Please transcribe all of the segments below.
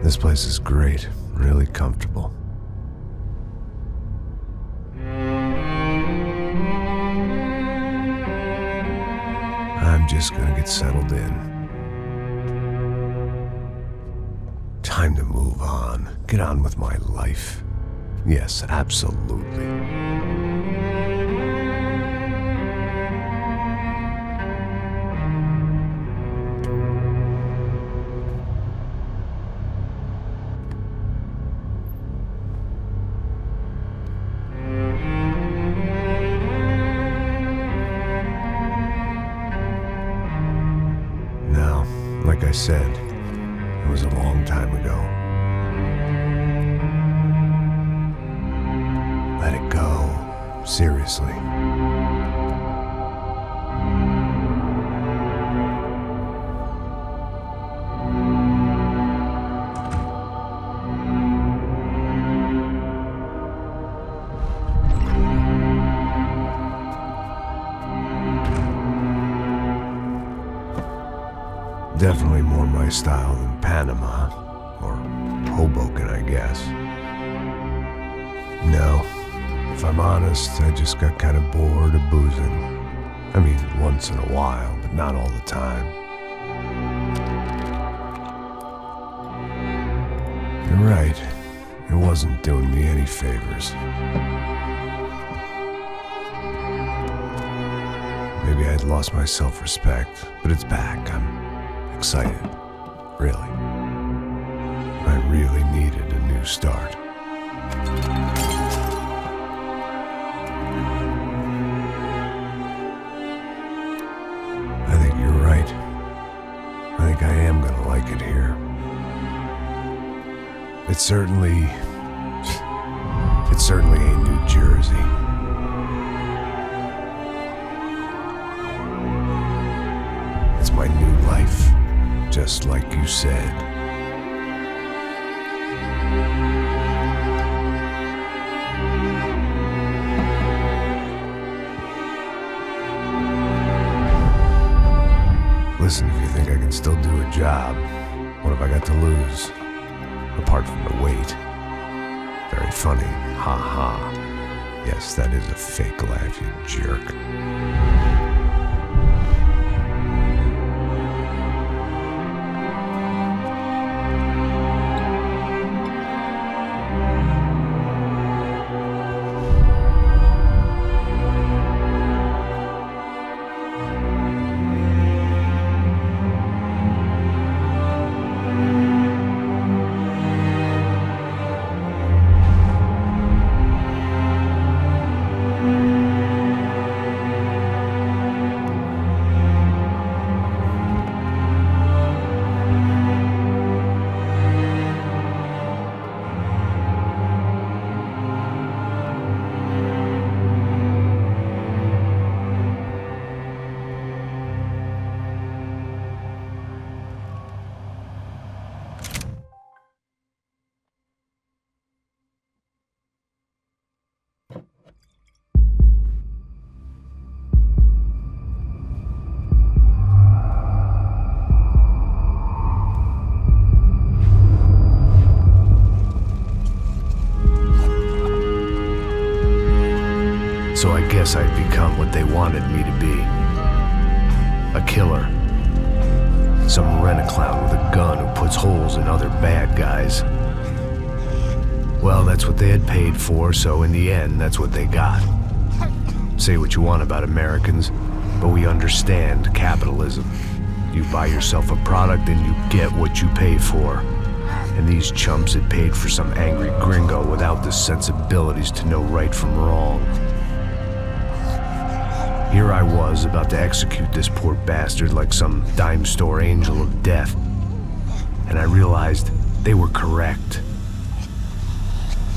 This place is great, really comfortable. I'm just gonna get settled in. Time to move on, get on with my life. Yes, absolutely. Now, like I said, it was a long time ago. Let it go. Seriously. Definitely more my style than Panama, or Hoboken, I guess. No, if I'm honest, I just got kind of bored of boozing. I mean, once in a while, but not all the time. You're right, it wasn't doing me any favors. Maybe I'd lost my self-respect, but it's back. I'm excited, really. I really needed a new start. I think you're right. I think I am gonna like it here. It certainly ain't New Jersey. It's my new life. Just like you said. Listen, if you think I can still do a job, what have I got to lose? Apart from the weight. Very funny, ha ha. Yes, that is a fake laugh, you jerk. So I guess I'd become what they wanted me to be. A killer. Some rent-a-clown with a gun who puts holes in other bad guys. Well, that's what they had paid for, so in the end, that's what they got. Say what you want about Americans, but we understand capitalism. You buy yourself a product and you get what you pay for. And these chumps had paid for some angry gringo without the sensibilities to know right from wrong. Here I was, about to execute this poor bastard like some dime store angel of death. And I realized they were correct.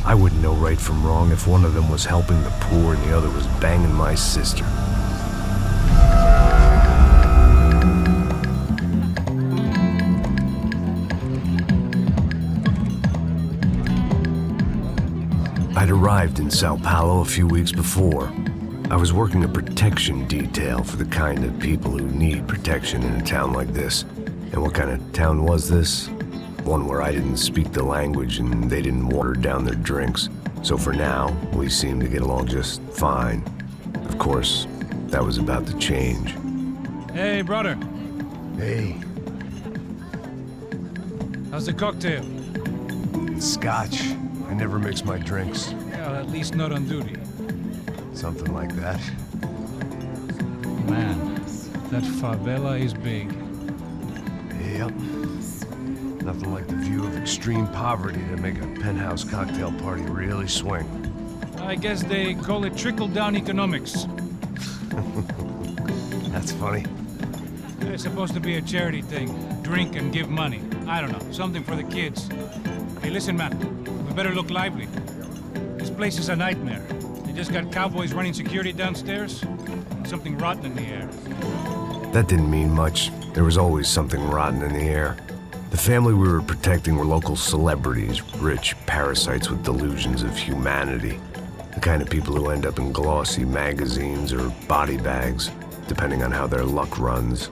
I wouldn't know right from wrong if one of them was helping the poor and the other was banging my sister. I'd arrived in São Paulo a few weeks before. I was working a protection detail for the kind of people who need protection in a town like this. And what kind of town was this? One where I didn't speak the language and they didn't water down their drinks. So for now, we seemed to get along just fine. Of course, that was about to change. Hey, brother. Hey. How's the cocktail? It's scotch. I never mix my drinks. Well, at least not on duty. Something like that. Man, that favela is big. Yep. Nothing like the view of extreme poverty to make a penthouse cocktail party really swing. I guess they call it trickle-down economics. That's funny. It's supposed to be a charity thing. Drink and give money. I don't know, something for the kids. Hey, listen, man. We better look lively. This place is a nightmare. They just got cowboys running security downstairs. And something rotten in the air. That didn't mean much. There was always something rotten in the air. The family we were protecting were local celebrities, rich parasites with delusions of humanity. The kind of people who end up in glossy magazines or body bags, depending on how their luck runs.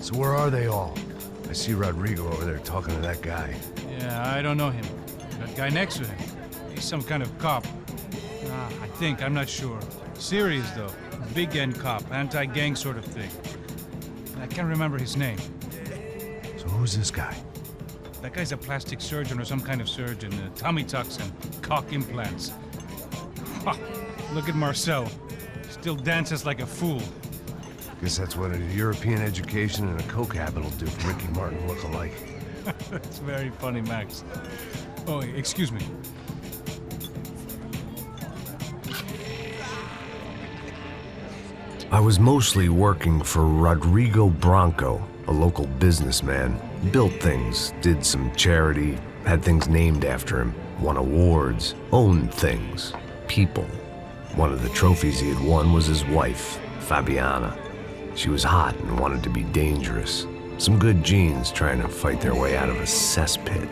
So where are they all? I see Rodrigo over there talking to that guy. Yeah, I don't know him. That guy next to him. He's some kind of cop. I think, I'm not sure. Serious, though. Big end cop, anti-gang sort of thing. I can't remember his name. So who's this guy? That guy's a plastic surgeon or some kind of surgeon. Tummy tucks and cock implants. Ha! Look at Marcel. Still dances like a fool. Guess that's what a European education and a coke habit will do for Ricky Martin look-alike. That's very funny, Max. Oh, excuse me. I was mostly working for Rodrigo Branco, a local businessman. Built things, did some charity, had things named after him, won awards, owned things, people. One of the trophies he had won was his wife, Fabiana. She was hot and wanted to be dangerous. Some good genes trying to fight their way out of a cesspit.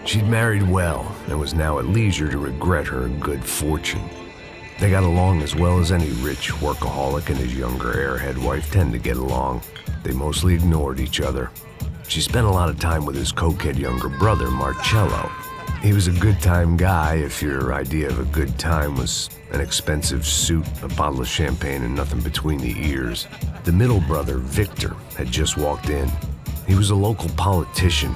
She'd married well and was now at leisure to regret her good fortune. They got along as well as any rich workaholic and his younger airhead wife tend to get along. They mostly ignored each other. She spent a lot of time with his cokehead younger brother, Marcello. He was a good-time guy if your idea of a good time was an expensive suit, a bottle of champagne, and nothing between the ears. The middle brother, Victor, had just walked in. He was a local politician.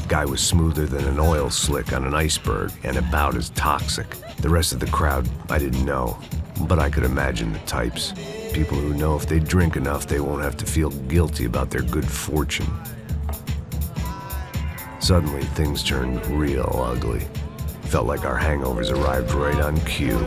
Guy was smoother than an oil slick on an iceberg and about as toxic. The rest of the crowd, I didn't know, but I could imagine the types. People who know if they drink enough, they won't have to feel guilty about their good fortune. Suddenly, things turned real ugly. Felt like our hangovers arrived right on cue.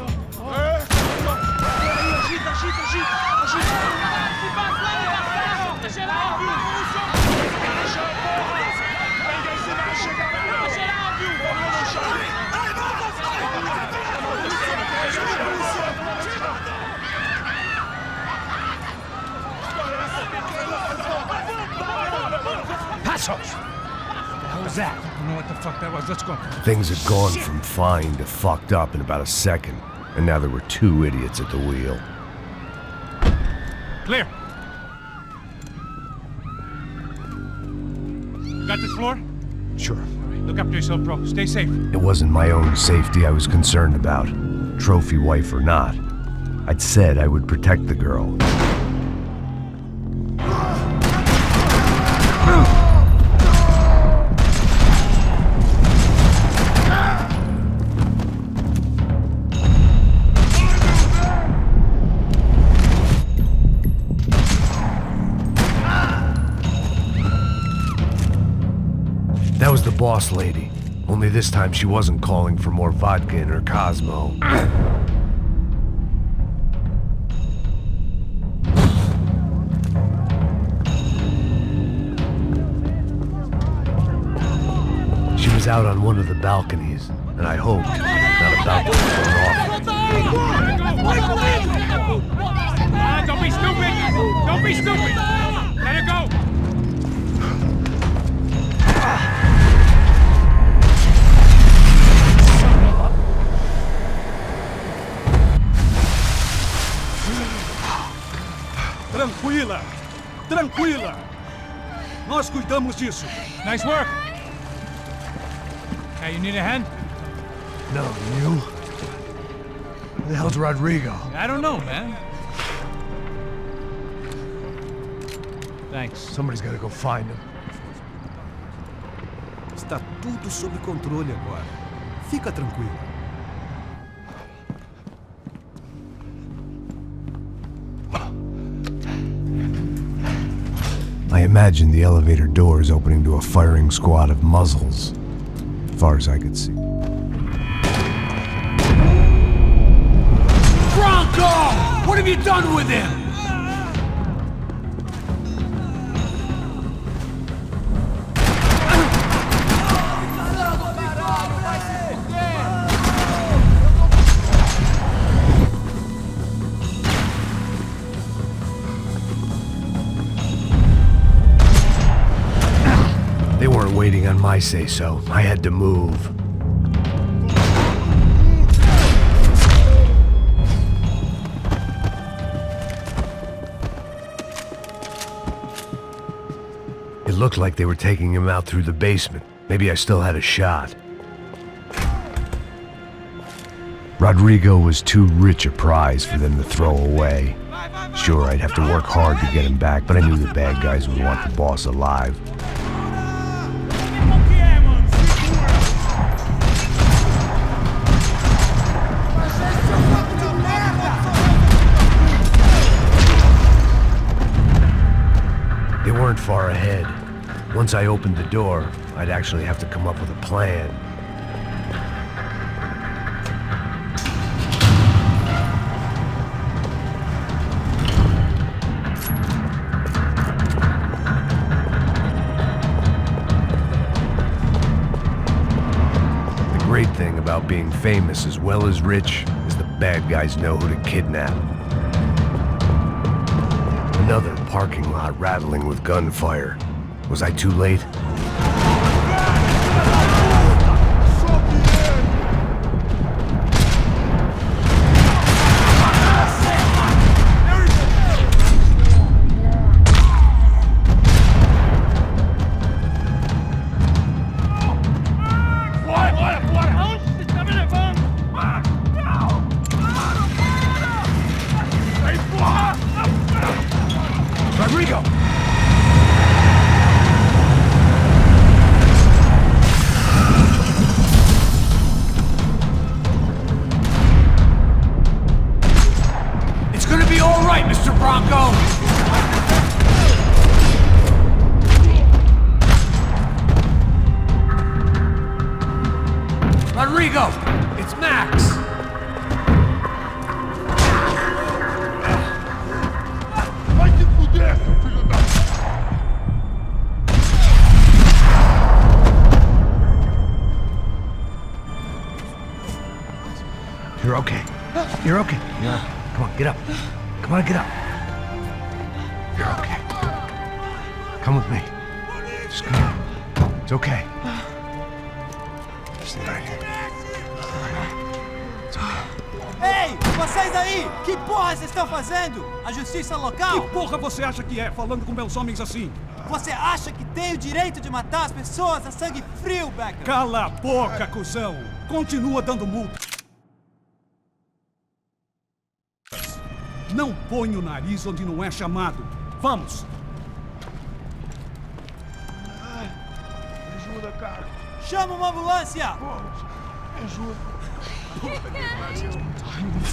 What was that? I don't know what the fuck that was. Let's go. Things had gone from fine to fucked up in about a second, and now there were two idiots at the wheel. Clear. You got this floor? Sure. All right, look after yourself, bro. Stay safe. It wasn't my own safety I was concerned about, trophy wife or not. I'd said I would protect the girl. That was the boss lady. Only this time she wasn't calling for more vodka in her Cosmo. She was out on one of the balconies, and I hoped not about to turn off. Don't be stupid! Don't be stupid! Let her go! Tranquila! Tranquila! Nós cuidamos disso. Nice work! Hey, you need a hand? No, you? Where the hell's Rodrigo? I don't know, man. Thanks. Somebody's gotta go find him. Está tudo sob controle agora. Fica tranquilo. I imagine the elevator doors opening to a firing squad of muzzles, as far as I could see. Branco! What have you done with him? They weren't waiting on my say-so. I had to move. It looked like they were taking him out through the basement. Maybe I still had a shot. Rodrigo was too rich a prize for them to throw away. Sure, I'd have to work hard to get him back, but I knew the bad guys would want the boss alive. They weren't far ahead. Once I opened the door, I'd actually have to come up with a plan. The great thing about being famous as well as rich is the bad guys know who to kidnap. Another parking lot rattling with gunfire. Was I too late? Rodrigo! It's gonna be all right, Mr. Branco! Rodrigo! It's Max! You're okay. You're okay. Yeah. Come on, get up. Come on, get up. You're okay. Come with me. Just come on. It's okay. Stay right here. It's okay. Ei, vocês aí! Que porra vocês estão fazendo? A justiça local? Que porra você acha que é, falando com meus homens assim? Você acha que tem o direito de matar as pessoas a sangue frio, Becker? Cala a boca, cuzão! Continua dando multa. Não põe o nariz onde não é chamado. Vamos! Ajuda, cara. Chama uma ambulância! Me ajuda.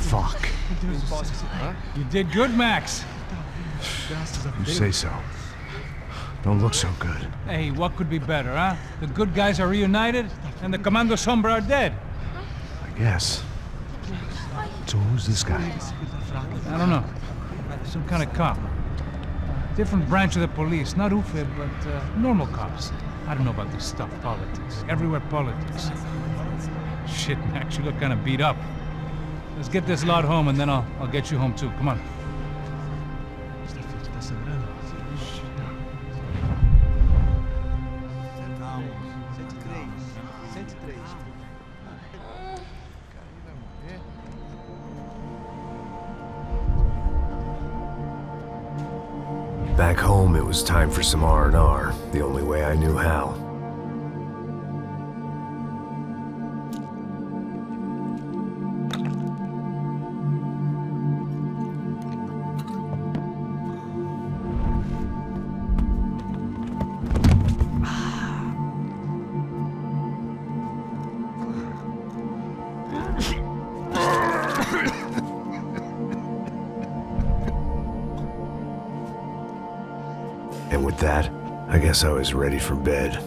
Fuck. You did good, Max. You say so. Don't look so good. Hey, what could be better, huh? The good guys are reunited, and the Commando Sombra are dead. I guess. So who's this guy? I don't know. Some kind of cop. Different branch of the police. Not UFE, but normal cops. I don't know about this stuff, politics. Everywhere politics. Shit, Max, you look kind of beat up. Let's get this lot home, and then I'll get you home too. Come on. Back home, it was time for some R&R, the only way I knew how. with that, I guess I was ready for bed.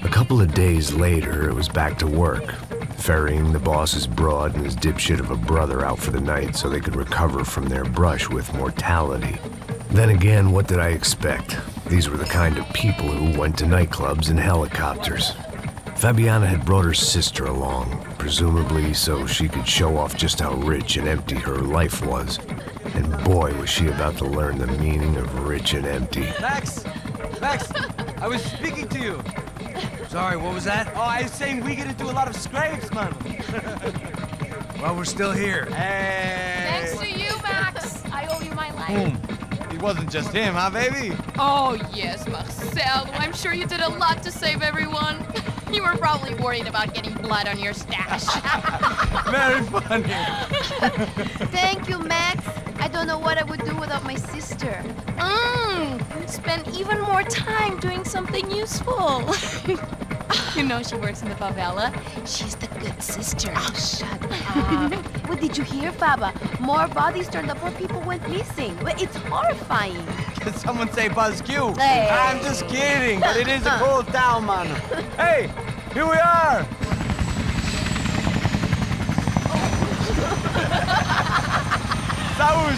A couple of days later, it was back to work, ferrying the boss's broad and his dipshit of a brother out for the night so they could recover from their brush with mortality. Then again, what did I expect? These were the kind of people who went to nightclubs in helicopters. Fabiana had brought her sister along, presumably so she could show off just how rich and empty her life was. And boy, was she about to learn the meaning of rich and empty. Max! Max! I was speaking to you! Sorry, what was that? Oh, I was saying we get to do a lot of scrapes, man. Well, we're still here. Hey! Thanks to you, Max. I owe you my life. Boom. It wasn't just him, huh, baby? Oh, yes, Marcel. I'm sure you did a lot to save everyone. You were probably worried about getting blood on your stash. Very funny. Thank you, Max. I don't know what I would do without my sister. Spend even more time doing something useful. You know she works in the favela. She's the good sister. Oh, shut up. What did you hear, Faba? More bodies turned up where people went missing. Well, it's horrifying. Did someone say Buzz Q? Hey. I'm just kidding, but it is a cool town, man. Hey, here we are. Saúde!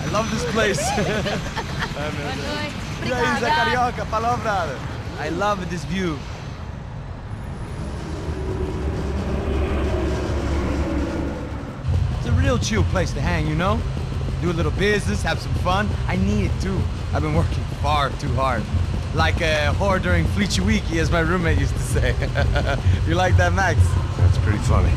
I love this place. E aí, Zé Carioca, falou, brother. I love this view. It's a real chill place to hang, you know? Do a little business, have some fun. I need it too. I've been working far too hard. Like a whore during Fleechy Weeky, as my roommate used to say. You like that, Max? That's pretty funny.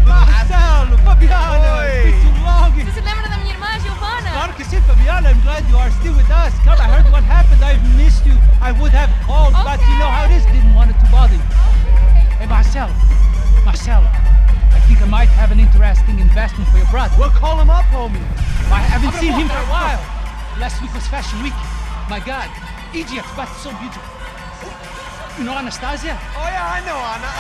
Marcelo, Fabiana, it's been too long. Você se lembra da minha irmã, Giovanna? Claro que sim, Fabiana. I'm glad you are still with us. Come, I heard what happened. I've missed you. I would have called, but you know how it is. Didn't want it to bother you. Hey, Marcelo, I think I might have an interesting investment for your brother. Well, call him up, homie. I haven't seen him for a while. Last week was Fashion Week. My God, Egypt, but so beautiful. You know Anastasia? Oh yeah, I know Anna.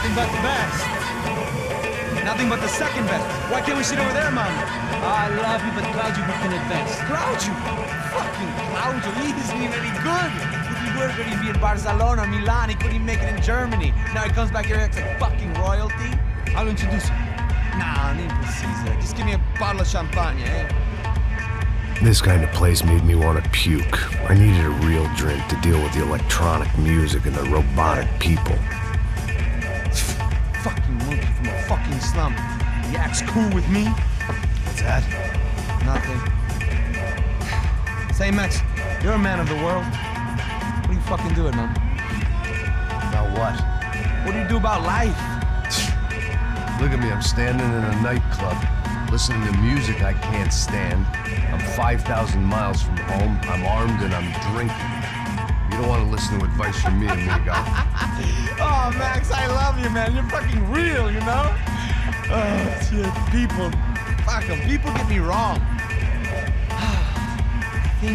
Nothing but the best. Nothing but the second best. Why can't we sit over there, man? I love you, but Claudio booked in advance. Claudio? Fucking Claudio, he isn't even any good. If he were going to be in Barcelona, Milan, he couldn't make it in Germany. Now he comes back here acts like fucking royalty. I'll introduce you. Nah, I need Caesar. Just give me a bottle of champagne, eh? This kind of place made me want to puke. I needed a real drink to deal with the electronic music and the robotic people. Fucking monkey from a fucking slum. He acts cool with me. What's that? Nothing. Say, Max, you're a man of the world. What do you fucking do it, man? About what? What do you do about life? Look at me, I'm standing in a nightclub, listening to music I can't stand. I'm 5,000 miles from home, I'm armed and I'm drinking. You don't want to listen to advice from me, amigo. Oh, Max, I love you, man. You're fucking real, you know? Oh, shit, people. Fuck 'em. People get me wrong. I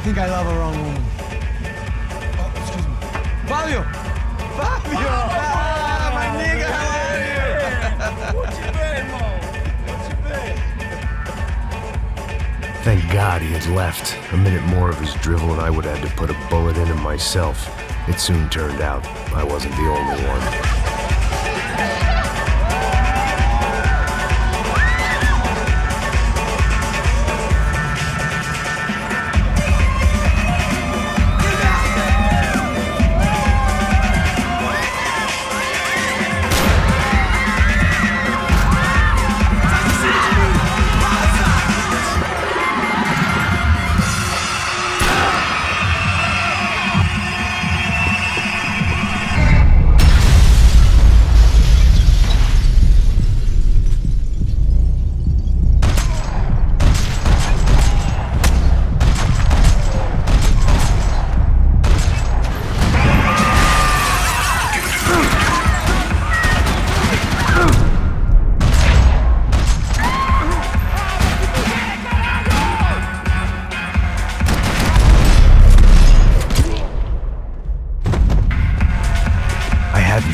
think I love a wrong woman. Oh, excuse me. Fabio! Fabio! Ah, my nigga, how are you? What you been, Mo? What you been? Thank God he had left. A minute more of his drivel and I would have had to put a bullet in him myself. It soon turned out I wasn't the only one.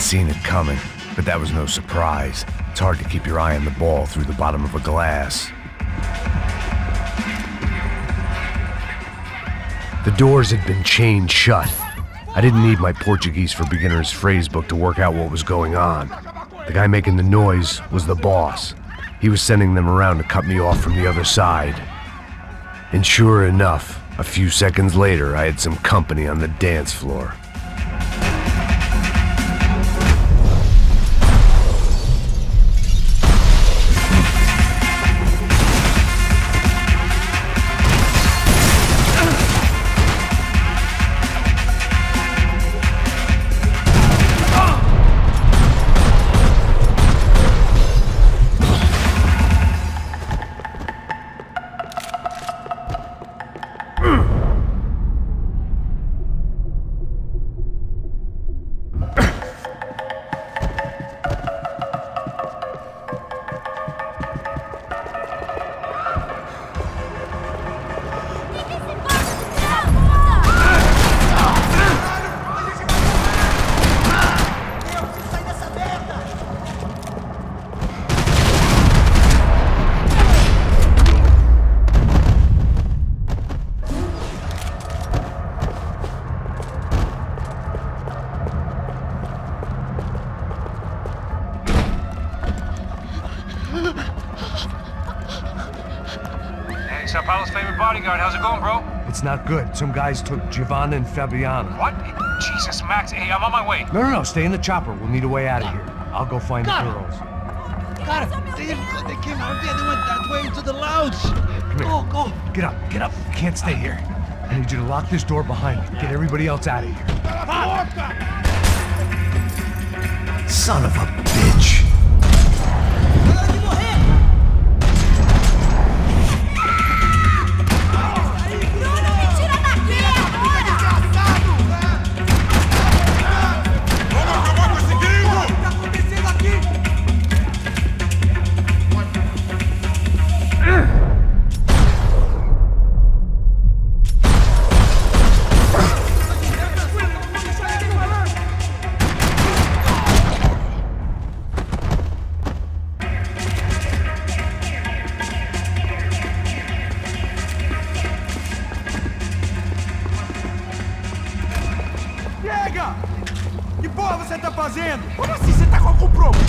Seen it coming, but that was no surprise. It's hard to keep your eye on the ball through the bottom of a glass. The doors had been chained shut. I didn't need my Portuguese for Beginners phrase book to work out what was going on. The guy making the noise was the boss. He was sending them around to cut me off from the other side. And sure enough, a few seconds later, I had some company on the dance floor. São Paulo's favorite bodyguard. How's it going, bro? It's not good. Some guys took Giovanna and Fabiana. What? Jesus, Max. Hey, I'm on my way. No. Stay in the chopper. We'll need a way out of here. I'll go find the girls. Got it. They came out there. They went that way into the lounge. Come here. Go. Get up. You can't stay here. I need you to lock this door behind you. Get everybody else out of here. Son of a bitch. Que porra você tá fazendo? Como assim você tá com algum problema?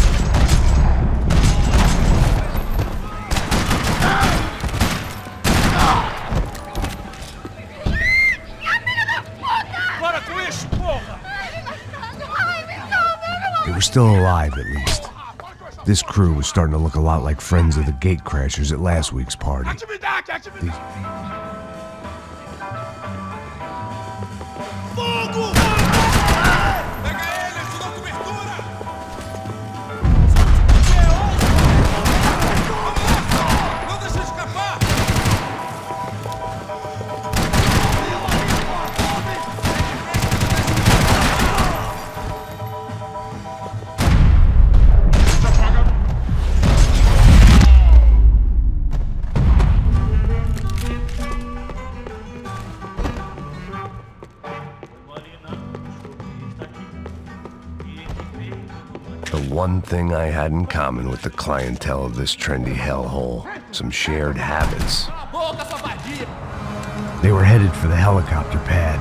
Para com isso, porra! They were still alive, at least. This crew was starting to look a lot like friends of the gatecrashers at last week's party. These... Fogo! Pega eles, dá cobertura! one thing I had in common with the clientele of this trendy hellhole. Some shared habits. They were headed for the helicopter pad.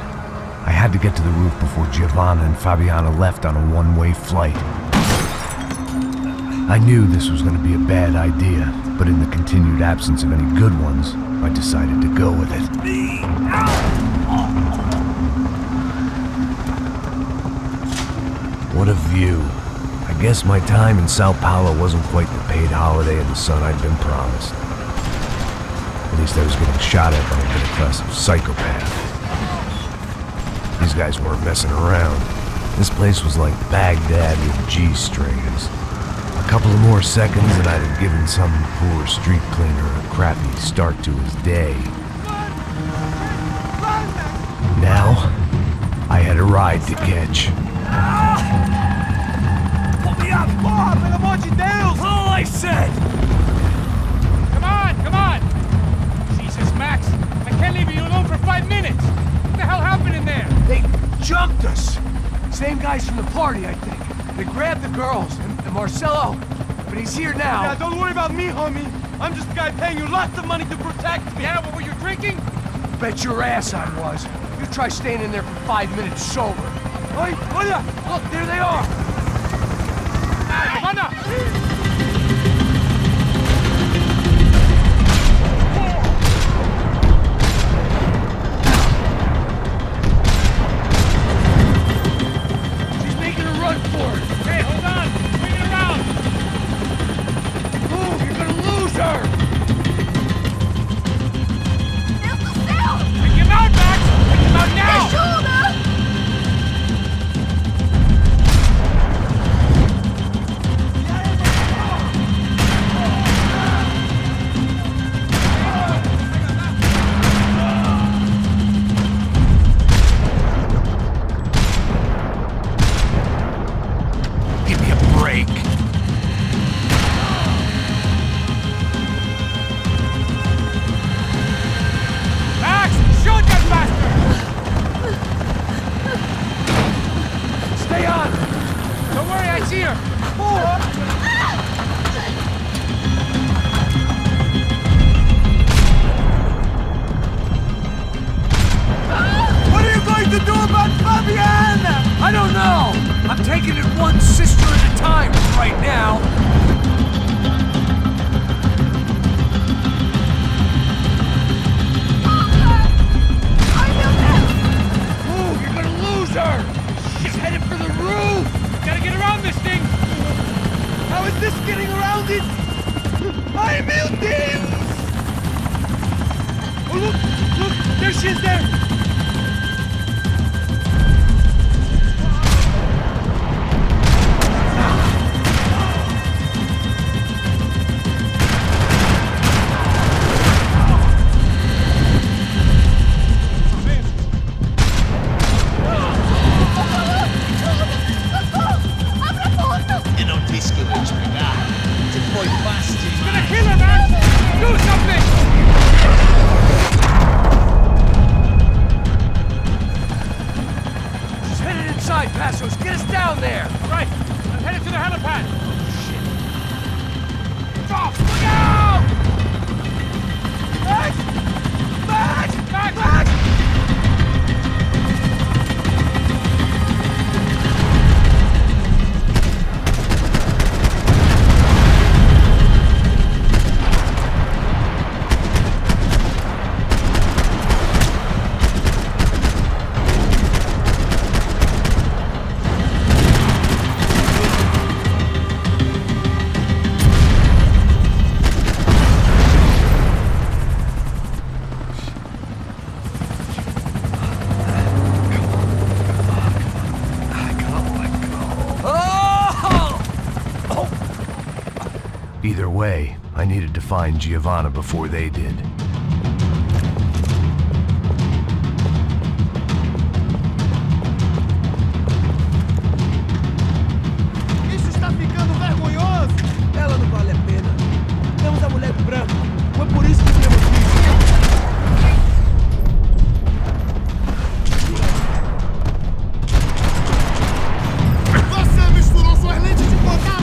I had to get to the roof before Giovanna and Fabiana left on a one-way flight. I knew this was going to be a bad idea, but in the continued absence of any good ones, I decided to go with it. What a view. I guess my time in São Paulo wasn't quite the paid holiday in the sun I'd been promised. At least I was getting shot at by a middle-class psychopath. These guys weren't messing around. This place was like Baghdad with G-strings. A couple of more seconds and I'd have given some poor street cleaner a crappy start to his day. Now, I had a ride to catch. Pull me up! Porra, pelo amor de Deus! All I said! Come on, come on! Jesus, Max, I can't leave you alone for 5 minutes! What the hell happened in there? They jumped us! Same guys from the party, I think. They grabbed the girls, and Marcelo, but he's here now. Yeah, don't worry about me, homie. I'm just the guy paying you lots of money to protect me. Yeah, what were you drinking? Bet your ass I was. You try staying in there for 5 minutes sober. Oi, olha! Look, there they are! Giovanna! She's making a run for it! Hey, hold on! Bring it around! Move, you're gonna lose her! Take him out, Max! Take him out now! Give me a break. Max! Shoot that bastard! Stay on! Don't worry, I see her! What are you going to do about Fabiana? I don't know! I'm taking it one sister at a time right now. Move, you're gonna lose her! She's headed for the roof! Gotta get around this thing! How is this getting around it? Ai, meu Deus! Oh, look! Look! There she is there! E non ti devo spiegare. Se poi basti. He's gonna kill her, Max! Do something! She's headed inside, Passos! Get us down there! Right, I'm headed to the helipad! Stop! Look out! Max! Max! Max! Max! Either way, I needed to find Giovanna before they did. Isso está ficando vergonhoso! Ela não vale a pena. Temos a mulher do branco. Foi por isso que viemos aqui. Você misturou suas lentes de contato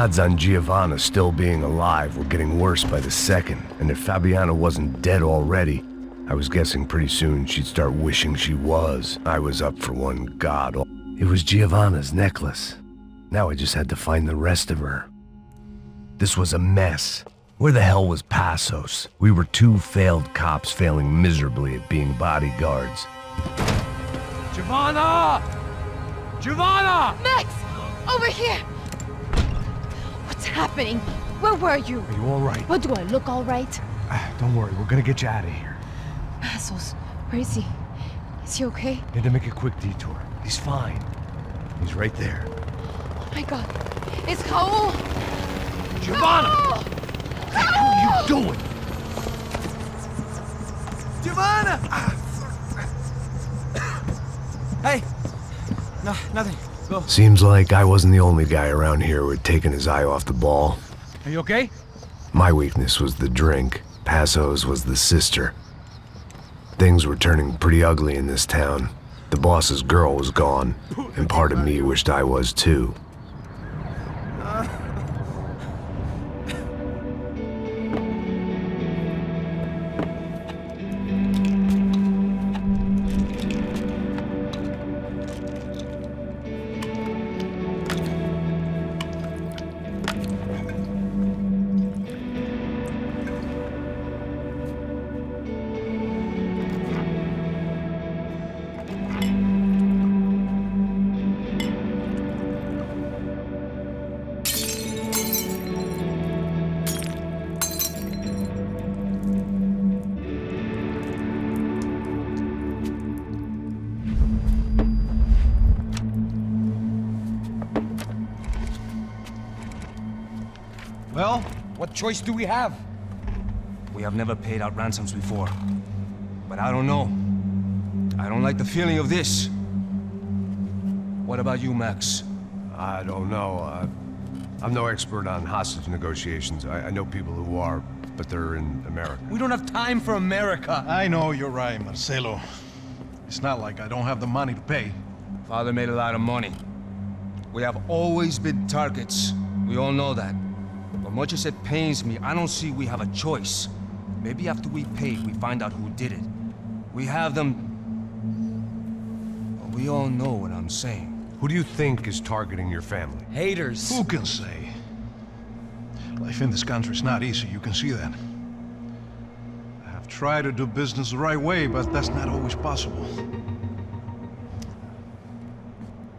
odds on Giovanna still being alive were getting worse by the second, and if Fabiana wasn't dead already, I was guessing pretty soon she'd start wishing she was. I was up for one god. It was Giovanna's necklace. Now I just had to find the rest of her. This was a mess. Where the hell was Passos? We were two failed cops failing miserably at being bodyguards. Giovanna! Giovanna! Max! Over here! What's happening? Where were you? Are you all right? What, do I look all right? Don't worry, we're gonna get you out of here. Passos, where is he? Is he okay? Need to make a quick detour. He's fine. He's right there. Oh my god. It's Raul! Giovanna! Raul! What the hell are you doing? Giovanna! Hey! No, nothing. Go. Seems like I wasn't the only guy around here who had taken his eye off the ball. Are you okay? My weakness was the drink. Passos was the sister. Things were turning pretty ugly in this town. The boss's girl was gone, and part of me wished I was too. Well, what choice do we have? We have never paid out ransoms before. But I don't know. I don't like the feeling of this. What about you, Max? I don't know. I'm no expert on hostage negotiations. I know people who are, but they're in America. We don't have time for America. I know you're right, Marcelo. It's not like I don't have the money to pay. Father made a lot of money. We have always been targets. We all know that. But much as it pains me, I don't see we have a choice. Maybe after we pay, we find out who did it. We have them... But we all know what I'm saying. Who do you think is targeting your family? Haters. Who can say? Life in this country is not easy, you can see that. I have tried to do business the right way, but that's not always possible.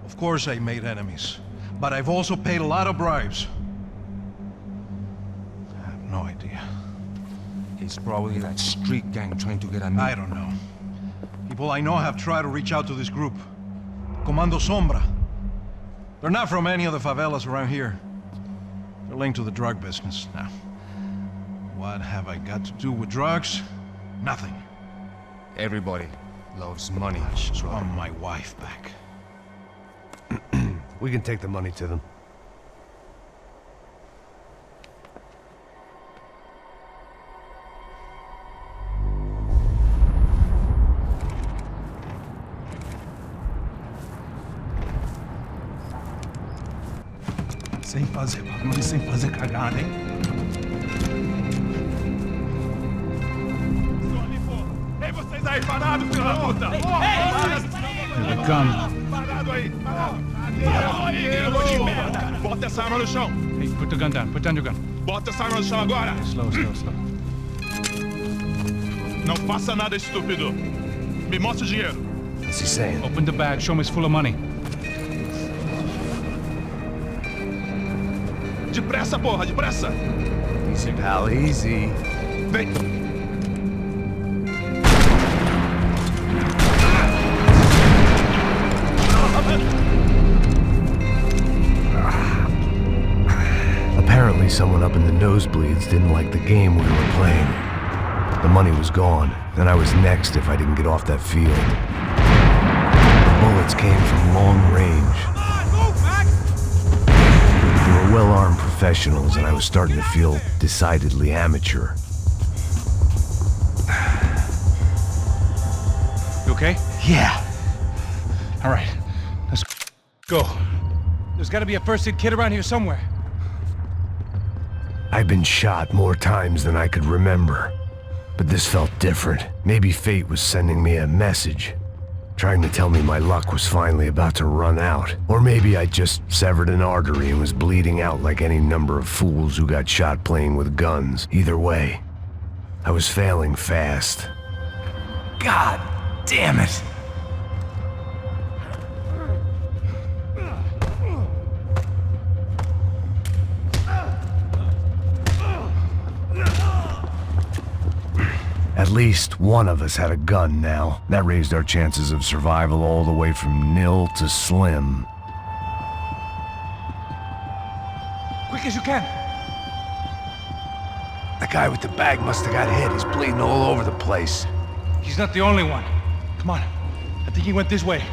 Of course I made enemies, but I've also paid a lot of bribes. I have no idea. It's probably that street gang trying to get at me. I don't know. People I know have tried to reach out to this group. Comando Sombra. They're not from any of the favelas around here. They're linked to the drug business. Now, what have I got to do with drugs? Nothing. Everybody loves money. I just want my wife back. We can take the money to them. Sem fazer cagada, hein? Ei, vocês aí parados, filho da puta! Here they come. Parado aí! Merda! Bota essa arma no chão! Hey, put the gun down. Put down your gun. Bota essa arma no chão agora! Slow, slow, slow. Não faça nada estúpido! Me mostre o dinheiro! What's he saying? Open the bag. Show me it's full of money. Depressa, porra! Depressa! Easy, pal, easy. Vem! Apparently someone up in the nosebleeds didn't like the game we were playing. The money was gone, and I was next if I didn't get off that field. The bullets came from long range. They were well-armed professionals, and I was starting to feel decidedly amateur. You okay? Yeah. All right. Let's go. There's got to be a first aid kit around here somewhere. I'd been shot more times than I could remember. But this felt different. Maybe fate was sending me a message, trying to tell me my luck was finally about to run out. Or maybe I just severed an artery and was bleeding out like any number of fools who got shot playing with guns. Either way, I was failing fast. God damn it! At least one of us had a gun now. That raised our chances of survival all the way from nil to slim. Quick as you can. The guy with the bag must have got hit. He's bleeding all over the place. He's not the only one. Come on. I think he went this way.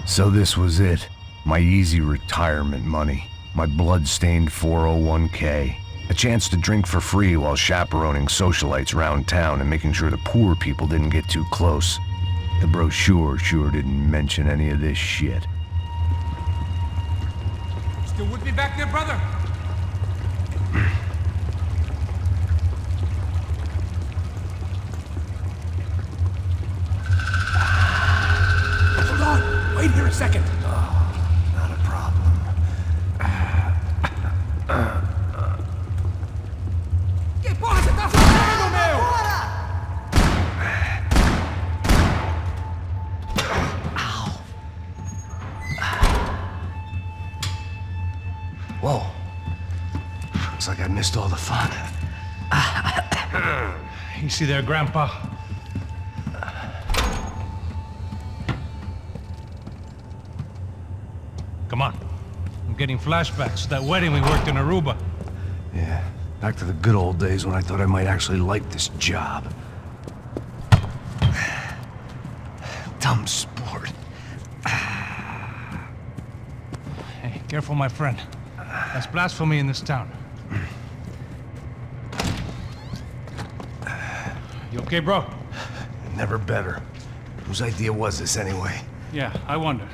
So this was it. My easy retirement money. My blood-stained 401k. A chance to drink for free while chaperoning socialites around town and making sure the poor people didn't get too close. The brochure sure didn't mention any of this shit. Still with me back there, brother? Hold on. Wait here a second. Not a problem. Que porra você tá fazendo, meu? Whoa. Looks like I missed all the fun. Easy there, Grandpa. Come on. I'm getting flashbacks to that wedding we worked in Aruba. Yeah, back to the good old days when I thought I might actually like this job. Dumb sport. Hey, careful, my friend. That's blasphemy in this town. You okay, bro? Never better. Whose idea was this anyway? Yeah, I wonder.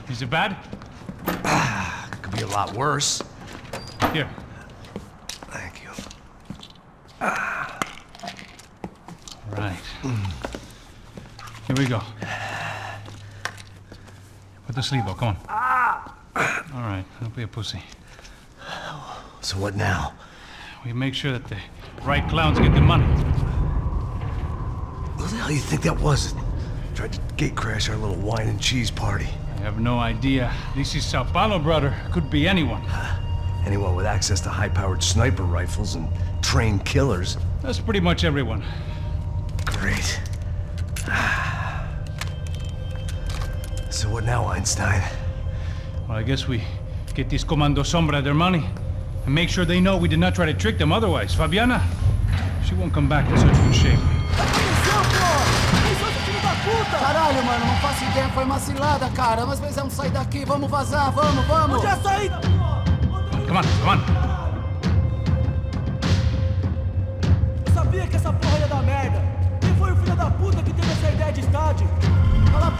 Is it bad? Could be a lot worse. Here. Thank you. Right. Here we go. Put the sleeve on, come on. All right, don't be a pussy. So what now? We make sure that the right clowns get the money. Who the hell you think that was? Tried to gate crash our little wine and cheese party. I have no idea. This is São Paulo, brother. Could be anyone. Anyone with access to high-powered sniper rifles and trained killers. That's pretty much everyone. Great. So what now, Einstein? Well, I guess we get these Comando Sombra their money and make sure they know we did not try to trick them otherwise. Fabiana, she won't come back in such good shape. Caralho, mano, não faço ideia, foi uma cilada, cara. Mas precisamos sair daqui, vamos vazar, vamos, vamos! Onde é a saída? Come on, come on. Eu sabia que essa porra ia dar merda. Quem foi o filho da puta que teve essa ideia de estádio? Cala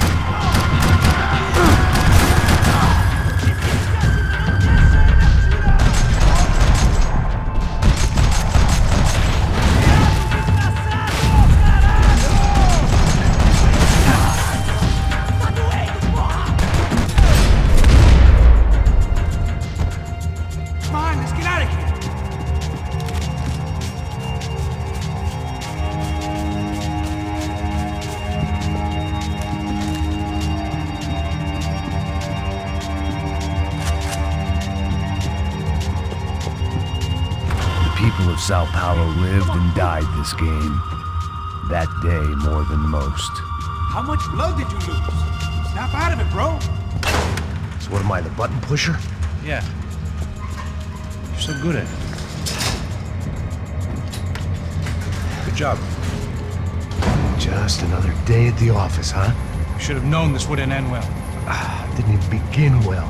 São Paulo lived and died this game. That day more than most. How much blood did you lose? Snap out of it, bro. So what am I, the button pusher? Yeah. You're so good at it. Good job. Just another day at the office, huh? You should have known this wouldn't end well. Didn't even begin well.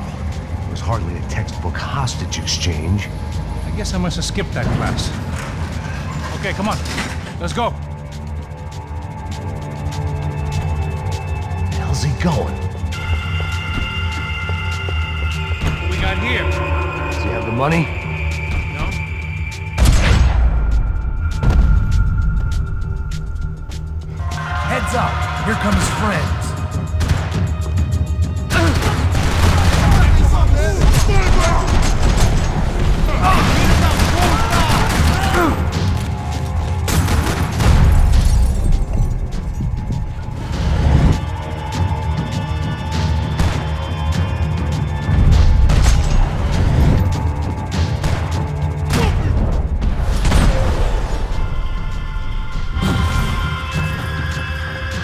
It was hardly a textbook hostage exchange. I guess I must have skipped that class. Okay, come on. Let's go. How's he going? got here? Does he have the money? No? Heads up! Here come his friends.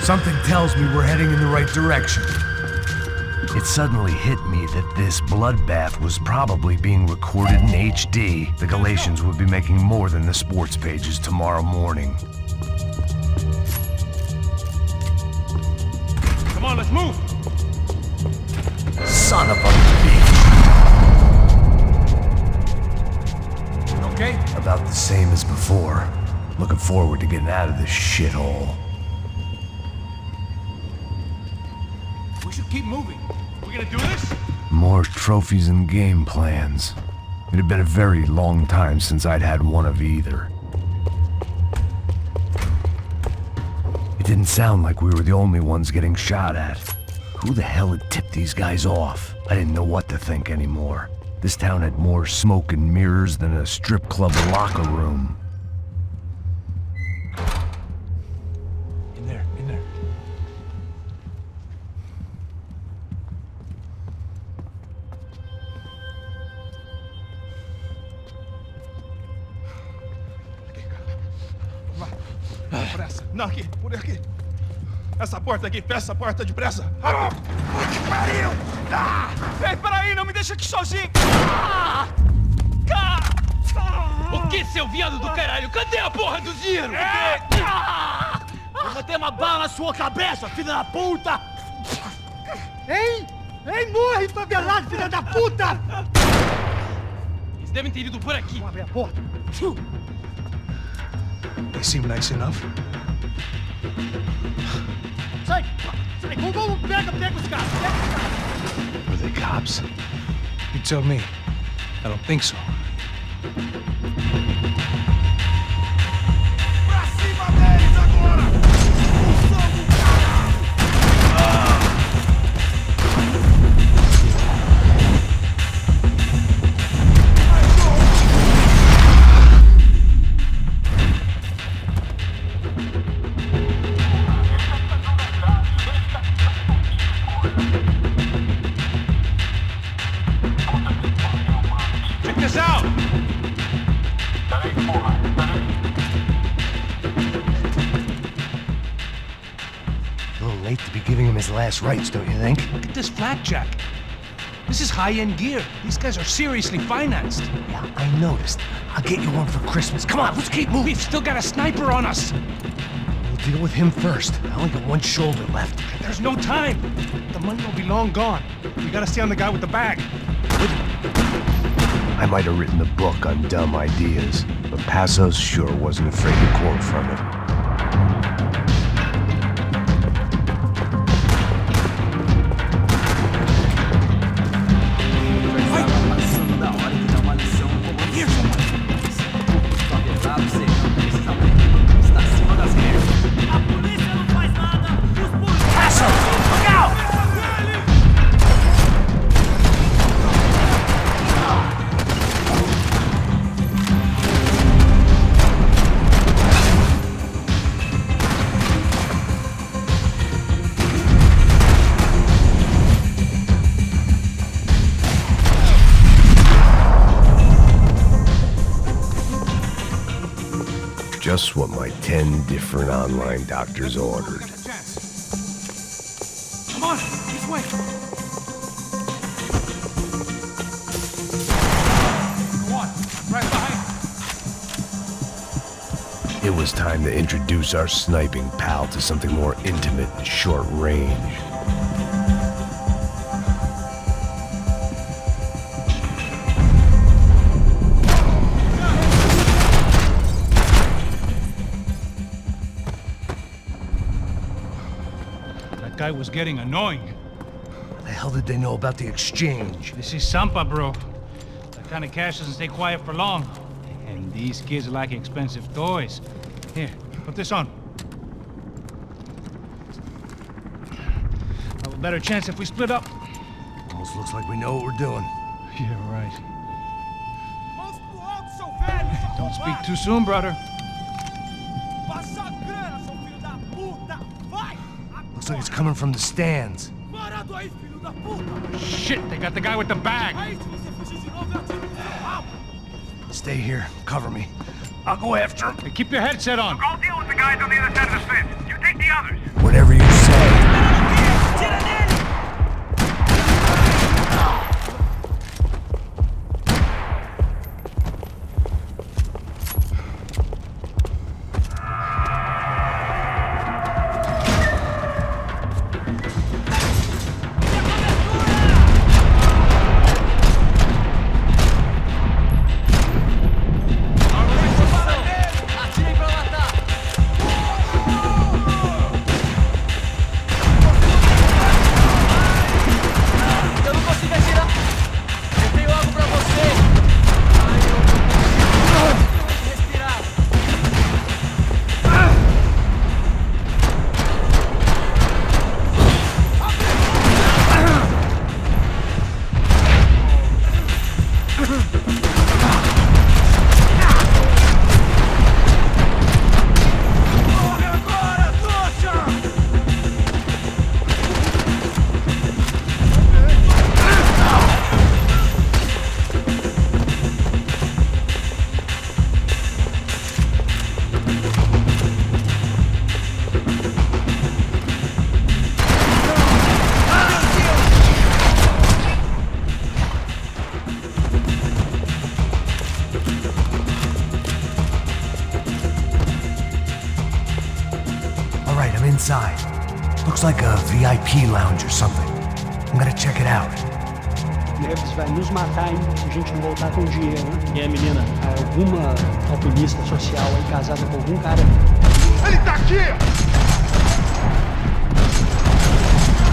Something tells me we're heading in the right direction. It suddenly hit me that this bloodbath was probably being recorded in HD. The Galatians would be making more than the sports pages tomorrow morning. Come on, let's move! Son of a bitch! Okay? About the same as before. Looking forward to getting out of this shithole. We should keep moving. We gonna do this? More trophies and game plans. It had been a very long time since I'd had one of either. It didn't sound like we were the only ones getting shot at. Who the hell had tipped these guys off? I didn't know what to think anymore. This town had more smoke and mirrors than a strip club locker room. In there, in there. Pressa. Não, aqui, por aqui. Essa porta aqui, fecha essa porta depressa. Rápido. Que pariu! Ei, peraí, não me deixa aqui sozinho. O que, seu viado do caralho? Cadê a porra do dinheiro? Vou meter uma bala na sua cabeça, filha da puta! Hein? Hein, morre, favelado, filha da puta! Eles devem ter ido por aqui. Vamos abrir a porta. They seem nice enough. Sai! Sai! Vamos, pega os caras! Were they cops? You tell me. I don't think so. Pra cima deles agora! Check this out! A little late to be giving him his last rites, don't you think? Look at this flakjack. This is high-end gear. These guys are seriously financed. Yeah, I noticed. I'll get you one for Christmas. Come on, let's keep moving. We've still got a sniper on us. We'll deal with him first. I only got one shoulder left. There's no time. The money will be long gone. We gotta stay on the guy with the bag. I might have written the book on dumb ideas, but Passos sure wasn't afraid to quote from it. Just what my 10 different online doctors ordered. Come on, this way. Go on, right behind. It was time to introduce our sniping pal to something more intimate and short range. That guy was getting annoying. What the hell did they know about the exchange? This is Sampa, bro. That kind of cash doesn't stay quiet for long. And these kids like expensive toys. Here, put this on. Have a better chance if we split up. Almost looks like we know what we're doing. Yeah, right. Don't speak too soon, brother. Looks like it's coming from the stands. Shit, they got the guy with the bag. Stay here. Cover me. I'll go after him. Hey, keep your headset on. I'll deal with the guys on the other side of the fence. You take the others. Whatever you say. Inside. Looks like a VIP lounge or something. I'm gonna check it out. Neves vai nos matar, hein? Se a gente não voltar com dinheiro, hein? E a menina? Alguma alpinista social aí casada com algum cara? Ele tá aqui!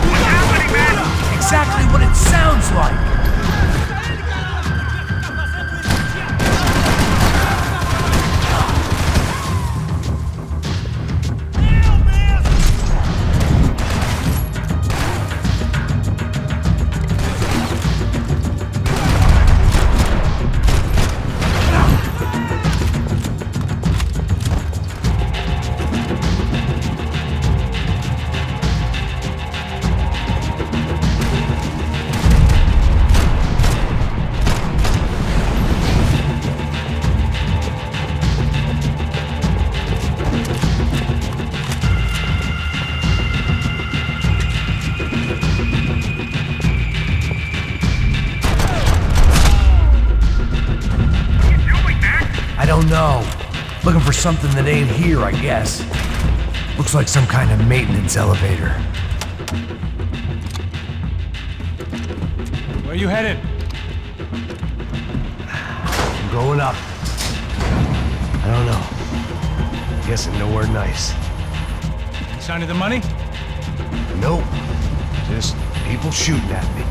What's happening, man? Exactly what it sounds like! No. Looking for something that ain't here, I guess. Looks like some kind of maintenance elevator. Where you headed? I'm going up. I don't know. Guessing nowhere nice. Any sign of the money? Nope. Just people shooting at me.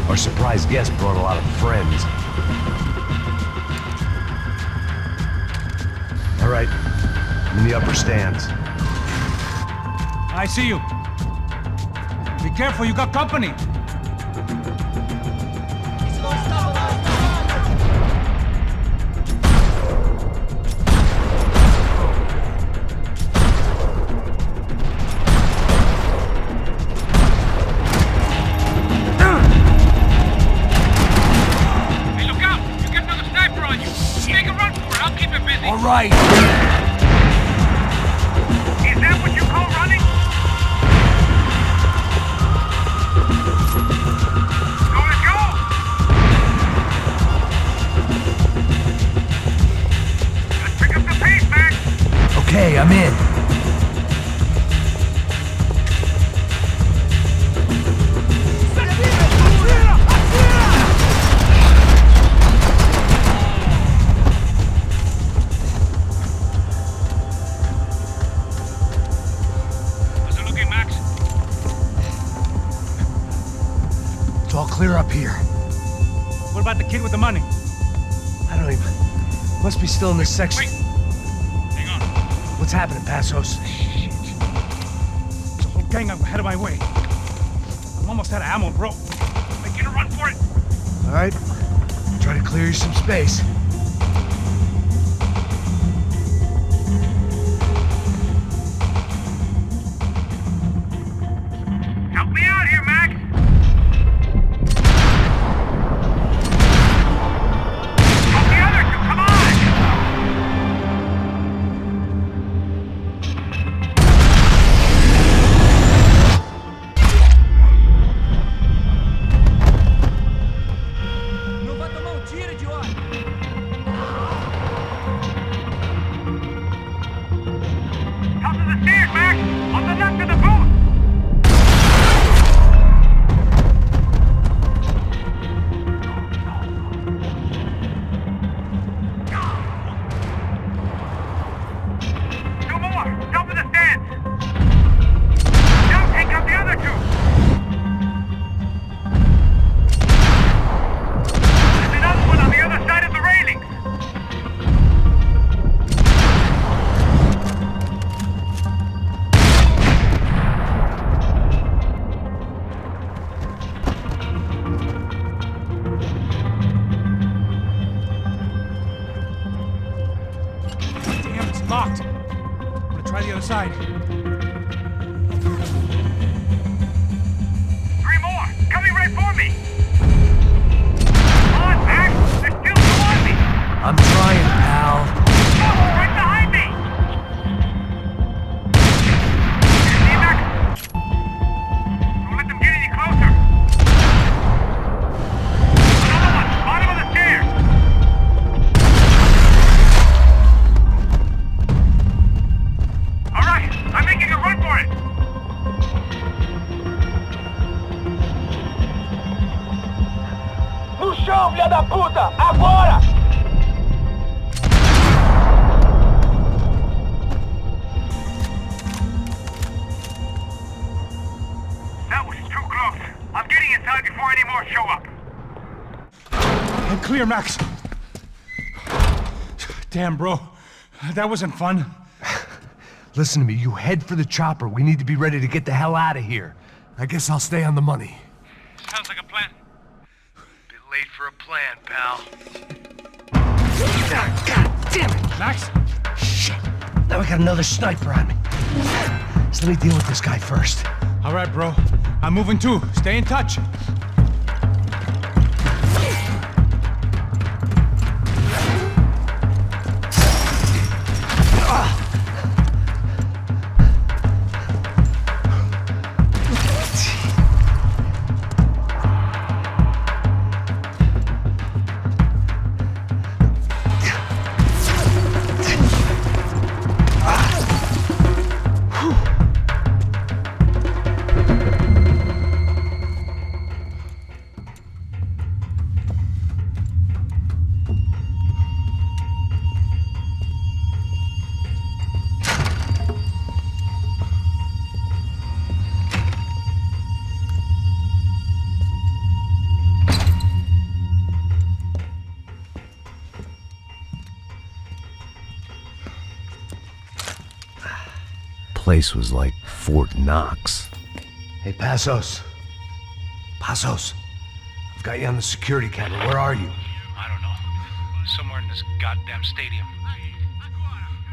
Our surprise guest brought a lot of friends. All right, I'm in the upper stands. I see you. Be careful, you got company. Hey, look out! You get another sniper on you. Take a run for it. I'll keep it busy. All right. Is that what you call running? Go, let's go! Let's pick up the pace, Max. Okay, I'm in. with the money? I don't even... Must be still in this section. Wait! Hang on. What's happening, Passos? Shit. There's a whole gang up ahead of my way. I'm almost out of ammo, bro. Making a run for it. All right. Try to clear you some space. Help me out here, Max! Help the other two, come on! Top of the stairs, Max! On the left of the booth! Two more! Top of the stands! Now take out the other two! There's another one on the other side of the railings! Damn, it's locked. I'm gonna try the other side. Three more! Coming right for me! Come on, Max! There's still two on me! I'm trying, pal. Oh, right behind me! See, Max? Don't let them get any closer! Another one! Bottom of the stairs! Alright! I'm making a run for it! No chão, filha da puta! Agora! That was too close. I'm getting inside before any more show up. I'm clear, Max. Damn, bro. That wasn't fun. Listen to me, you head for the chopper. We need to be ready to get the hell out of here. I guess I'll stay on the money. Sounds like a plan. Bit late for a plan, pal. God damn it! Max? Shit. Now I got another sniper on me. So let me deal with this guy first. All right, bro. I'm moving too. Stay in touch. Place was like Fort Knox. Hey, Passos. Passos. I've got you on the security camera. Where are you? I don't know. Somewhere in this goddamn stadium.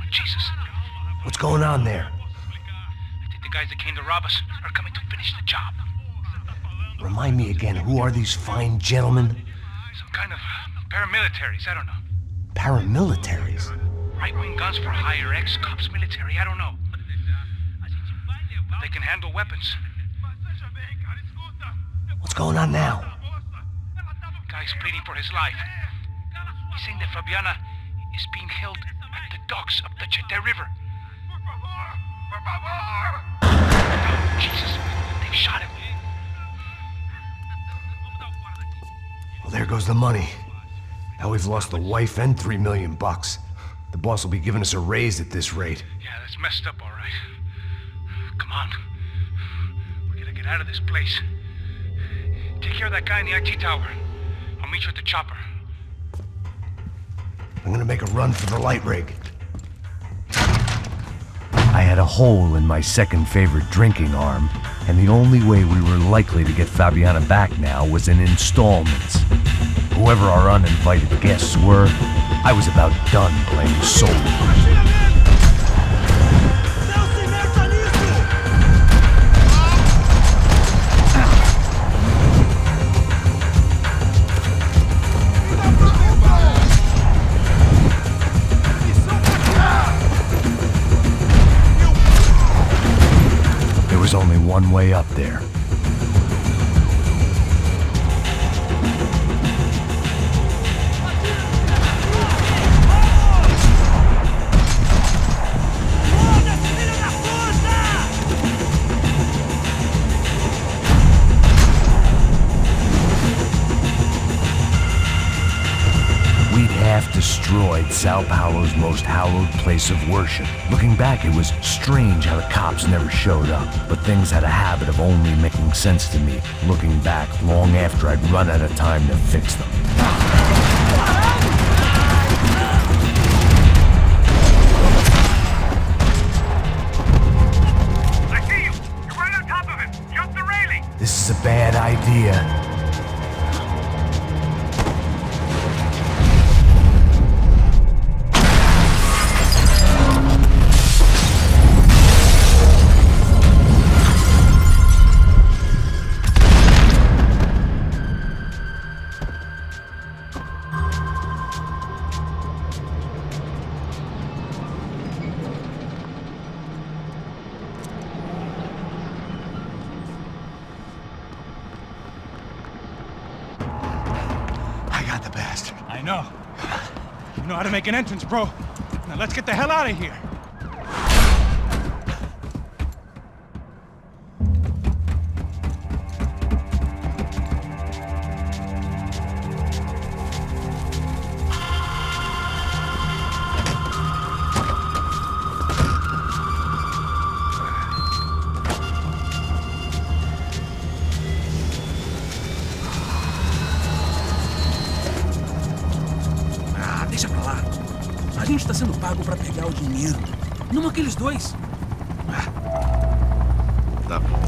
Jesus. What's going on there? I think the guys that came to rob us are coming to finish the job. Remind me again, who are these fine gentlemen? Some kind of paramilitaries, I don't know. Paramilitaries? Right-wing guns for hire, ex-cops, military, I don't know. But they can handle weapons. What's going on now? Guy's pleading for his life. He's saying that Fabiana is being held at the docks of the Chete River. Oh, Jesus, they've shot him. Well, there goes the money. Now we've lost the wife and $3 million. The boss will be giving us a raise at this rate. Yeah, that's messed up, all right. Come on. We gotta get out of this place. Take care of that guy in the IT tower. I'll meet you at the chopper. I'm gonna make a run for the light rig. I had a hole in my second favorite drinking arm, and the only way we were likely to get Fabiana back now was in installments. Whoever our uninvited guests were, I was about done playing solo. There was only one way up there. Destroyed Sao Paulo's most hallowed place of worship. Looking back, it was strange how the cops never showed up, but things had a habit of only making sense to me, looking back long after I'd run out of time to fix them. I see you! You're right on top of him! Jump the railing! This is a bad idea. I know. You know how to make an entrance, bro. Now let's get the hell out of here. Deixa pra lá. A gente tá sendo pago pra pegar o dinheiro. Não aqueles dois. Tá bom.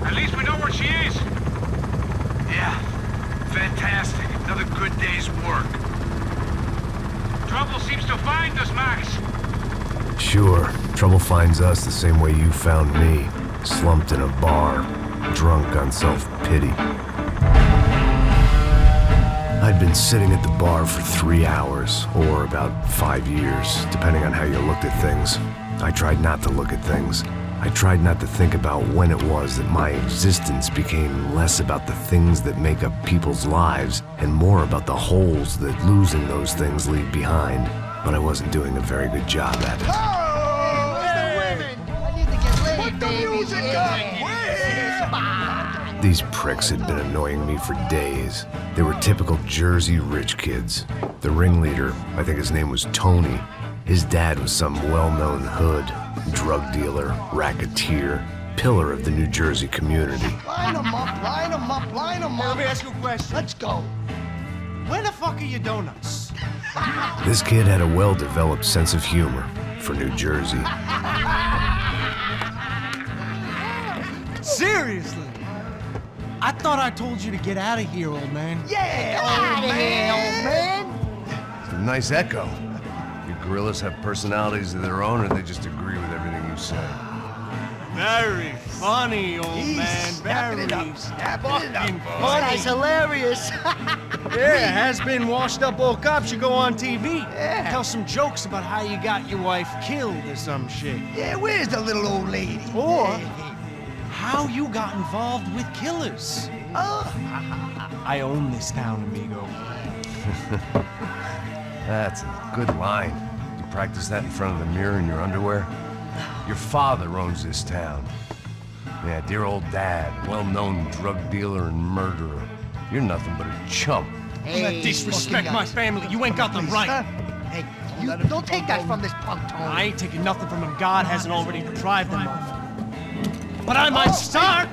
At least we know where she is. Yeah. Fantastic. Another good day's work. Trouble seems to find us, Max. Sure. Trouble finds us the same way you found me. Slumped in a bar. Drunk on self-pity. I'd been sitting at the bar for 3 hours, or about 5 years, depending on how you looked at things. I tried not to look at things. I tried not to think about when it was that my existence became less about the things that make up people's lives, and more about the holes that losing those things leave behind. But I wasn't doing a very good job at it. Oh, hey. The women! I need to get laid, put baby. The music up! These pricks had been annoying me for days. They were typical Jersey rich kids. The ringleader, I think his name was Tony. His dad was some well-known hood, drug dealer, racketeer, pillar of the New Jersey community. Line 'em up, line 'em up, line 'em up. Let me ask you a question. Let's go. Where the fuck are your donuts? This kid had a well-developed sense of humor for New Jersey. Seriously? I thought I told you to get out of here, old man. Yeah, old man, old man. It's a nice echo. You gorillas have personalities of their own, or they just agree with everything you say? Very funny, old man. Very fucking funny. That's hilarious. Yeah, has-been washed-up old cop should go on TV. Yeah. Tell some jokes about how you got your wife killed or some shit. Yeah, where's the little old lady? Or how you got involved with killers. I own this town, amigo. That's a good line. You practice that in front of the mirror in your underwear? Your father owns this town. Yeah, dear old dad, well-known drug dealer and murderer. You're nothing but a chump. Hey, disrespect my family. You ain't got the right. Hey, you don't take that from this punk, Tony. I ain't taking nothing from him God hasn't already deprived them of. But I might start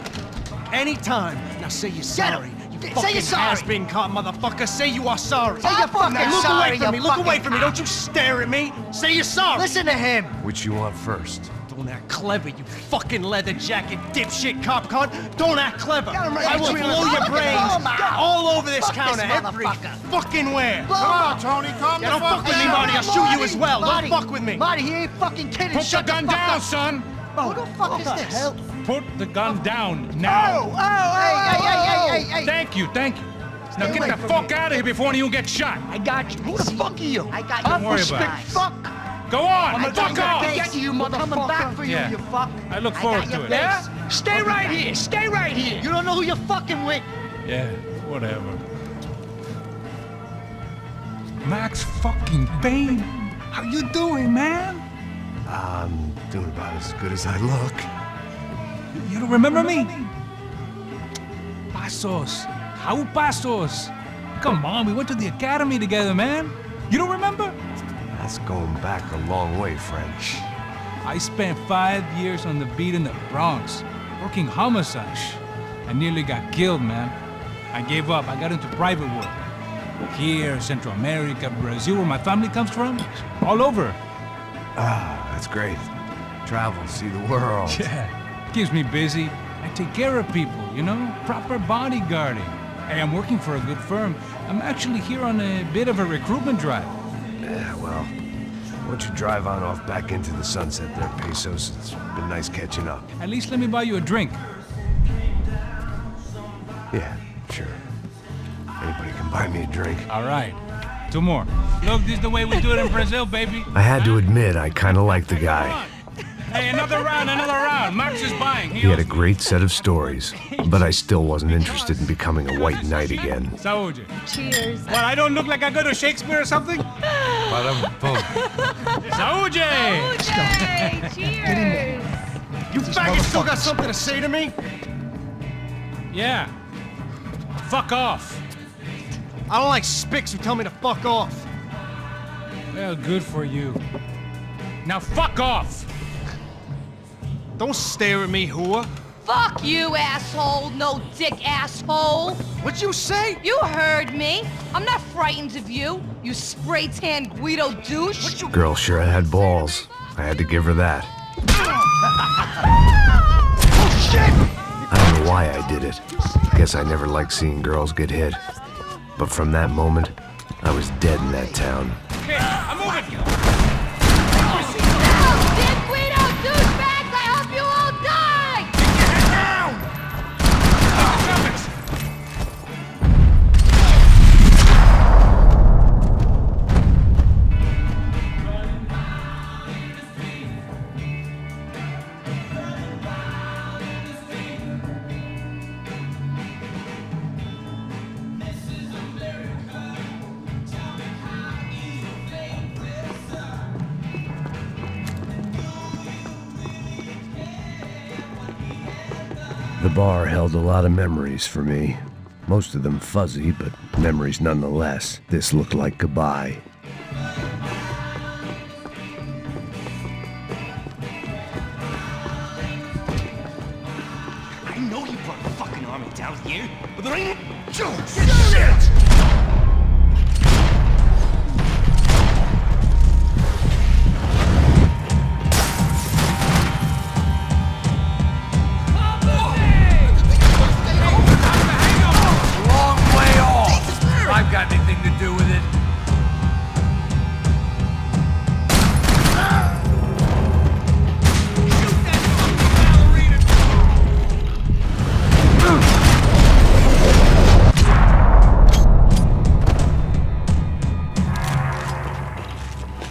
anytime. Now say you're sorry. You Say you're sorry. Has-been caught, motherfucker. Say you are sorry. Say you're fucking Look sorry, away from me. you Look away fucking from me. Don't you stare at me. Say you're sorry. Listen to him. Which you want first? Don't act clever, you fucking leather jacket dipshit cop cunt. Don't act clever. I will blow your brains all over this counter, every fucking where. Come on, Tony, calm Don't fuck with me, Marty. I'll shoot you as well. Marty, Don't fuck with me. Marty, he ain't fucking kidding. Put the gun down, son! Who the fuck is this? Put the gun down now! Hey. Thank you. Now get the fuck out of here before any of you get shot. I got you. Who the fuck are you? I got you. Don't worry about it. Fuck. Go on, fuck off! Get you, motherfucker. I'm coming back for you, Yeah. you fuck. I look forward to it. Yeah? Stay right here. Stay right here. You don't know who you're fucking with. Yeah, whatever. Max fucking Payne, how you doing, man? I'm doing about as good as I look. You don't remember me? Pasos. How Pasos? Come on, we went to the academy together, man. You don't remember? That's going back a long way, French. I spent 5 years on the beat in the Bronx, working homicide. I nearly got killed, man. I gave up. I got into private work. Here, Central America, Brazil, where my family comes from, all over. Ah, that's great. Travel, see the world. Yeah, keeps me busy. I take care of people, you know? Proper bodyguarding. Hey, I'm working for a good firm. I'm actually here on a bit of a recruitment drive. Yeah, well, why don't you drive on off back into the sunset there, Pesos? It's been nice catching up. At least let me buy you a drink. Yeah, sure. Anybody can buy me a drink. All right. 2 more. Look, this is the way we do it in Brazil, baby. I had to admit, I kind of liked the guy. Hey, another round. Max is buying. He had a great set of stories, but I still wasn't interested in becoming a white knight again. Saúde. Cheers. What, I don't look like I go to Shakespeare or something? Saúde! Cheers. You faggots still got something to say to me? Yeah. Fuck off. I don't like spics who tell me to fuck off. Well, good for you. Now fuck off! Don't stare at me, whore. Fuck you, asshole. No dick, asshole. What'd you say? You heard me. I'm not frightened of you, you spray-tan Guido douche. Girl sure had balls. I had to give her that. Oh, shit! I don't know why I did it. Guess I never liked seeing girls get hit. But from that moment, I was dead in that town. Okay, I'm moving. Dick Guido douchebags, I hope you all die! The bar held a lot of memories for me. Most of them fuzzy, but memories nonetheless. This looked like goodbye. I know you brought the fucking army down here, but there ain't shit! I've got anything to do with it.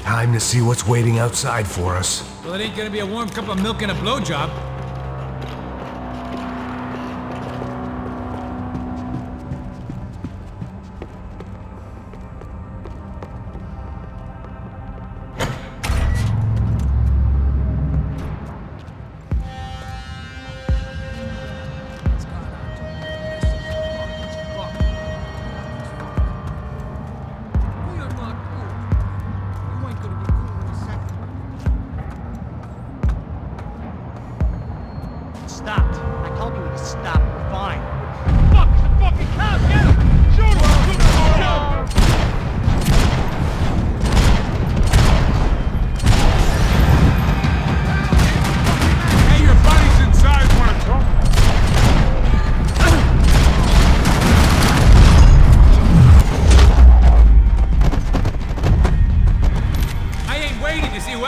Time to see what's waiting outside for us. Well, it ain't gonna be a warm cup of milk and a blowjob.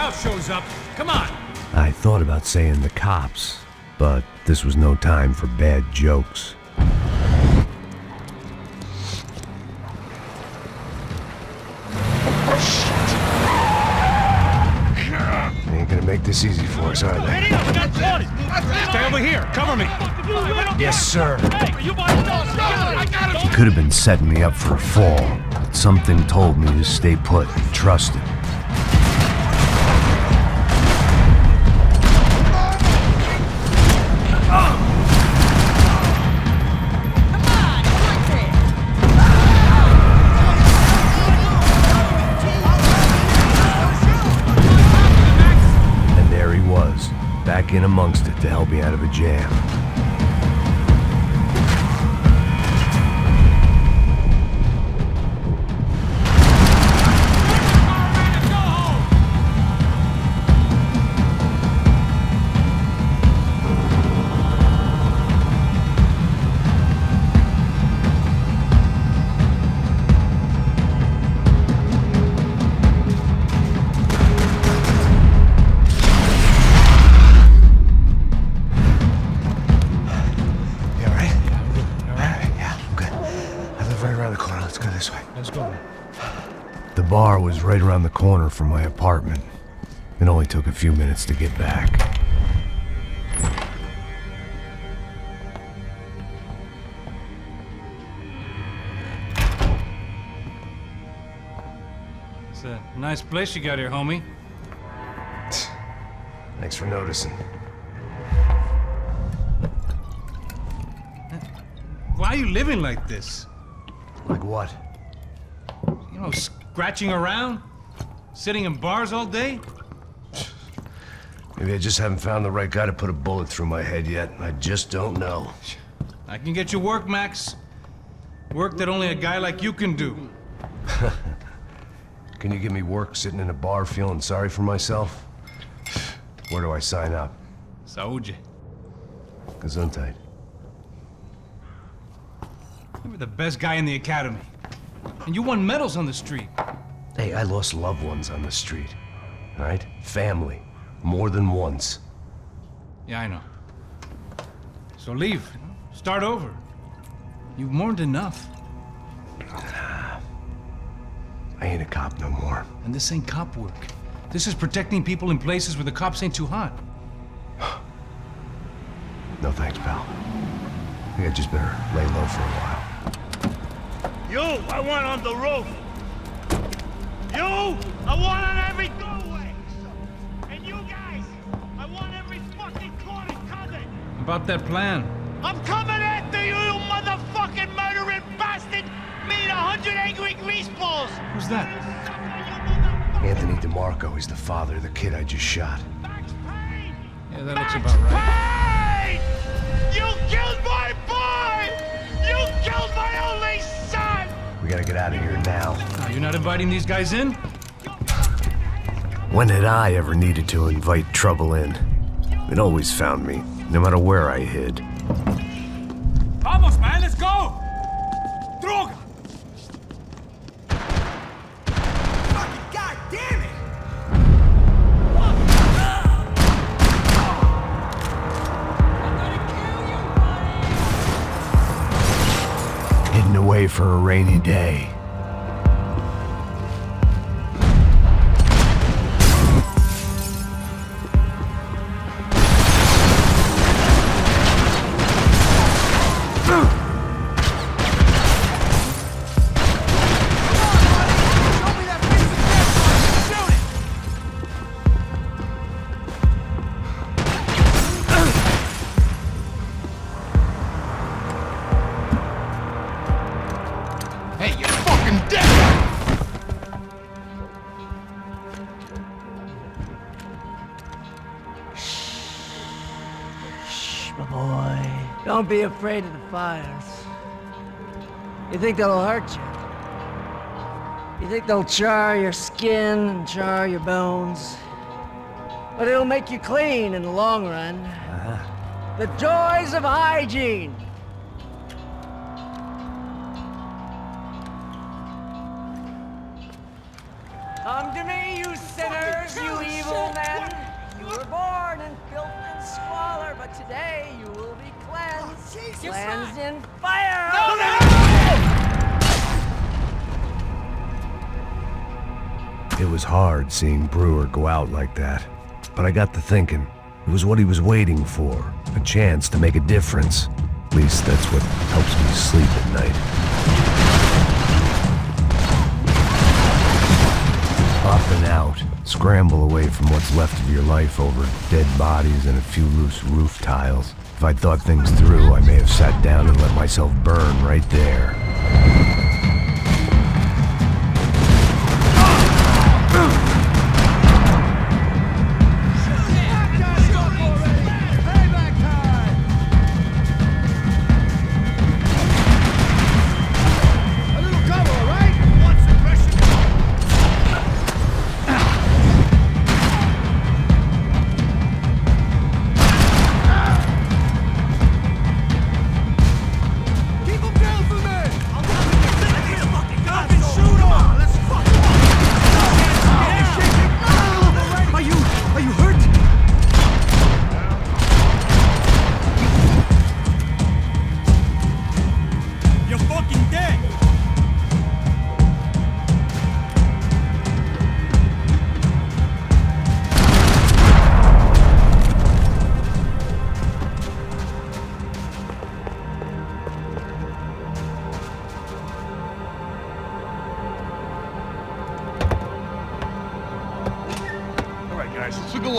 Ralph shows up. Come on. I thought about saying the cops, but this was no time for bad jokes. They ain't gonna make this easy for us, are they? Stay over here. Cover me. Yes, sir. He could have been setting me up for a fall, but something told me to stay put and trust him. Back in amongst it to help me out of a jam. The bar was right around the corner from my apartment. It only took a few minutes to get back. It's a nice place you got here, homie. Thanks for noticing. Why are you living like this? Like what? You know, scratching around? Sitting in bars all day? Maybe I just haven't found the right guy to put a bullet through my head yet. I just don't know. I can get you work, Max. Work that only a guy like you can do. Can you give me work sitting in a bar feeling sorry for myself? Where do I sign up? Saúde. Gesundheit. You were the best guy in the academy. And you won medals on the street. Hey, I lost loved ones on the street. All right? Family. More than once. Yeah, I know. So leave. Start over. You've mourned enough. I ain't a cop no more. And this ain't cop work. This is protecting people in places where the cops ain't too hot. No thanks, pal. I think I just better lay low for a while. You, I want on the roof. You, I want on every doorway. And you guys, I want every fucking corner covered. About that plan. I'm coming after you, you motherfucking murdering bastard! Me and 100 angry greaseballs! Who's that? Anthony DeMarco. He's the father of the kid I just shot. Yeah, that looks about right. Payne! You killed my boy! You killed my only son! We gotta get out of here now. You're not inviting these guys in? When had I ever needed to invite trouble in? It always found me, no matter where I hid. Vamos, man, let's go! Droga! Fucking goddamn it! Hidden away for a rainy day. Hey, you're fucking dead! Shh, my boy. Don't be afraid of the fires. You think they'll hurt you? You think they'll char your skin and char your bones? But it'll make you clean in the long run. The joys of hygiene! Come to me, you sinners, you evil men. You were born in filth and squalor, but today you will be cleansed. Cleansed in fire! It was hard seeing Brewer go out like that, but I got to thinking, it was what he was waiting for, a chance to make a difference. At least that's what helps me sleep at night. Up and out, scramble away from what's left of your life over dead bodies and a few loose roof tiles. If I'd thought things through, I may have sat down and let myself burn right there.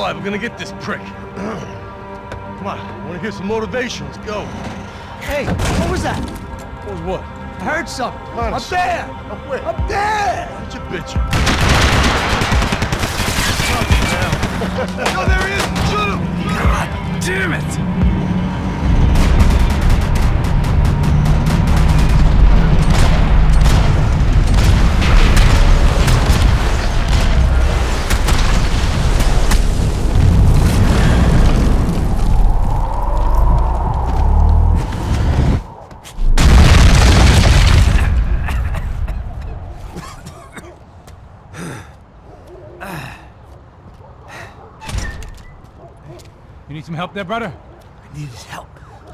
We're gonna get this prick. Come on, I wanna hear some motivation. Let's go. Hey, what was that? What was what? I heard something. Come on, Up there! Up where? Up there! Get your bitch. Oh, there he is! Shoot him! God damn it! You need some help there, brother? I needed help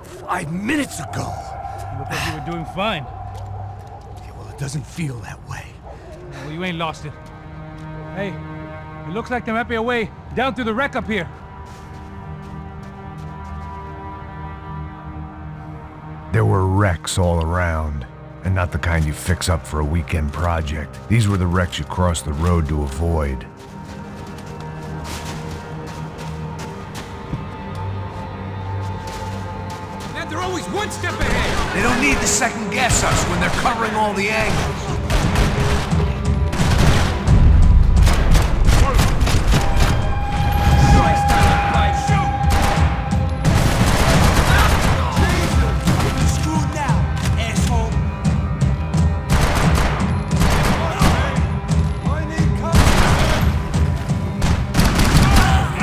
5 minutes ago. You look like you were doing fine. Yeah, well, it doesn't feel that way. Well, you ain't lost it. Hey, it looks like there might be a way down through the wreck up here. There were wrecks all around, and not the kind you fix up for a weekend project. These were the wrecks you cross the road to avoid. They're always one step ahead! They don't need to second guess us when they're covering all the angles.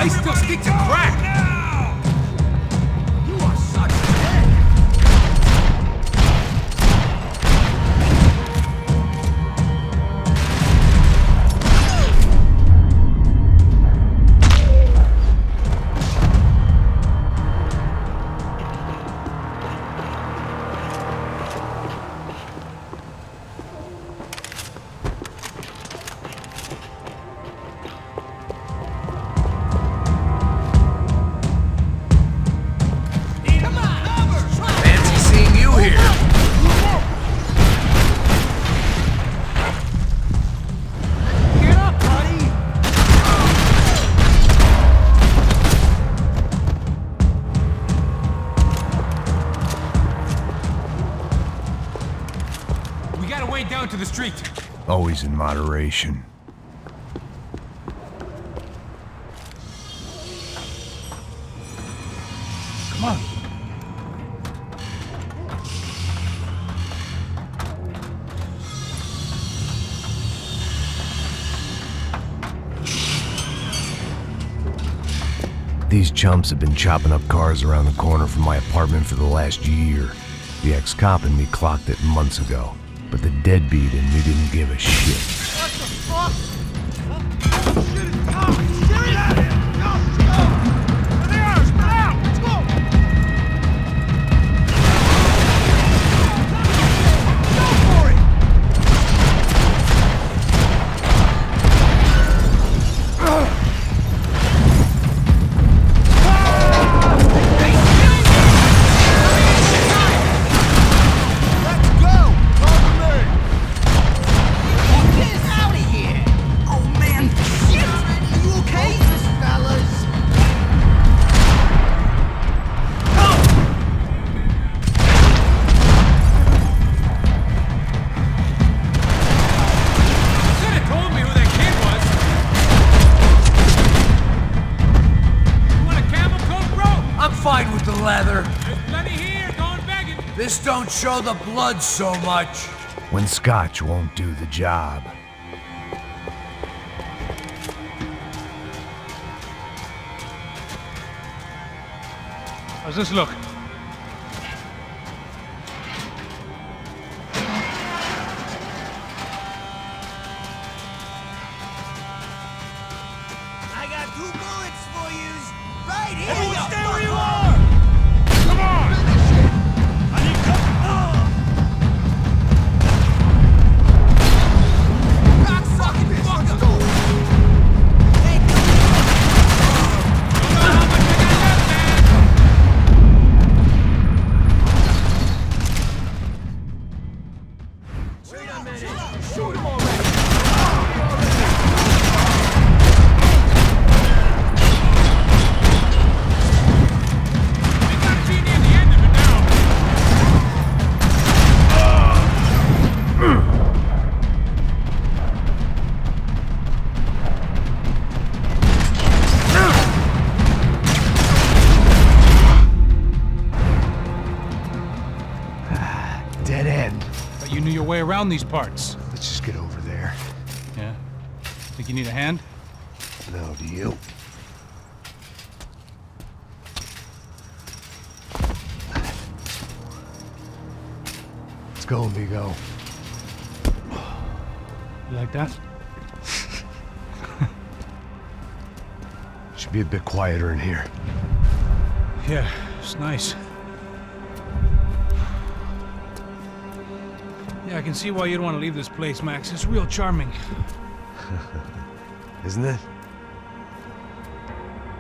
I still stick to crack! Down to the street. Always in moderation. Come on. These chumps have been chopping up cars around the corner from my apartment for the last year. The ex-cop in me clocked it months ago, but the deadbeat in me didn't give a shit. What the fuck? leather. There's plenty here, going begging. This don't show the blood so much. When scotch won't do the job. How's this look? I got 2 bullets for yous. Right here. Everyone you stay where you fucker. are! Come on! I need cover. Rock fucking fucker. Hey, wait a minute. Shoot him already. Dead end. But you knew your way around these parts. Let's just get over there. Yeah? Think you need a hand? No, do you? Let's go, amigo. You like that? Should be a bit quieter in here. Yeah, it's nice. Yeah, I can see why you'd want to leave this place, Max. It's real charming. Isn't it?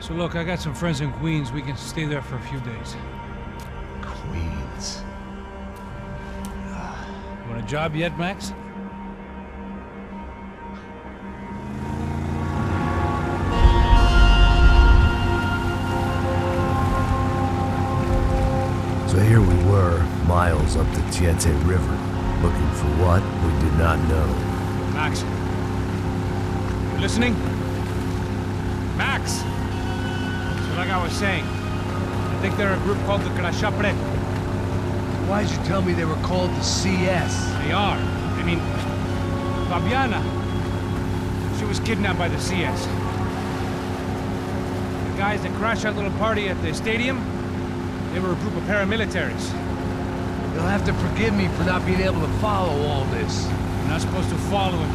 So look, I got some friends in Queens. We can stay there for a few days. Queens. You want a job yet, Max? So here we were, miles up the Tietze River, looking for what we did not know. Max. You listening? Max! So like I was saying, I think they're a group called the Crashapre. Why'd you tell me they were called the CS? They are. I mean, Fabiana, she was kidnapped by the CS. The guys that crashed that little party at the stadium, they were a group of paramilitaries. You'll have to forgive me for not being able to follow all this. You're not supposed to follow it.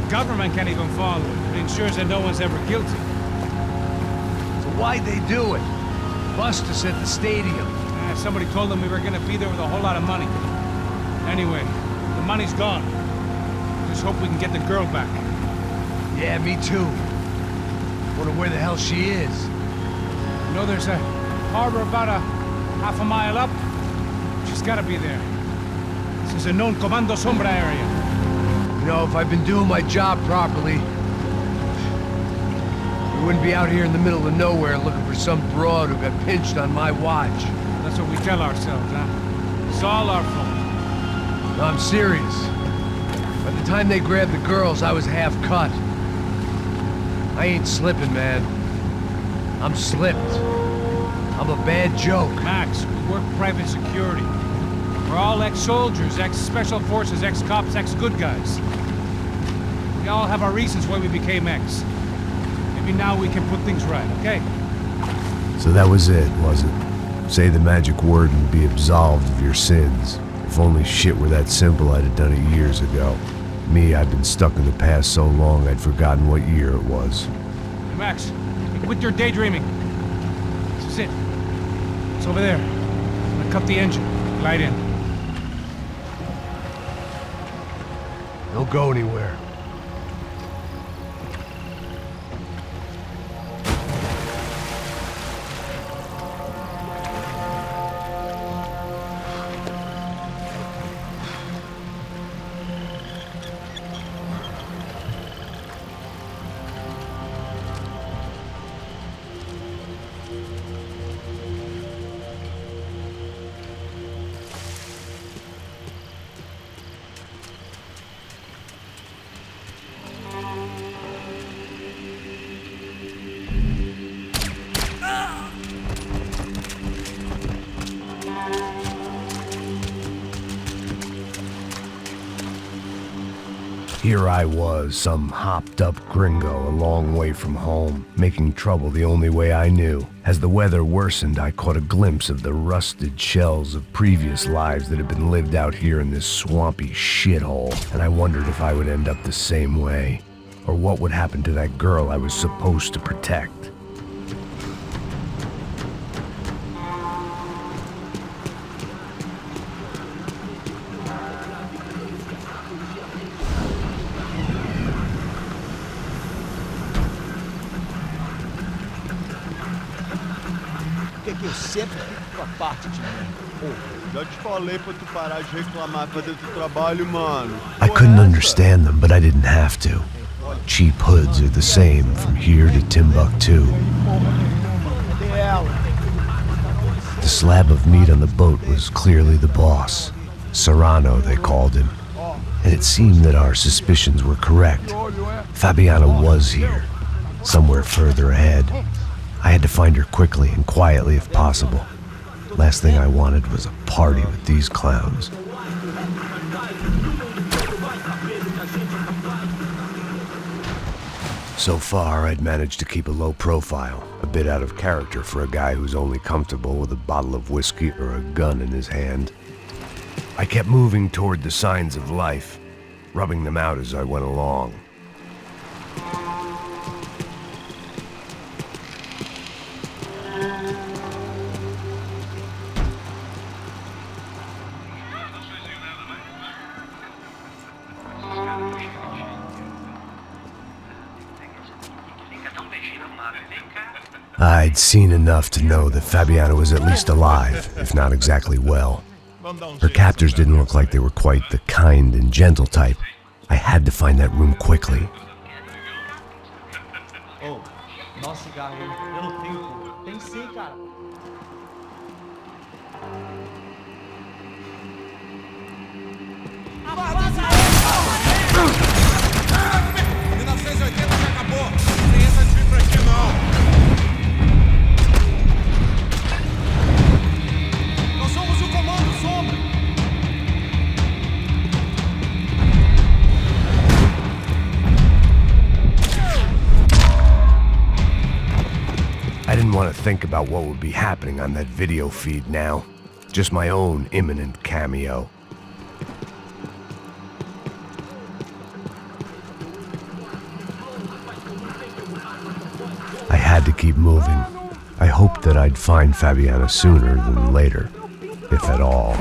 The government can't even follow it. It ensures that no one's ever guilty. So why'd they do it? Bust us at the stadium. Somebody told them we were gonna be there with a whole lot of money. Anyway, the money's gone. Just hope we can get the girl back. Yeah, me too. Wonder where the hell she is. You know, there's a harbor about a half a mile up. She's gotta be there. This is a known Comando Sombra area. You know, if I'd been doing my job properly, we wouldn't be out here in the middle of nowhere looking for some broad who got pinched on my watch. That's what we tell ourselves, huh? It's all our fault. No, I'm serious. By the time they grabbed the girls, I was half cut. I ain't slipping, man. I'm slipped. I'm a bad joke. Max, we work private security. We're all ex-soldiers, ex-special forces, ex-cops, ex-good guys. We all have our reasons why we became ex. Maybe now we can put things right, okay? So that was it, was it? Say the magic word and be absolved of your sins. If only shit were that simple, I'd have done it years ago. Me, I've been stuck in the past so long I'd forgotten what year it was. Hey, Max, quit your daydreaming. This is it. It's over there. I'm gonna cut the engine. Glide in. Don't go anywhere. here I was, some hopped-up gringo a long way from home, making trouble the only way I knew. As the weather worsened, I caught a glimpse of the rusted shells of previous lives that had been lived out here in this swampy shithole, and I wondered if I would end up the same way, or what would happen to that girl I was supposed to protect. Que eu sempre fico com a parte de mim. Pô, já te falei pra tu parar de reclamar pra dentro do trabalho, mano. I couldn't understand them, but I didn't have to. Cheap hoods are the same from here to Timbuktu. The slab of meat on the boat was clearly the boss. Serrano, they called him. And it seemed that our suspicions were correct. Fabiana was here, somewhere further ahead. I had to find her quickly and quietly if possible. Last thing I wanted was a party with these clowns. So far, I'd managed to keep a low profile, a bit out of character for a guy who's only comfortable with a bottle of whiskey or a gun in his hand. I kept moving toward the signs of life, rubbing them out as I went along. I'd seen enough to know that Fabiana was at least alive, if not exactly well. Her captors didn't look like they were quite the kind and gentle type. I had to find that room quickly. Oh, dá cigarro aí. Eu não tenho, pô. Tem sim, cara. I didn't want to think about what would be happening on that video feed now. Just my own imminent cameo. I had to keep moving. I hoped that I'd find Fabiana sooner than later, if at all.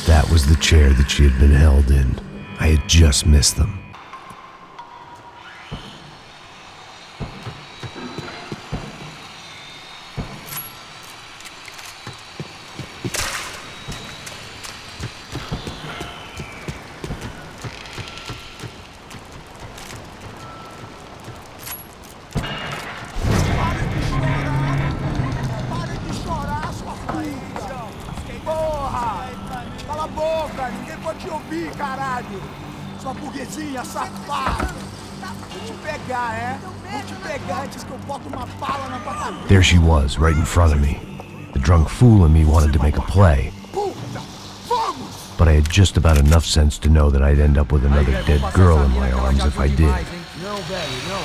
That was the chair that she had been held in. I had just missed them. caralho! Sua burguesinha safada! Vou te pegar, é? Vou te pegar antes que eu boto uma bala na tua cabeça! There she was, right in front of me. The drunk fool in me wanted to make a play. But I had just about enough sense to know that I'd end up with another dead girl in my arms if I did. Não, velho, não.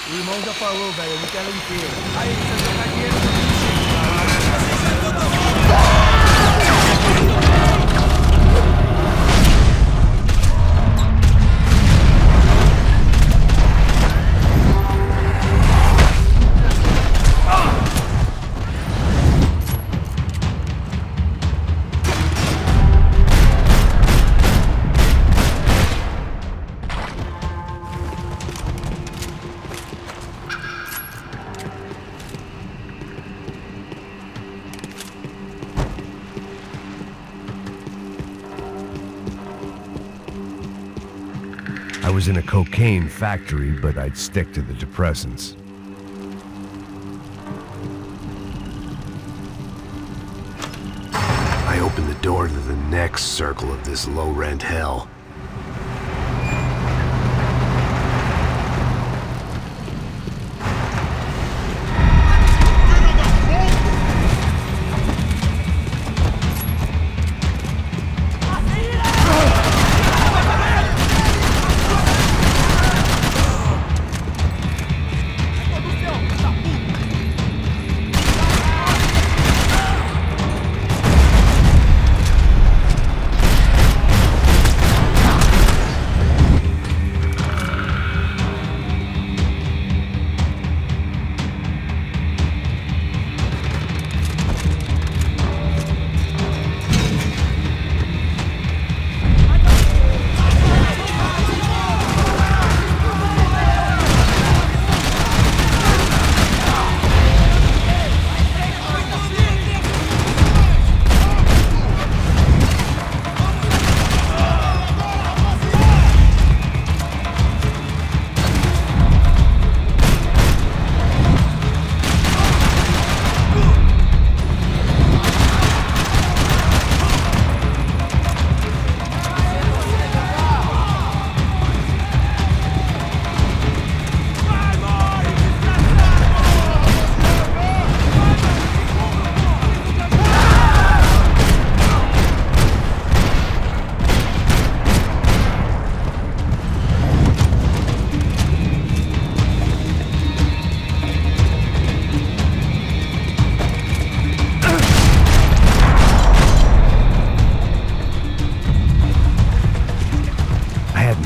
O irmão já falou, velho, eu não quero ela inteira. Aí, você jogar dinheiro no I was in a cocaine factory, but I'd stick to the depressants. I opened the door to the next circle of this low-rent hell.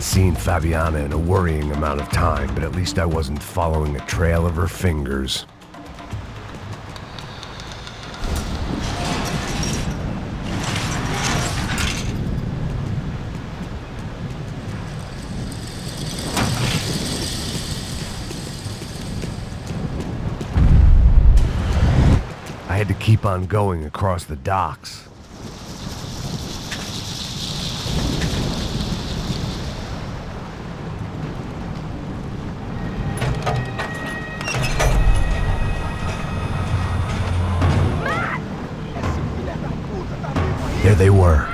Seen Fabiana in a worrying amount of time, but at least I wasn't following a trail of her fingers. I had to keep on going across the docks. There they were.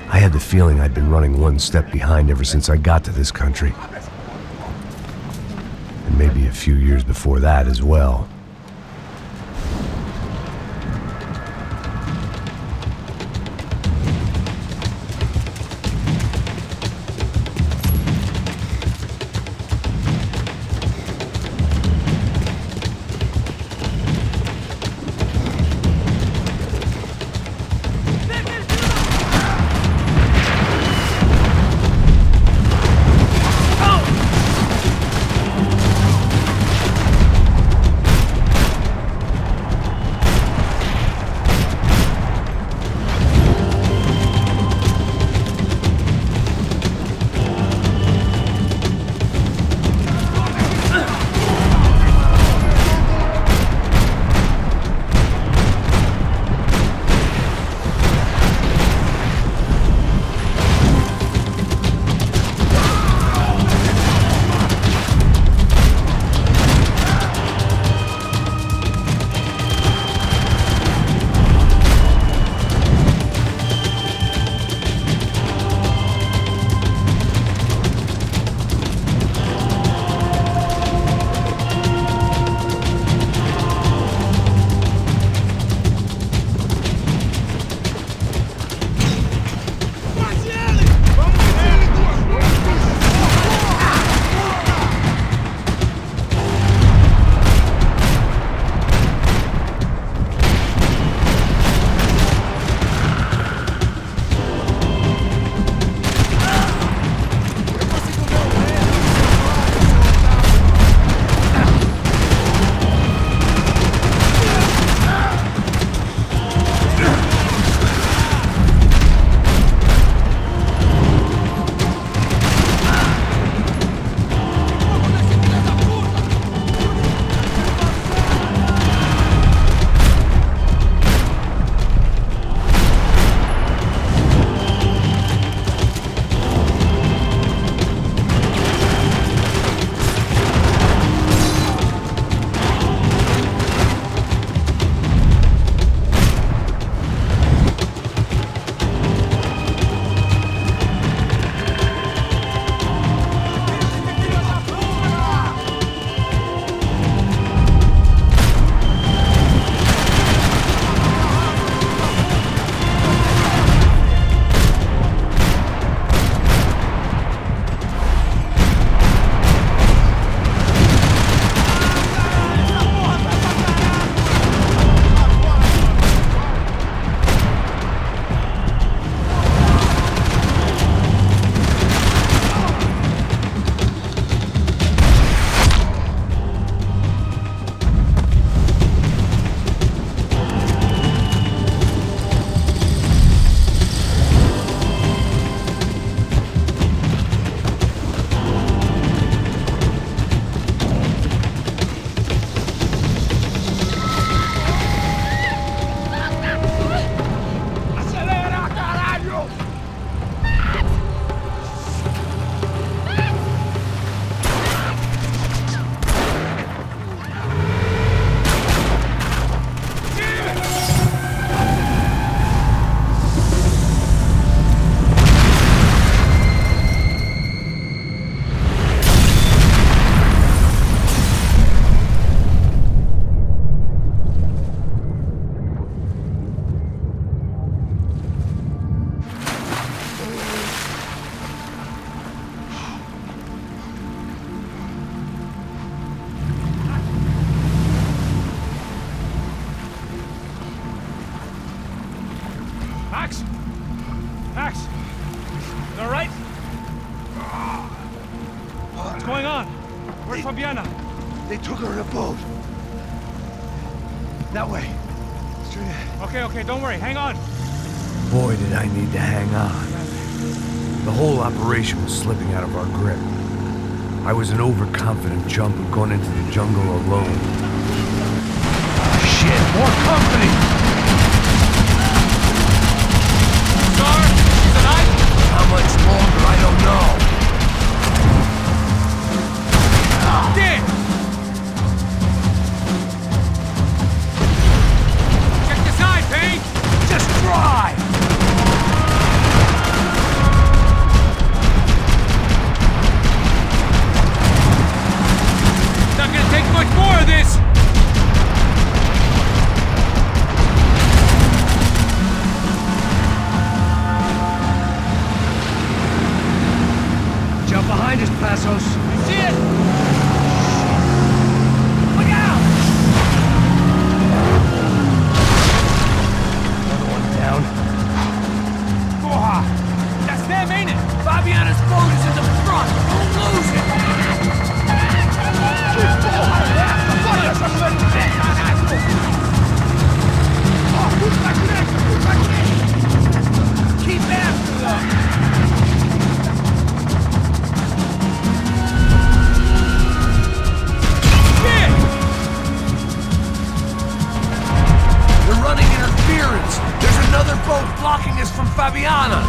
I had the feeling I'd been running one step behind ever since I got to this country. And maybe a few years before that as well. Max? Max? You all right? What's going on? Where's Fabiana? They took her in a boat. That way. Straight ahead. Okay, don't worry. Hang on. Boy, did I need to hang on. The whole operation was slipping out of our grip. I was an overconfident chump who'd gone into the jungle alone. Shit, more company! Star, she's alive? How much longer, I don't know. Damn! Check the side, Payne! Just drive! Not gonna take much more of this! Jump behind us, Passos. I see it! Look out! Another one down. Porra! That's them, ain't it? Fabiana's boat is in the front! Don't lose it! Keep after them! They're running interference! There's another boat blocking us from Fabiana!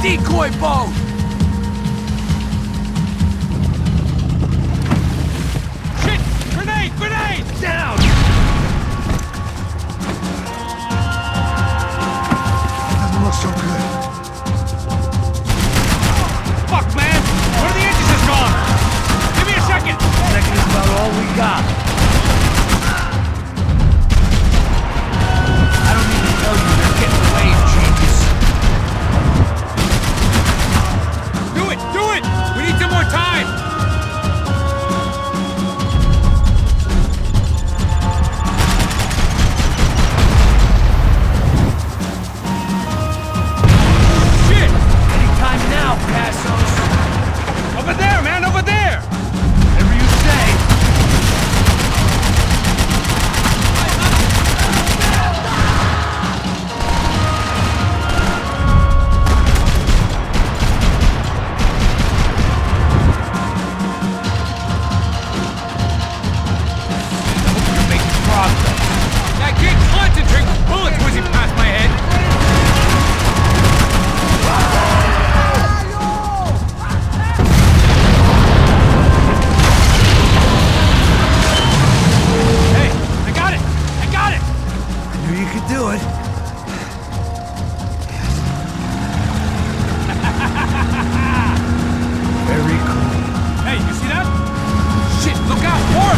Decoy boat! Shit! Grenade! Grenade! Down! Doesn't look so good. Fuck, man! One of the engines is gone! Give me a second! Second is about all we got. I don't need to tell you they're getting away, genius. Do it! We need some more time! Shit! Anytime now, Passos. Over there, man! Over there! Whatever you say. I can't concentrate with bullets whizzing past my head! Hey, I got it! I got it! I knew you could do it. Very cool. Hey, you see that? Shit, look out! More!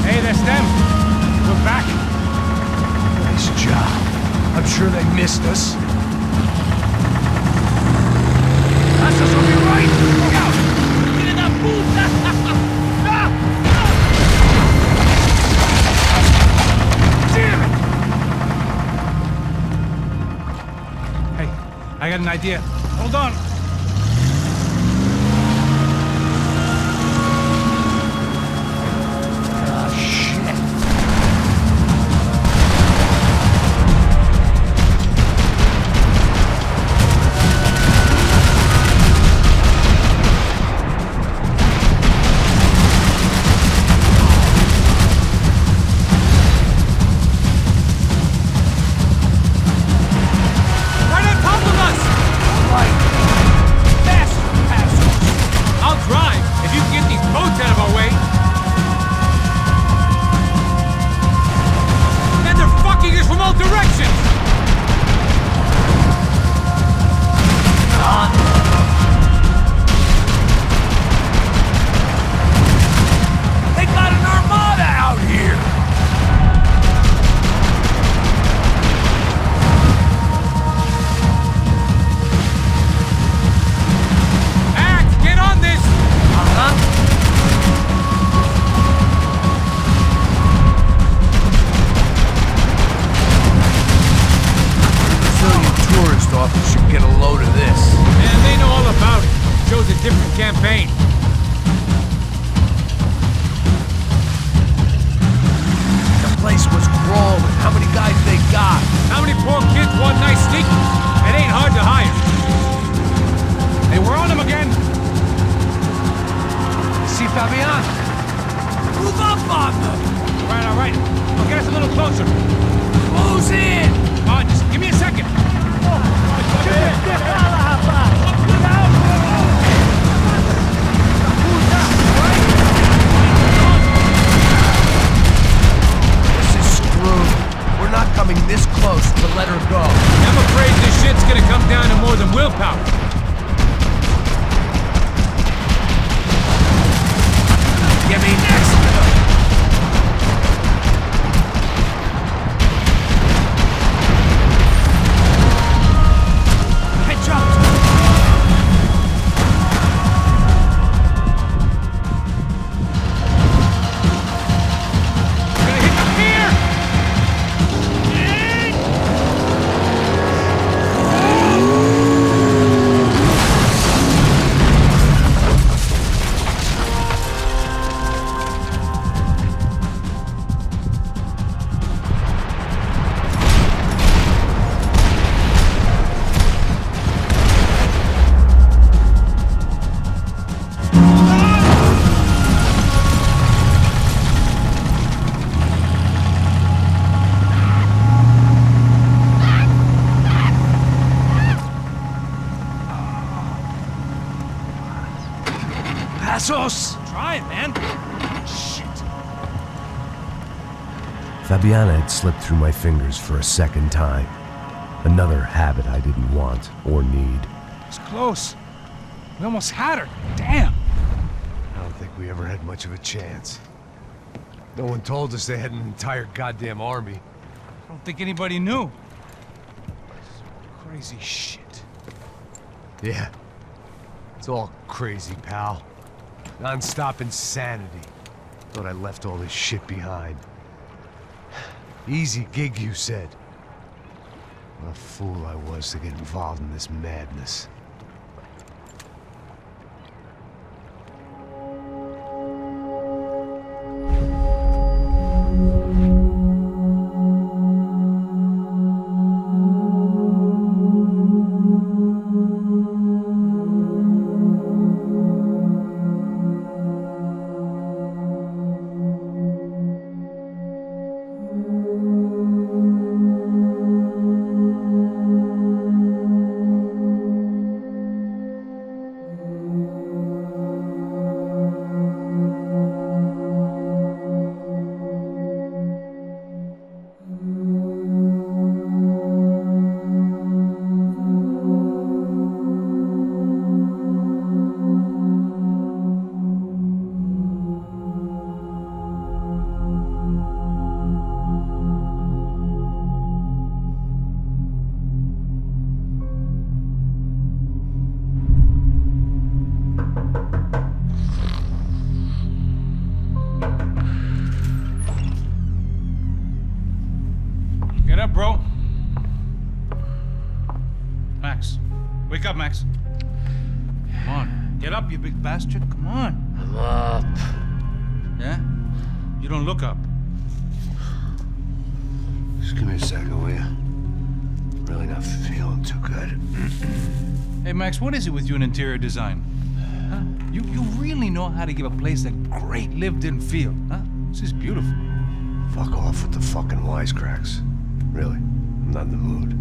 Hey, that's them. We're back. Nice job. I'm sure they missed us. Passos will be right! Look out! Get in that booth! Damn it! Hey, I got an idea. Hold on. Payne. The place was crawling. How many guys they got? How many poor kids want nice sneakers? It ain't hard to hire. Hey, we're on him again. See Fabian? Move up on them. All right. I'll get us a little closer. Close in. Just give me a second. We're not coming this close to let her go. I'm afraid this shit's gonna come down to more than willpower. Get me next to them. Catch up. Try it, man. Shit. Fabiana had slipped through my fingers for a second time. Another habit I didn't want or need. It's close. We almost had her. Damn. I don't think we ever had much of a chance. No one told us they had an entire goddamn army. I don't think anybody knew. Crazy shit. Yeah. It's all crazy, pal. Non-stop insanity. Thought I left all this shit behind. Easy gig, you said. What a fool I was to get involved in this madness. Get up, bro. Max, Wake up, Max. Come on. Get up, you big bastard. Come on. I'm up. Yeah? You don't look up. Just give me a second, will you? Really not feeling too good. Hey, Max, what is it with you and interior design? Huh? You really know how to give a place a great lived-in feel, huh? This is beautiful. Fuck off with the fucking wisecracks. Really, I'm not in the mood.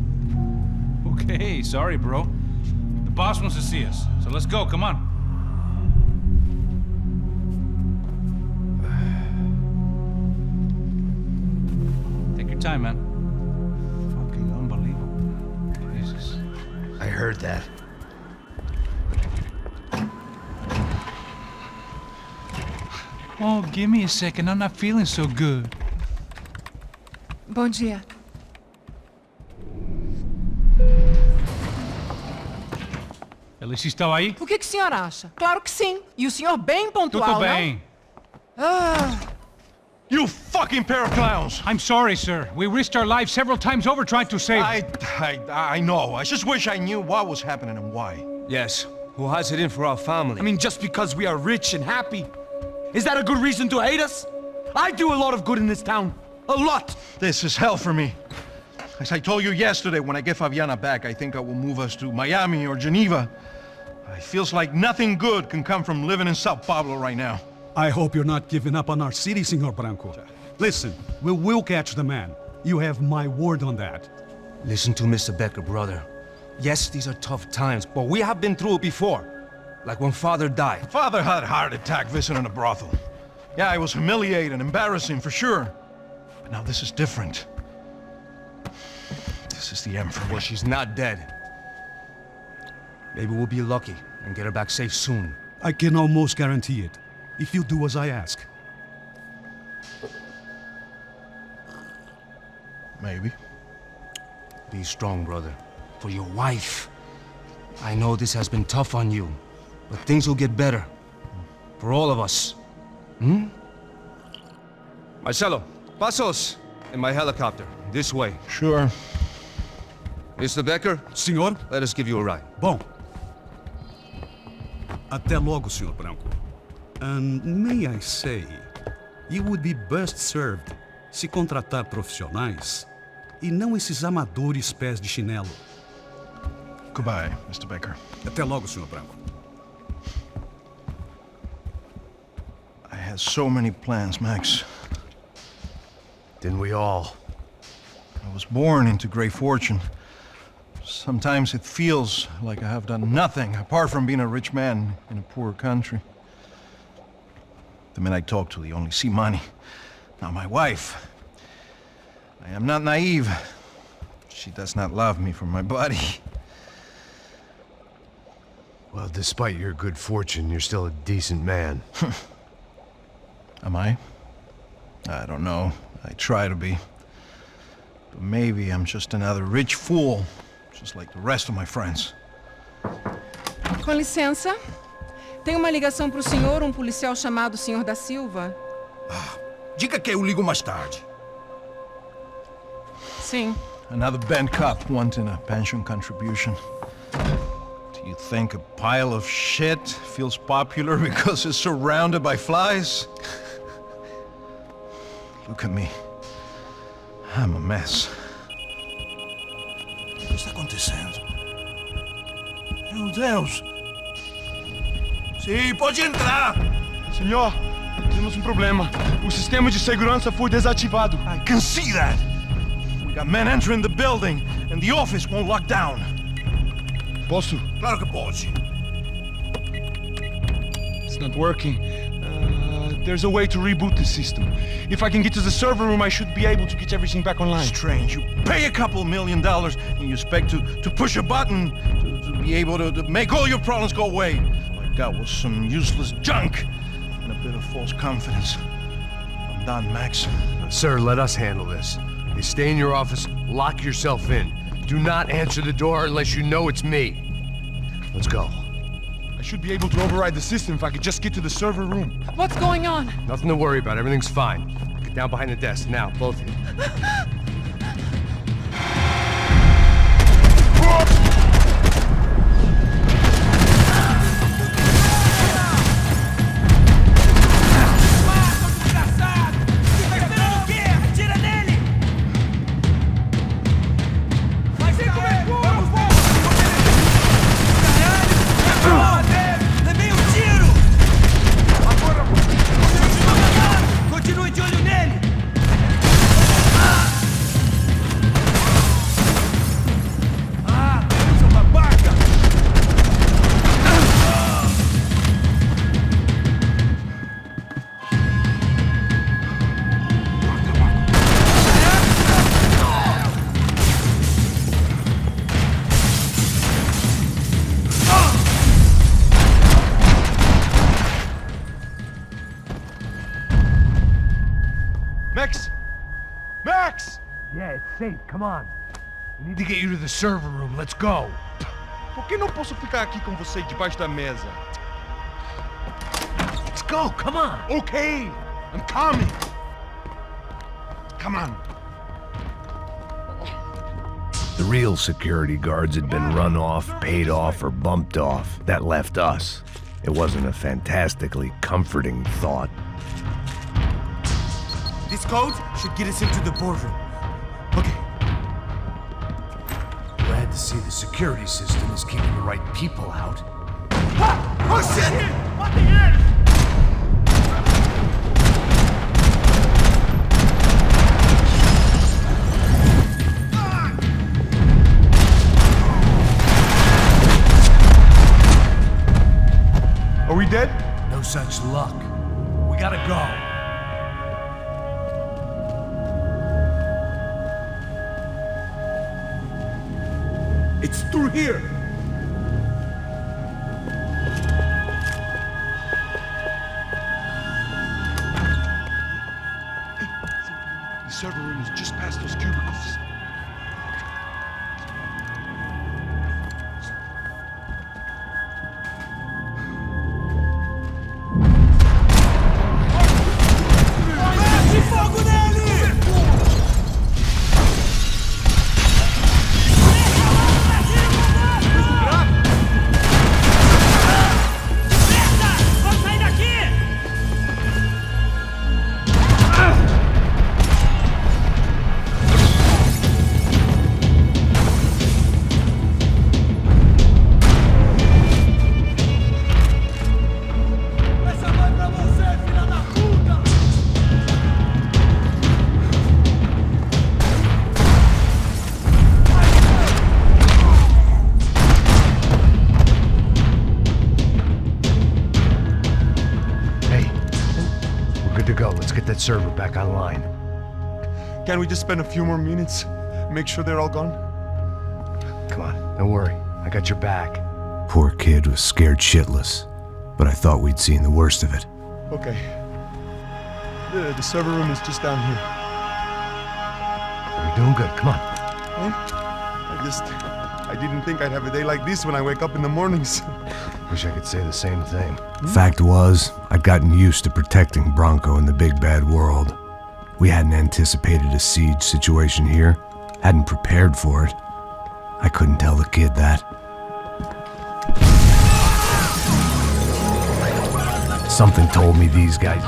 Okay, sorry, bro. The boss wants to see us, so let's go, come on. Take your time, man. Fucking unbelievable. Jesus. I heard that. Oh, give me a second. I'm not feeling so good. Bom dia. Alice estava aí? O que o senhor acha? Claro que sim. E o senhor bem pontual, Tudo bem. You fucking pair of clowns! I'm sorry, sir. We risked our lives several times over trying to save... I know. I just wish I knew what was happening and why. Yes. Who has it in for our family? I mean, just because we are rich and happy, is that a good reason to hate us? I do a lot of good in this town. A lot! This is hell for me. As I told you yesterday, when I get Fabiana back, I think I will move us to Miami or Geneva. It feels like nothing good can come from living in São Paulo right now. I hope you're not giving up on our city, Senor Branco. Listen, we will catch the man. You have my word on that. Listen to Mr. Becker, brother. Yes, these are tough times, but we have been through it before. Like when Father died. Father had a heart attack visiting a brothel. Yeah, it was humiliating, embarrassing, for sure. But now this is different. This is the end for me. Well, she's not dead. Maybe we'll be lucky and get her back safe soon. I can almost guarantee it, if you do as I ask. Maybe. Be strong, brother. For your wife. I know this has been tough on you, but things will get better. For all of us. Hmm? Marcelo, pasos in my helicopter. This way. Sure. Mr. Becker? Senhor? Let us give you a ride. Bom. Até logo, Senhor Branco. And may I say, you would be best served se contratar profissionais e não esses amadores pés de chinelo. Goodbye, Mr. Becker. Até logo, Senhor Branco. I had so many plans, Max. Didn't we all? I was born into great fortune. Sometimes it feels like I have done nothing apart from being a rich man in a poor country. The men I talk to, they only see money. Now my wife, I am not naive. She does not love me for my body. Well, despite your good fortune, you're still a decent man. Am I? I don't know. I try to be. But maybe I'm just another rich fool, just like the rest of my friends. Com licença. Tem uma ligação pro senhor, policial chamado Senhor da Silva. Diga que eu ligo mais tarde. Sim. Another bent cop wanting a pension contribution. Do you think a pile of shit feels popular because it's surrounded by flies? Look at me. I'm a mess. O que está acontecendo? Meu Deus! Sim, pode entrar! Senhor, temos problema. O sistema de segurança foi desativado. I can see that! We got men entering the building, and the office won't lock down. Posso? Claro que pode. It's not working. There's a way to reboot the system. If I can get to the server room, I should be able to get everything back online. Strange. You pay a couple $1 million and you expect to push a button to be able to make all your problems go away. All I got was some useless junk and a bit of false confidence. I'm done, Max. Sir, let us handle this. You stay in your office, lock yourself in. Do not answer the door unless you know it's me. Let's go. I should be able to override the system if I could just get to the server room. What's going on? Nothing to worry about. Everything's fine. Get down behind the desk. Now, both of you. safe. Come on. We need to get you to the server room. Let's go. Por que não posso ficar aqui com você debaixo da mesa? Let's go. Come on. Okay, I'm coming. Come on. The real security guards had been run off, paid off, or bumped off. That left us. It wasn't a fantastically comforting thought. This code should get us into the boardroom. Okay. Glad to see the security system is keeping the right people out. Ah! Oh shit! What the hell? Are we dead? No such luck. We gotta go. It's through here. The server room is just past those cubicles. That server back online. Can't we just spend a few more minutes? Make sure they're all gone? Come on, don't worry. I got your back. Poor kid was scared shitless, but I thought we'd seen the worst of it. Okay. The server room is just down here. You're doing good, come on. I didn't think I'd have a day like this when I wake up in the mornings. Wish I could say the same thing. Fact was, I'd gotten used to protecting Branco in the big bad world. We hadn't anticipated a siege situation here, hadn't prepared for it. I couldn't tell the kid that. Something told me these guys...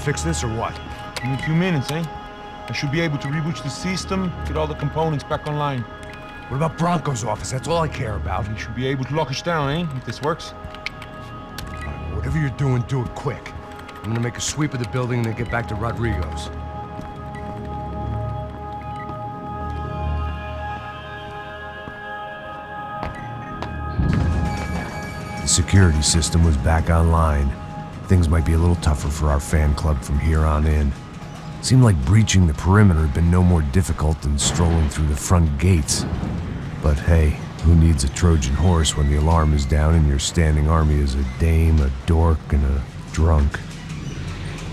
Fix this or what? In a few minutes, eh? I should be able to reboot the system, get all the components back online. What about Branco's office? That's all I care about. He should be able to lock us down, eh? If this works. Whatever you're doing, do it quick. I'm gonna make a sweep of the building and then get back to Rodrigo's. The security system was back online. Things might be a little tougher for our fan club from here on in. Seemed like breaching the perimeter had been no more difficult than strolling through the front gates. But hey, who needs a Trojan horse when the alarm is down and your standing army is a dame, a dork, and a drunk?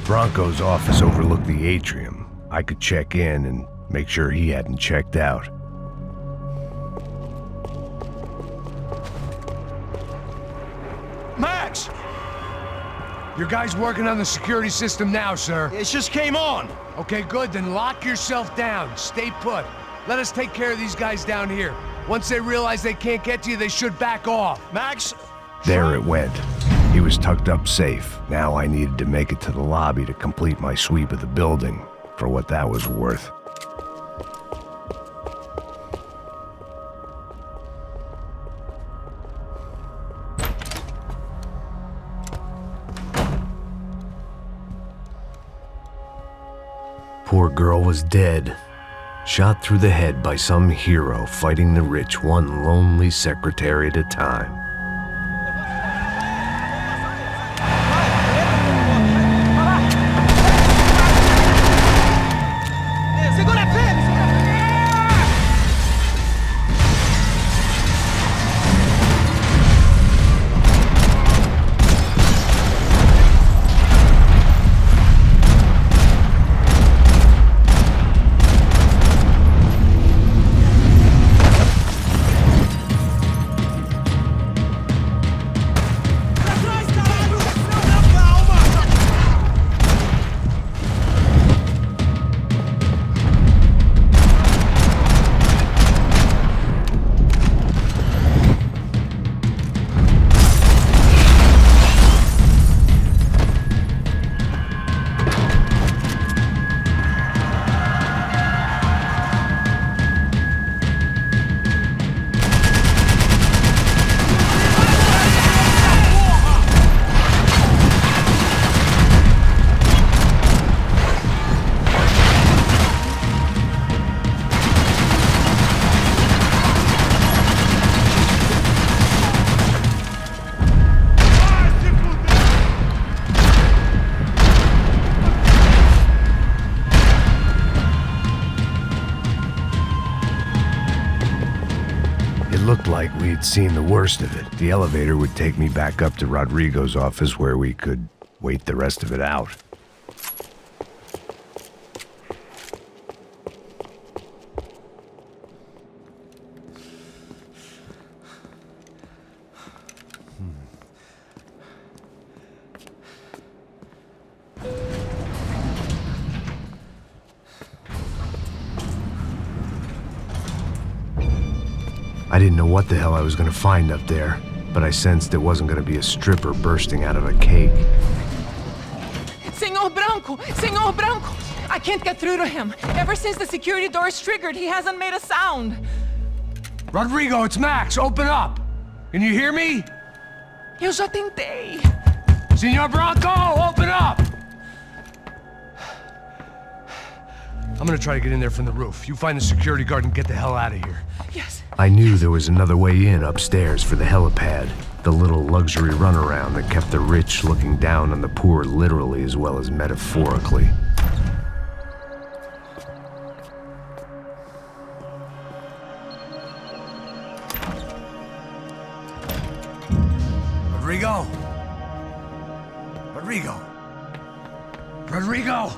Branco's office overlooked the atrium. I could check in and make sure he hadn't checked out. Max! Your guy's working on the security system now, sir. It just came on. Okay, good. Then lock yourself down. Stay put. Let us take care of these guys down here. Once they realize they can't get to you, they should back off. Max? There it went. He was tucked up safe. Now I needed to make it to the lobby to complete my sweep of the building, for what that was worth. Poor girl was dead. Shot through the head by some hero fighting the rich one lonely secretary at a time. Looked like we'd seen the worst of it. The elevator would take me back up to Rodrigo's office where we could wait the rest of it out. I didn't know what the hell I was going to find up there, but I sensed it wasn't going to be a stripper bursting out of a cake. Senor Branco! Senor Branco! I can't get through to him. Ever since the security door is triggered, he hasn't made a sound. Rodrigo, it's Max. Open up. Can you hear me? Eu já tentei. Senor Branco, open up! I'm gonna try to get in there from the roof. You find the security guard and get the hell out of here. Yes. I knew there was another way in upstairs for the helipad, the little luxury runaround that kept the rich looking down on the poor literally as well as metaphorically. Rodrigo? Rodrigo? Rodrigo?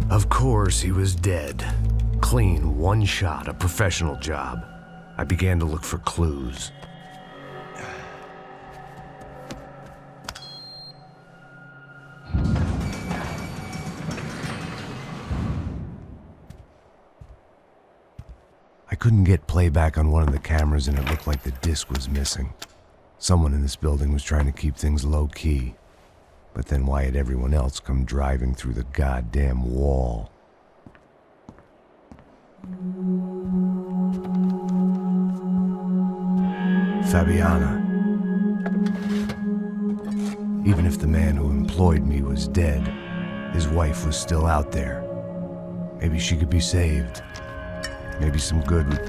Of course, he was dead. Clean, one shot, a professional job. I began to look for clues. I couldn't get playback on one of the cameras and it looked like the disc was missing. Someone in this building was trying to keep things low-key. But then why had everyone else come driving through the goddamn wall? Fabiana. Even if the man who employed me was dead, his wife was still out there. Maybe she could be saved. Maybe some good would...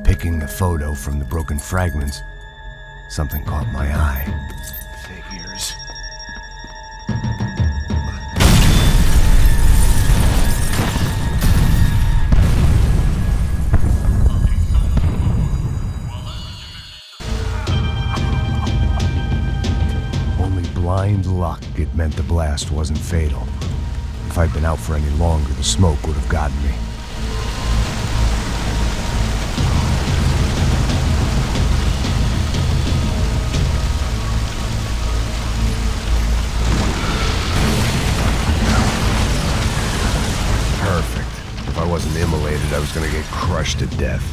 Picking the photo from the broken fragments, something caught my eye. Figures. Only blind luck it meant the blast wasn't fatal. If I'd been out for any longer, the smoke would have gotten me. Perfect. If I wasn't immolated, I was gonna get crushed to death.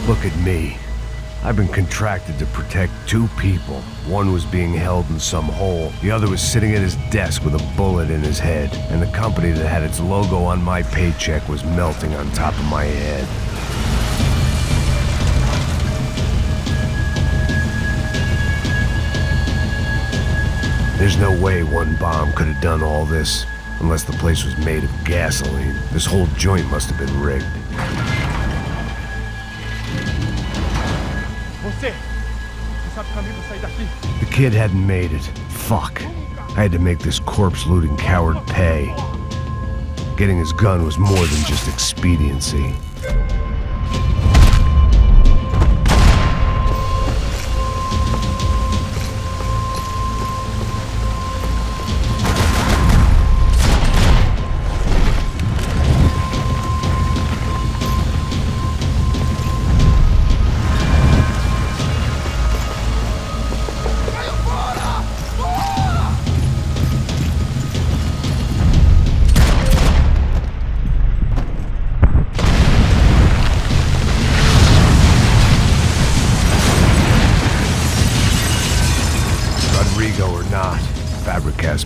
Look at me. I've been contracted to protect two people. One was being held in some hole. The other was sitting at his desk with a bullet in his head. And the company that had its logo on my paycheck was melting on top of my head. There's no way one bomb could have done all this. Unless the place was made of gasoline. This whole joint must have been rigged. The kid hadn't made it. Fuck. I had to make this corpse-looting coward pay. Getting his gun was more than just expediency.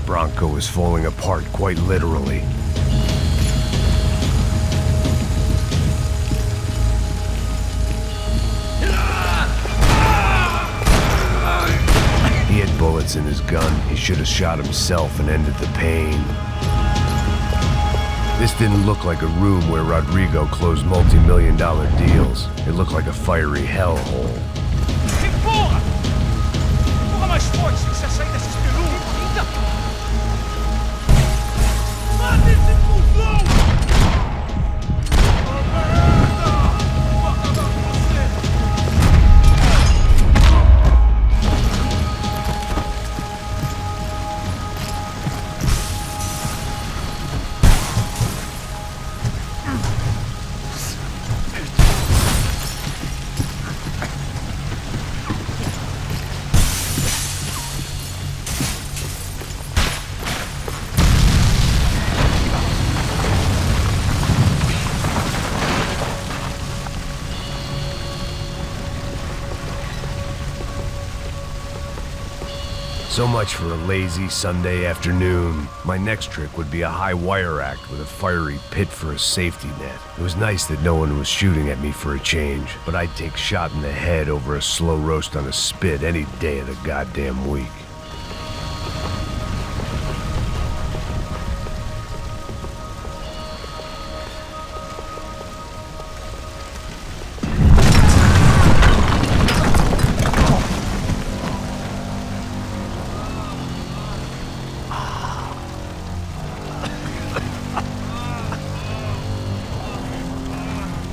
Branco was falling apart quite literally. He had bullets in his gun. He should have shot himself and ended the pain. This didn't look like a room where Rodrigo closed multi-million-dollar deals. It looked like a fiery hellhole. Porra! Porra mais forte se você sair desses peludos! Mata esse cuzão! Vou acabar com você! So much for a lazy Sunday afternoon. My next trick would be a high wire act with a fiery pit for a safety net. It was nice that no one was shooting at me for a change, but I'd take shot in the head over a slow roast on a spit any day of the goddamn week.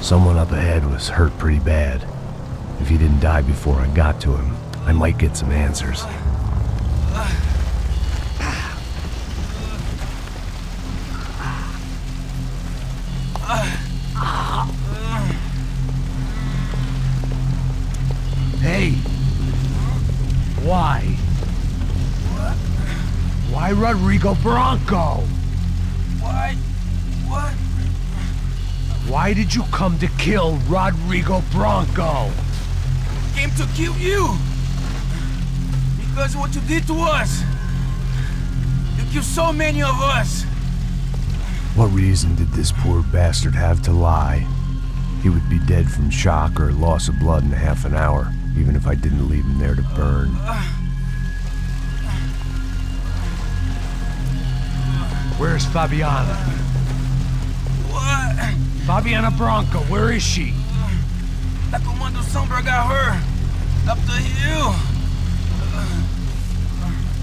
Someone up ahead was hurt pretty bad. If he didn't die before I got to him, I might get some answers. Hey! Why? Why Rodrigo Branco? Why? What? Why did you come to kill Rodrigo Branco? Came to kill you! Because of what you did to us! You killed so many of us! What reason did this poor bastard have to lie? He would be dead from shock or loss of blood in half an hour, even if I didn't leave him there to burn. Where's Fabiana? What? Fabiana Branco, where is she? That Comando Sombra got her. Up the hill.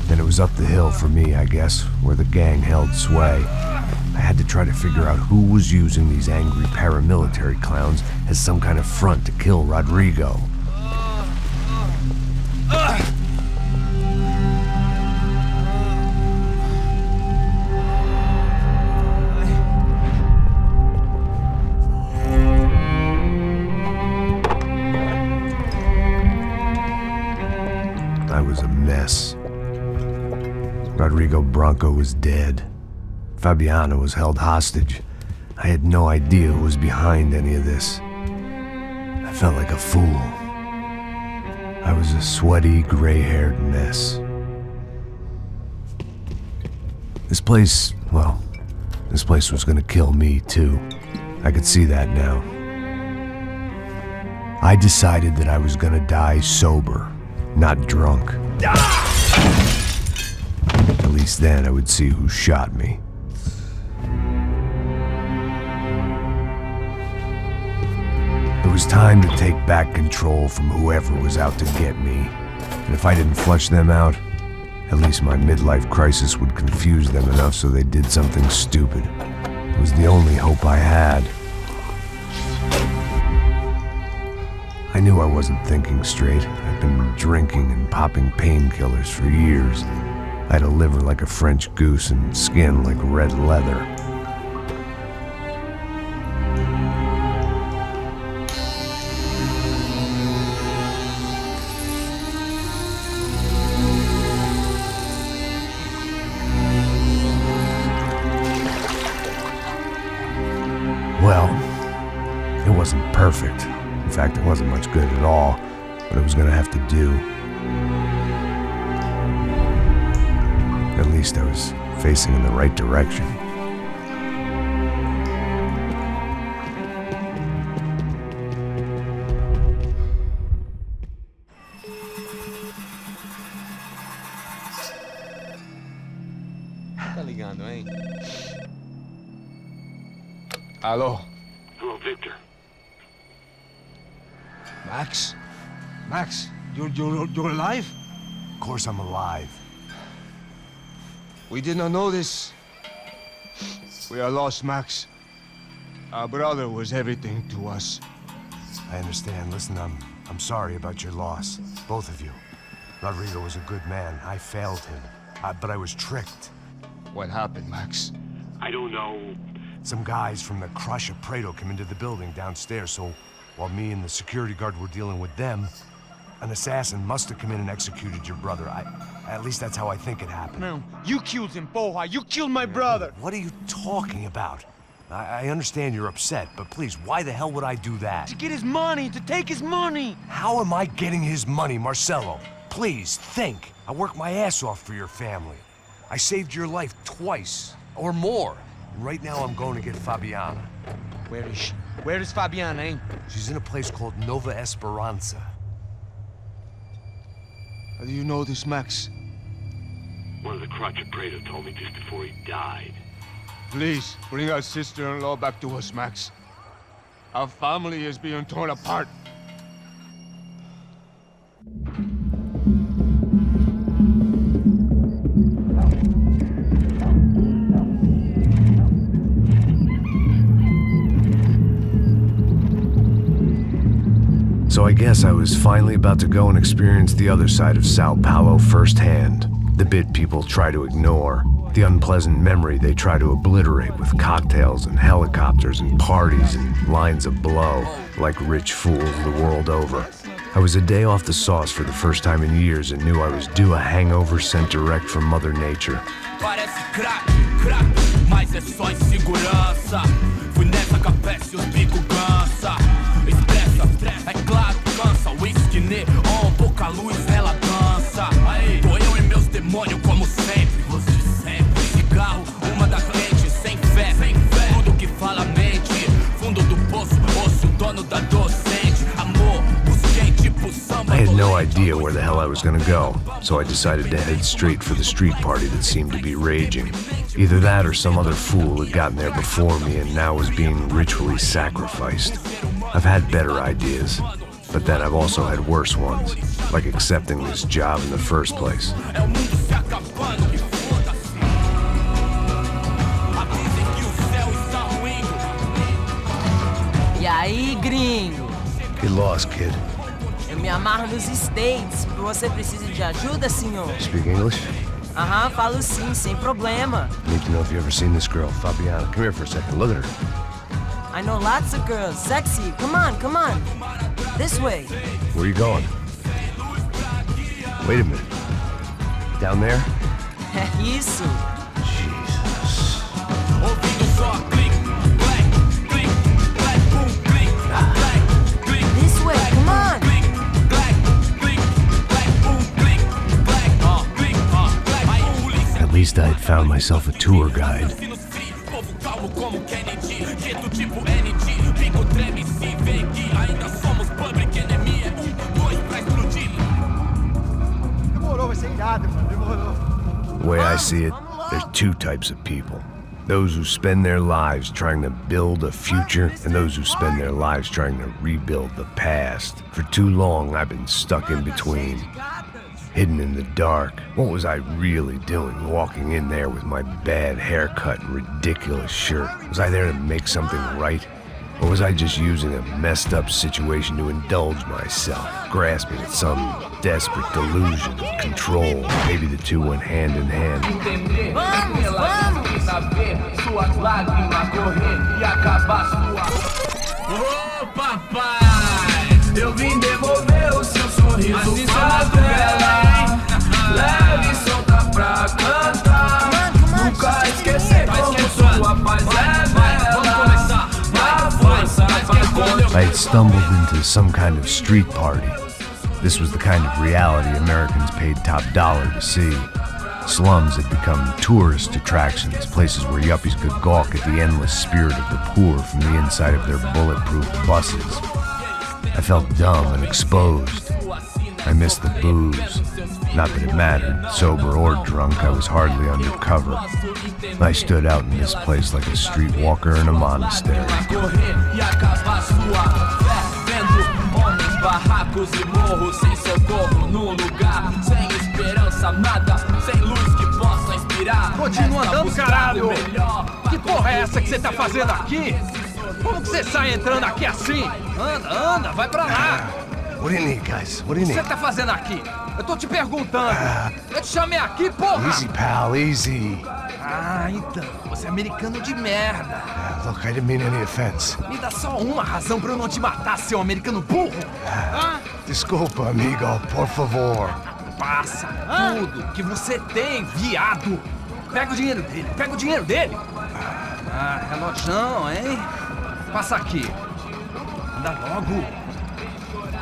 Then it was up the hill for me, I guess, where the gang held sway. I had to try to figure out who was using these angry paramilitary clowns as some kind of front to kill Rodrigo. I was a mess. Rodrigo Branco was dead. Fabiana was held hostage. I had no idea who was behind any of this. I felt like a fool. I was a sweaty, gray-haired mess. This place was gonna kill me too. I could see that now. I decided that I was gonna die sober, not drunk. At least then I would see who shot me. It was time to take back control from whoever was out to get me. And if I didn't flush them out, at least my midlife crisis would confuse them enough so they did something stupid. It was the only hope I had. I knew I wasn't thinking straight. I'd been drinking and popping painkillers for years. I had a liver like a French goose and skin like red leather. Well, it wasn't perfect. In fact, it wasn't much good at all, but it was gonna have to do. At least I was facing in the right direction. Tá ligando, hein? Alô? Hello, Victor. Max? Max, you're alive? Of course I'm alive. We did not know this. We are lost, Max. Our brother was everything to us. I understand. Listen, I'm sorry about your loss. Both of you. Rodrigo was a good man. I failed him. But I was tricked. What happened, Max? I don't know. Some guys from the Crush of Prado came into the building downstairs, so while me and the security guard were dealing with them, an assassin must have come in and executed your brother. At least that's how I think it happened. No, you killed him, Boja. You killed my brother. What are you talking about? I understand you're upset, but please, why the hell would I do that? To get his money, to take his money. How am I getting his money, Marcelo? Please, think. I worked my ass off for your family. I saved your life twice, or more. And right now I'm going to get Fabiana. Where is she? Where is Fabiana, eh? She's in a place called Nova Esperanza. How do you know this, Max? One of the Crotch of Prado told me just before he died. Please, bring our sister-in-law back to us, Max. Our family is being torn apart. So I guess I was finally about to go and experience the other side of Sao Paulo firsthand. The bit people try to ignore. The unpleasant memory they try to obliterate with cocktails and helicopters and parties and lines of blow, like rich fools the world over. I was a day off the sauce for the first time in years and knew I was due a hangover sent direct from Mother Nature. Parece crack, mas é só insegurança. Fui nessa capeste, os bico cansa. Expressa, é claro, cansa. Whisky, neon, pouca luz, ela dança. Tô eu e meus demônios como sempre. Você sempre. Cigarro, uma da cliente, sem fé. Tudo que fala mente. Fundo do poço, osso, dono idea where the hell I was gonna go, so I decided to head straight for the street party that seemed to be raging. Either that or some other fool had gotten there before me and now was being ritually sacrificed. I've had better ideas, but then I've also had worse ones, like accepting this job in the first place. E aí, gringo? Get lost, kid. Eu me amarro nos States. Você precisa de ajuda, senhor? Speak English? Aham, falo sim, sem problema. Need to know if you ever seen this girl, Fabiana. Come here for a second. Look at her. I know lots of girls. Sexy. Come on, come on. This way. Where are you going? Wait a minute. Down there? É isso. Jesus. This way, come on. At least I had found myself a tour guide. The way I see it, there's two types of people. Those who spend their lives trying to build a future, and those who spend their lives trying to rebuild the past. For too long, I've been stuck in between, hidden in the dark. What was I really doing, walking in there with my bad haircut and ridiculous shirt? Was I there to make something right? Or was I just using a messed up situation to indulge myself, grasping at some desperate delusion of control? Maybe the two went hand in hand. Ô papai, eu vim devolver o seu sorriso favela. Leve e solta pra cantar. Nunca esquecer como sua paz é bela. I had stumbled into some kind of street party. This was the kind of reality Americans paid top dollar to see. Slums had become tourist attractions, places where yuppies could gawk at the endless spirit of the poor from the inside of their bulletproof buses. I felt dumb and exposed. I missed the booze. Not that it mattered, sober or drunk, I was hardly undercover. I stood out in this place like a streetwalker in a monastery. Barracos e morros sem socorro num lugar sem esperança, nada, sem luz que possa inspirar. Continua andando, caralho! Que porra é essa que você tá fazendo aqui? Como que você sai entrando aqui assim? Anda, anda, vai pra lá! What do you need, guys? What do you O que need? você tá fazendo aqui? Eu tô te perguntando. Eu te chamei aqui, porra! Easy, pal, easy. Ah, então, você é americano de merda. Look, I didn't mean any offense. Me dá só uma razão pra eu não te matar, seu americano burro. Desculpa, amigo, por favor. Passa tudo que você tem, viado. Pega o dinheiro dele, pega o dinheiro dele. Ah, relojão, hein? Passa aqui. Anda logo.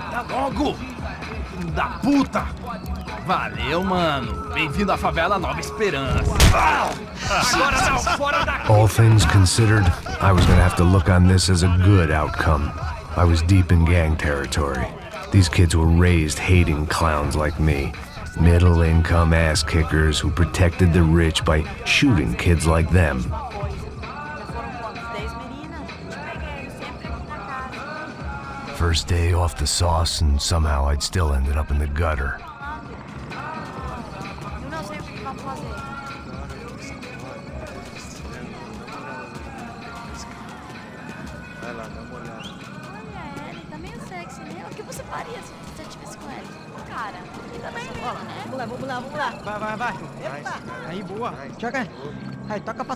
Anda logo. Filho da puta. Valeu, mano. Bem-vindo à favela Nova Esperança. Agora não, fora daqui. All things considered, I was gonna have to look on this as a good outcome. I was deep in gang territory. These kids were raised hating clowns like me. Middle-income ass-kickers who protected the rich by shooting kids like them. First day off the sauce, and somehow I'd still ended up in the gutter.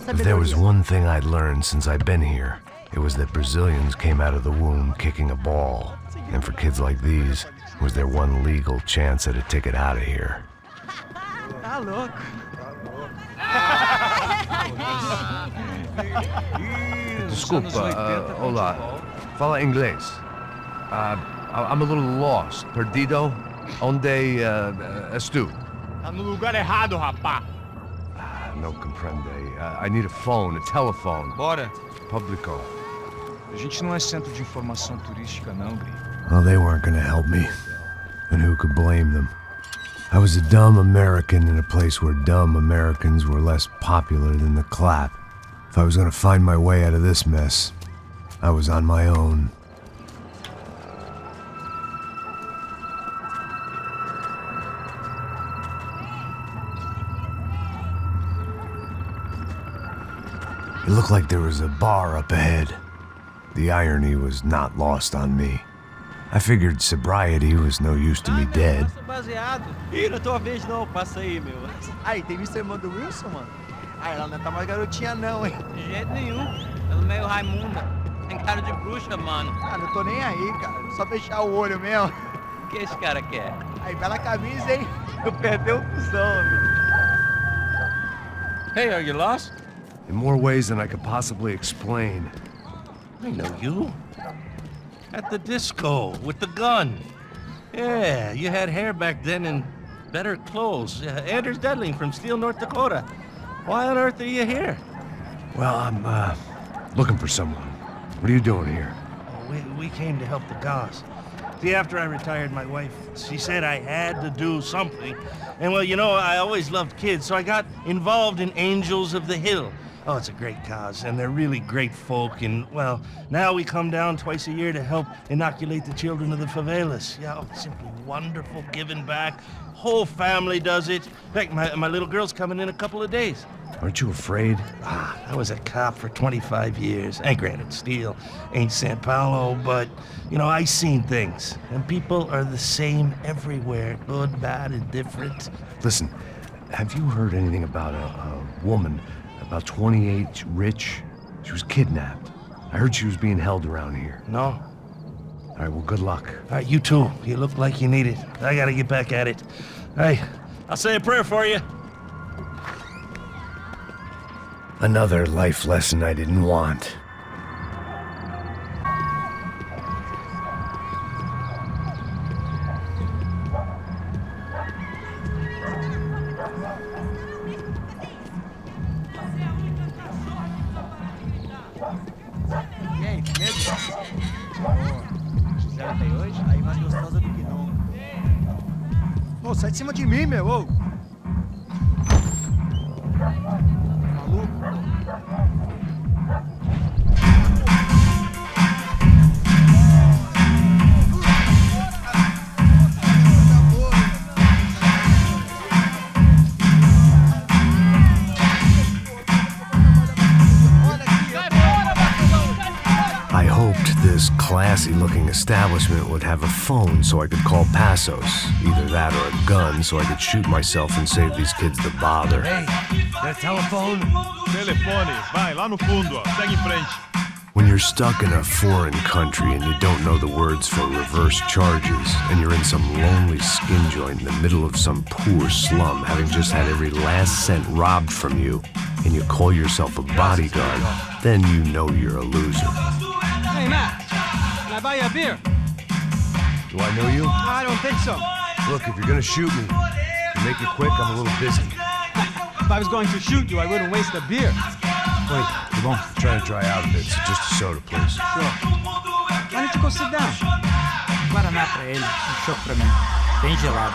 If there was one thing I'd learned since I'd been here, it was that Brazilians came out of the womb kicking a ball. And for kids like these, it was their one legal chance at a ticket out of here. Tá louco. Desculpa, olá. Fala inglês. I'm a little lost. Perdido? Onde és tu? Tá no lugar errado, rapá. No comprende. I need a phone, a telephone. Bora. Publico. A gente não é centro de informação turística, não, gringo. Well, they weren't gonna help me. And who could blame them? I was a dumb American in a place where dumb Americans were less popular than the clap. If I was gonna find my way out of this mess, I was on my own. It looked like there was a bar up ahead. The irony was not lost on me. I figured sobriety was no use to me dead. Ih, não é tua vez não, passa aí, meu. Aí, tem visto a irmã do Wilson, mano? Ah, ela não tá mais garotinha não, hein? De jeito nenhum. Ela é meio Raimunda. Tem cara de bruxa, mano. Ah, não tô nem aí, cara. Só fechar o olho mesmo. O que esse cara quer? Aí, bela camisa, hein? Eu perdeu o cuzão, amigo. Hey, are you lost? In more ways than I could possibly explain. I know you. At the disco, with the gun. Yeah, you had hair back then and better clothes. Anders Dedling from Steele, North Dakota. Why on earth are you here? Well, I'm, looking for someone. What are you doing here? We came to help the cause. See, after I retired, my wife, she said I had to do something. And well, you know, I always loved kids, so I got involved in Angels of the Hill. Oh, it's a great cause, and they're really great folk, and, well, now we come down twice a year to help inoculate the children of the favelas. Yeah, oh, simply wonderful, giving back. Whole family does it. In fact, my little girl's coming in a couple of days. Aren't you afraid? I was a cop for 25 years. And granted, Steele ain't São Paulo, but, you know, I seen things. And people are the same everywhere, good, bad, indifferent. Listen, have you heard anything about a woman, about 28, rich? She was kidnapped. I heard she was being held around here. No. All right, well, good luck. All right, you too. You look like you need it. I gotta get back at it. Hey, I'll say a prayer for you. Another life lesson I didn't want. E aí, beleza? Gisela tá aí hoje? Aí mais gostosa do que não. Ô, sai de cima de mim, meu, ô! I hoped this classy-looking establishment would have a phone so I could call Passos. Either that or a gun so I could shoot myself and save these kids the bother. Hey, that telephone? Telefone, vai, lá no fundo, ó. Segue em frente. When you're stuck in a foreign country and you don't know the words for reverse charges, and you're in some lonely skin joint in the middle of some poor slum, having just had every last cent robbed from you, and you call yourself a bodyguard, then you know you're a loser. Hey, Matt, can I buy you a beer? Do I know you? I don't think so. Look, if you're gonna shoot me, make it quick, I'm a little busy. If I was going to shoot you, I wouldn't waste a beer. Wait, come on. I'm trying to dry out a bit, so just a soda, please. Sure. Why don't you go sit down? Guaraná pra ele, choco pra mim. Bem gelado.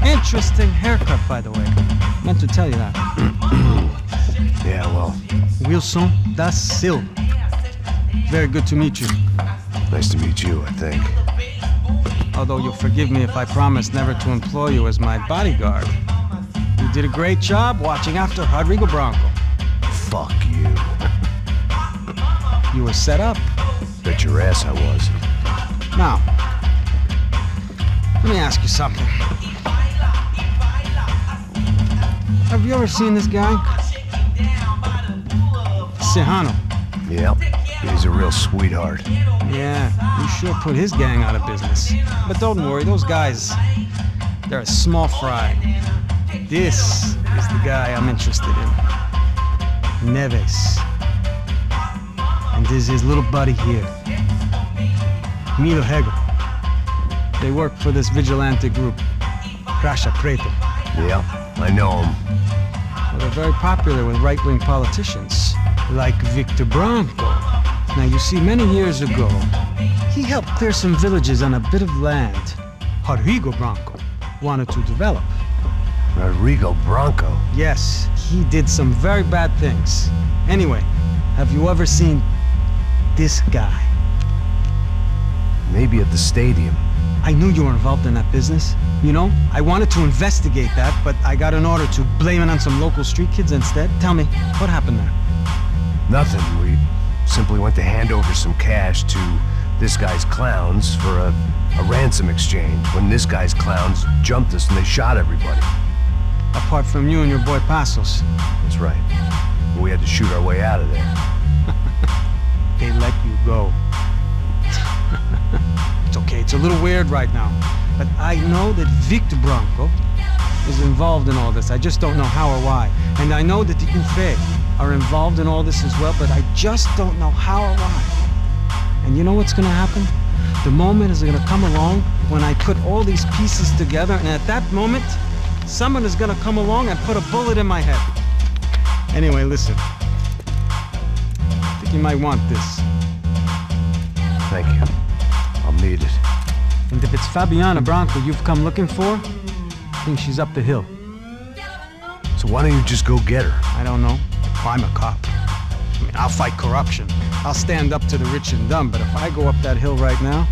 Interesting haircut, by the way. Meant to tell you that. Yeah, well. Wilson da Silva. Very good to meet you. Nice to meet you, I think. Although you'll forgive me if I promise never to employ you as my bodyguard. You did a great job watching after Rodrigo Branco. Fuck you. You were set up. Bet your ass I was. Now, let me ask you something. Have you ever seen this guy? Serrano. Yep. He's a real sweetheart. Yeah, you sure put his gang out of business. But don't worry, those guys, they're a small fry. This is the guy I'm interested in. Neves. And this is his little buddy here. Milo Hegel. They work for this vigilante group, Crasha Preto. Yep, I know him. Well, they're very popular with right-wing politicians, like Victor Branco. Now, you see, many years ago, he helped clear some villages on a bit of land Rodrigo Branco wanted to develop. Rodrigo Branco? Yes, he did some very bad things. Anyway, have you ever seen this guy? Maybe at the stadium. I knew you were involved in that business. You know, I wanted to investigate that, but I got an order to blame it on some local street kids instead. Tell me, what happened there? Nothing. We simply went to hand over some cash to this guy's clowns for a ransom exchange when this guy's clowns jumped us and they shot everybody. Apart from you and your boy Passos. That's right. We had to shoot our way out of there. They let you go. It's okay, it's a little weird right now. But I know that Victor Branco is involved in all this. I just don't know how or why. And I know that the UFE are involved in all this as well, but I just don't know how or why. And you know what's gonna happen? The moment is gonna come along when I put all these pieces together, and at that moment, someone is gonna come along and put a bullet in my head. Anyway, listen. I think you might want this. Thank you. I'll need it. And if it's Fabiana Branco you've come looking for, I think she's up the hill. So why don't you just go get her? I don't know. I'm a cop. I mean, I'll fight corruption. I'll stand up to the rich and dumb, but if I go up that hill right now,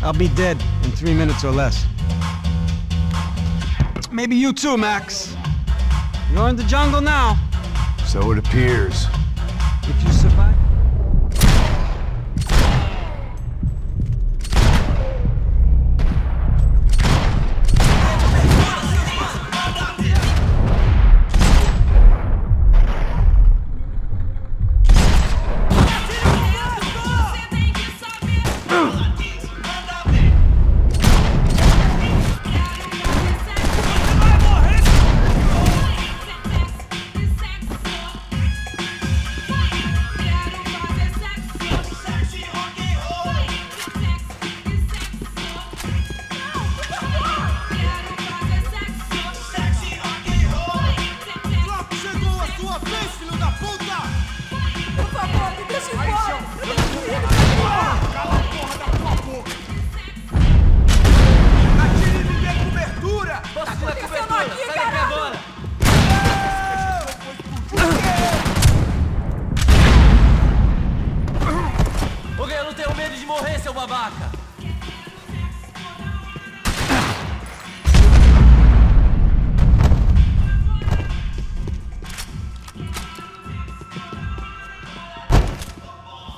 I'll be dead in 3 minutes or less. Maybe you too, Max. You're in the jungle now. So it appears. If you survive...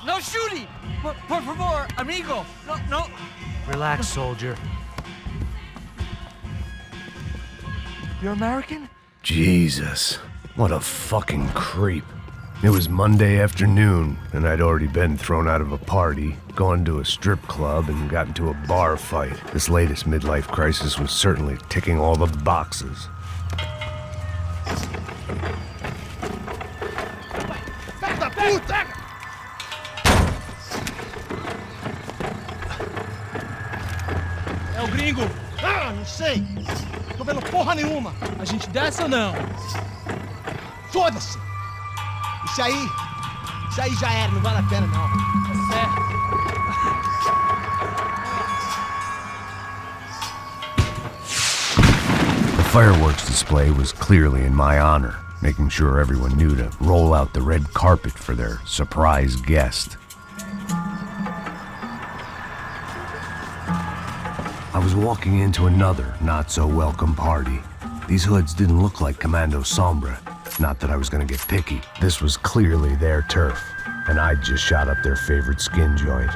No shooting! Por favor, amigo! No. Relax, soldier. You're American? Jesus. What a fucking creep. It was Monday afternoon, and I'd already been thrown out of a party, gone to a strip club, and got into a bar fight. This latest midlife crisis was certainly ticking all the boxes. Filho da puta! É o gringo! Ah, não sei! Tô vendo porra nenhuma! A gente desce ou não? Foda-se! Isso aí já era, não vale a pena não. Tá certo. The fireworks display was clearly in my honor, making sure everyone knew to roll out the red carpet for their surprise guest. I was walking into another not-so-welcome party. These hoods didn't look like Commando Sombra. Not that I was gonna get picky. This was clearly their turf, and I'd just shot up their favorite skin joint.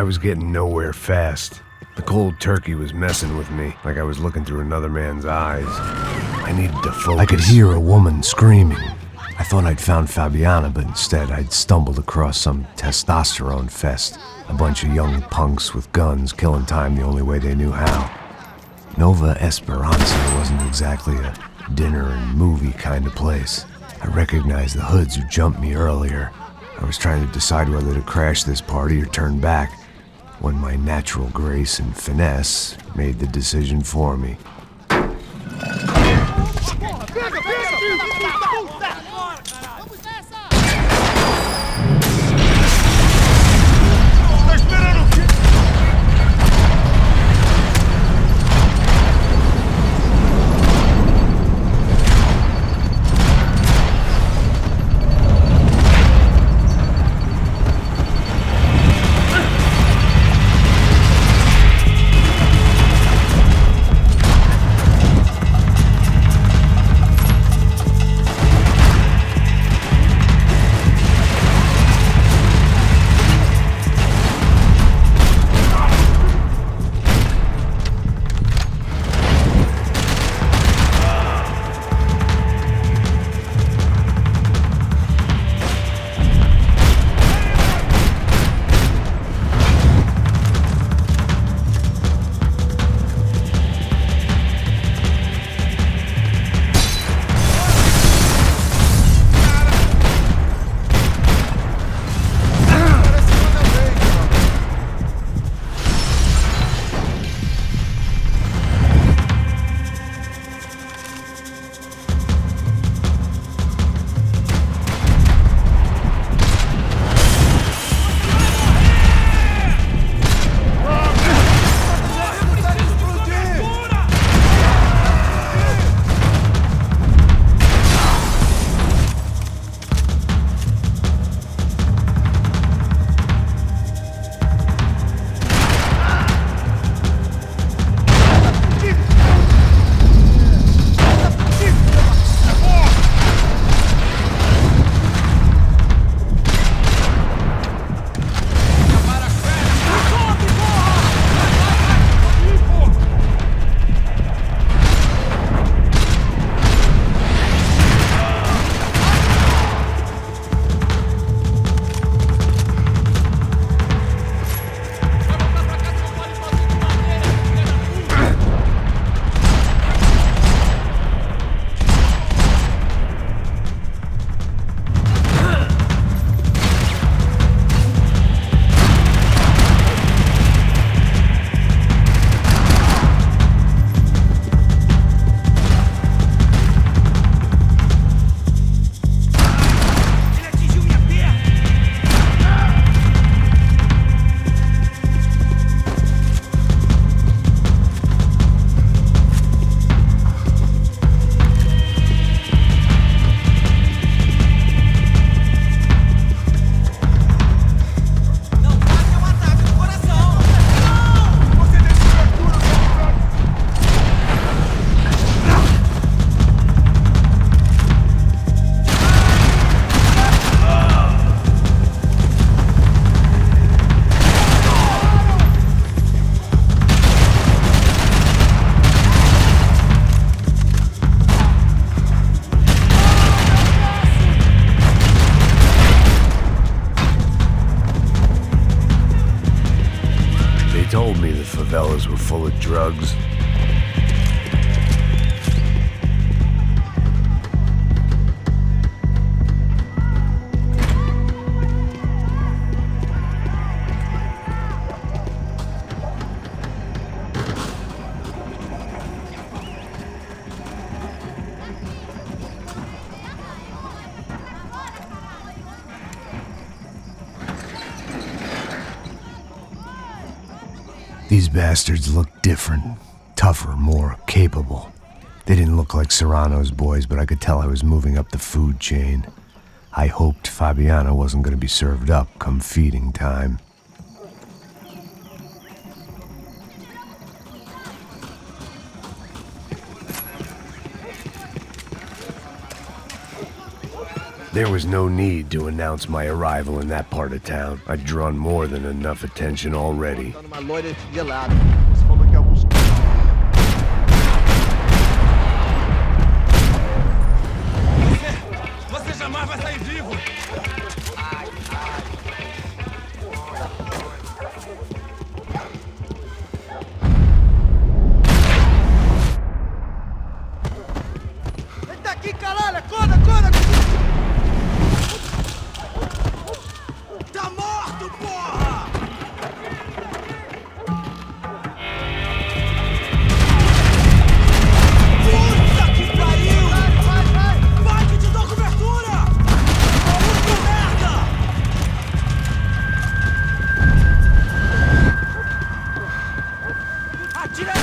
I was getting nowhere fast. The cold turkey was messing with me, like I was looking through another man's eyes. I needed to focus. I could hear a woman screaming. I thought I'd found Fabiana, but instead I'd stumbled across some testosterone fest. A bunch of young punks with guns killing time the only way they knew how. Nova Esperanza wasn't exactly a dinner and movie kind of place. I recognized the hoods who jumped me earlier. I was trying to decide whether to crash this party or turn back, when my natural grace and finesse made the decision for me. Told me the favelas were full of drugs. These bastards looked different, tougher, more capable. They didn't look like Serrano's boys, but I could tell I was moving up the food chain. I hoped Fabiana wasn't going to be served up come feeding time. There was no need to announce my arrival in that part of town. I'd drawn more than enough attention already. Uma loira gelada. Você falou que ia buscar. Você jamais vai sair vivo! Ele tá aqui, caralho! Acorda, acorda! Tá morto, porra! Puta que pariu! Vai que te dou cobertura! Maluco merda! Atira aí!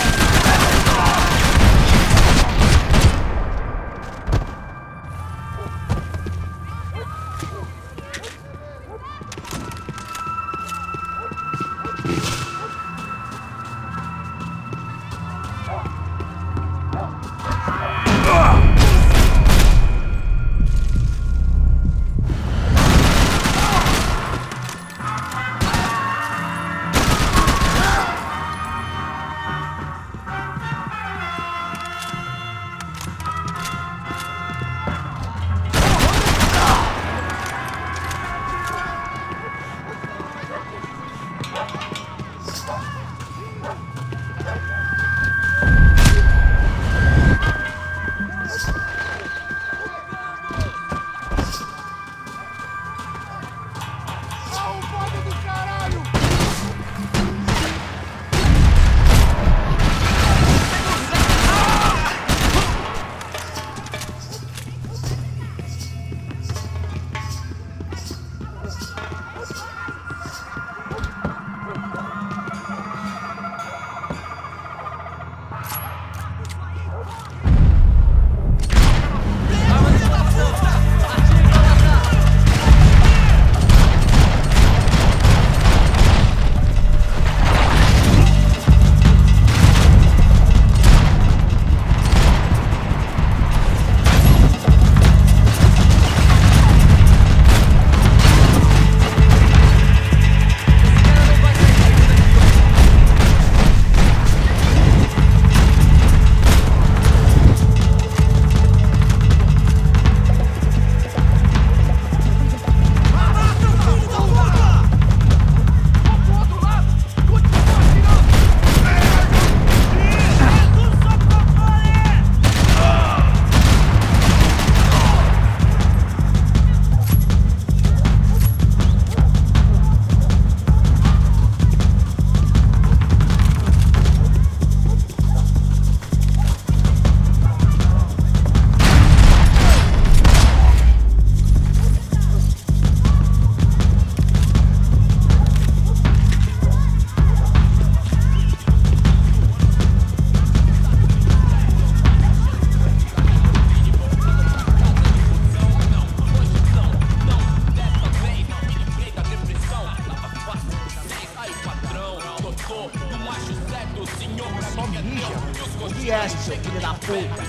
viesse, seu filho da puta!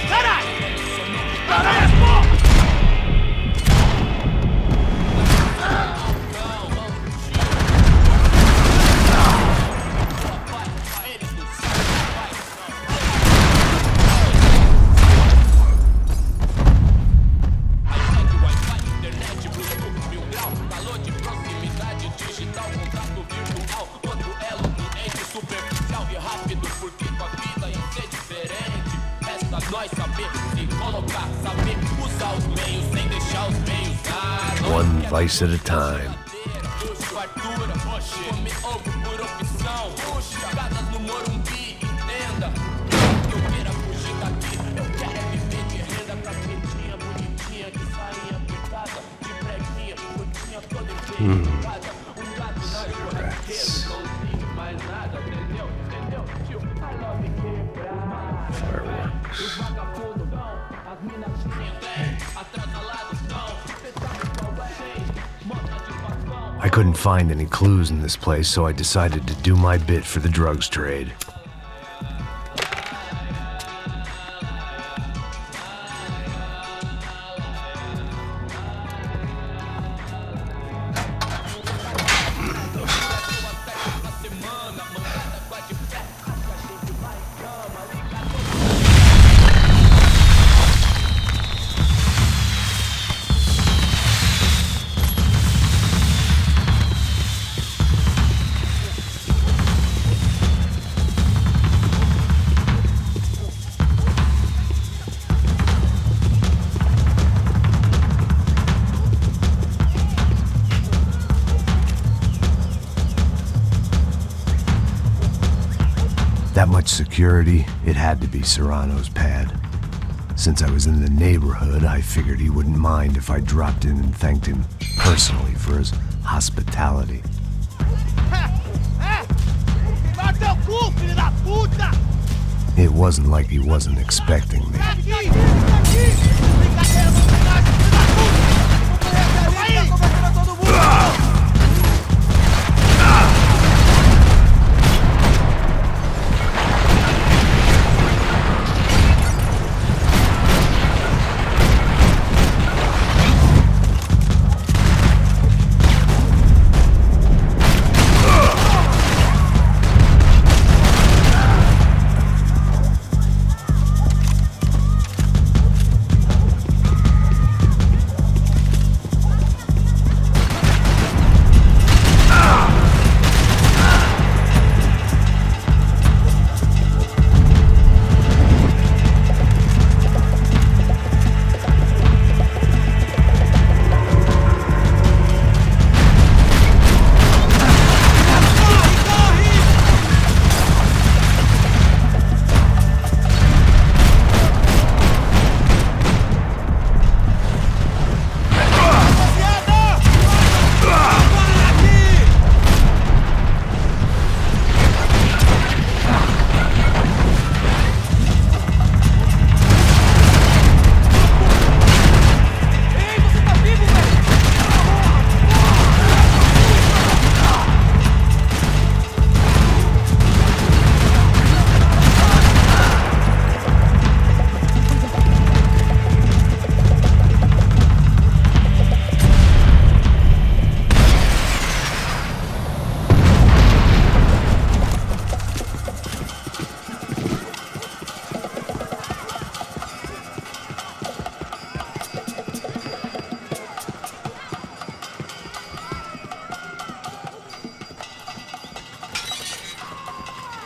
Caralho! Caralho, porra! One vice at a time. I couldn't find any clues in this place, so I decided to do my bit for the drugs trade. That much security, it had to be Serrano's pad. Since I was in the neighborhood, I figured he wouldn't mind if I dropped in and thanked him personally for his hospitality. It wasn't like he wasn't expecting me.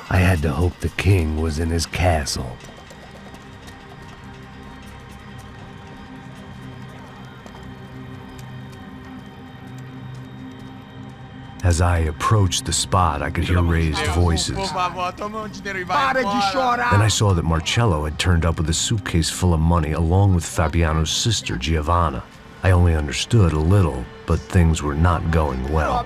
I had to hope the king was in his castle. As I approached the spot, I could hear raised voices. Then I saw that Marcello had turned up with a suitcase full of money along with Fabiano's sister, Giovanna. I only understood a little, but things were not going well.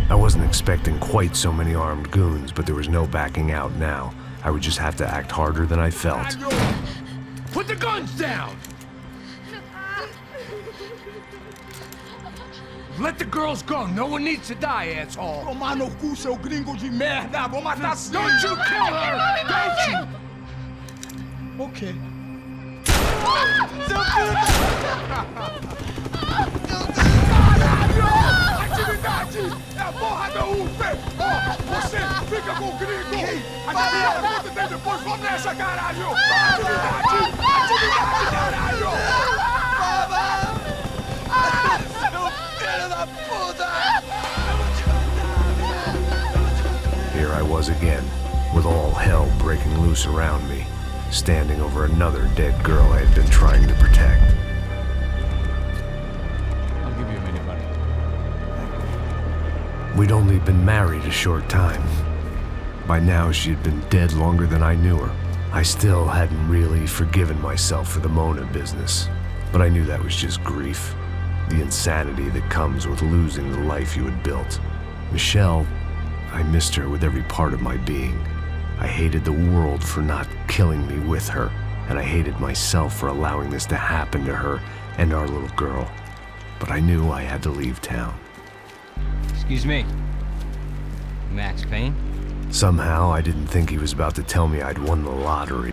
I wasn't expecting quite so many armed goons, but there was no backing out now. I would just have to act harder than I felt. Put the guns down! Let the girls go. No one needs to die, asshole. Tomar no cu, seu gringo de merda. Vou matar sim. Don't you kill her! Don't you? Okay. Seu filho Caralho! Atividade! É a porra da UP! Ó, você fica com o gringo! A galera conta tem depois, vamos nessa, caralho! Atividade! Atividade, caralho! Here I was again, with all hell breaking loose around me, standing over another dead girl I had been trying to protect. I'll give you a minute, buddy. We'd only been married a short time. By now, she had been dead longer than I knew her. I still hadn't really forgiven myself for the Mona business, but I knew that was just grief. The insanity that comes with losing the life you had built. Michelle, I missed her with every part of my being. I hated the world for not killing me with her, and I hated myself for allowing this to happen to her and our little girl. But I knew I had to leave town. Excuse me. Max Payne? Somehow, I didn't think he was about to tell me I'd won the lottery.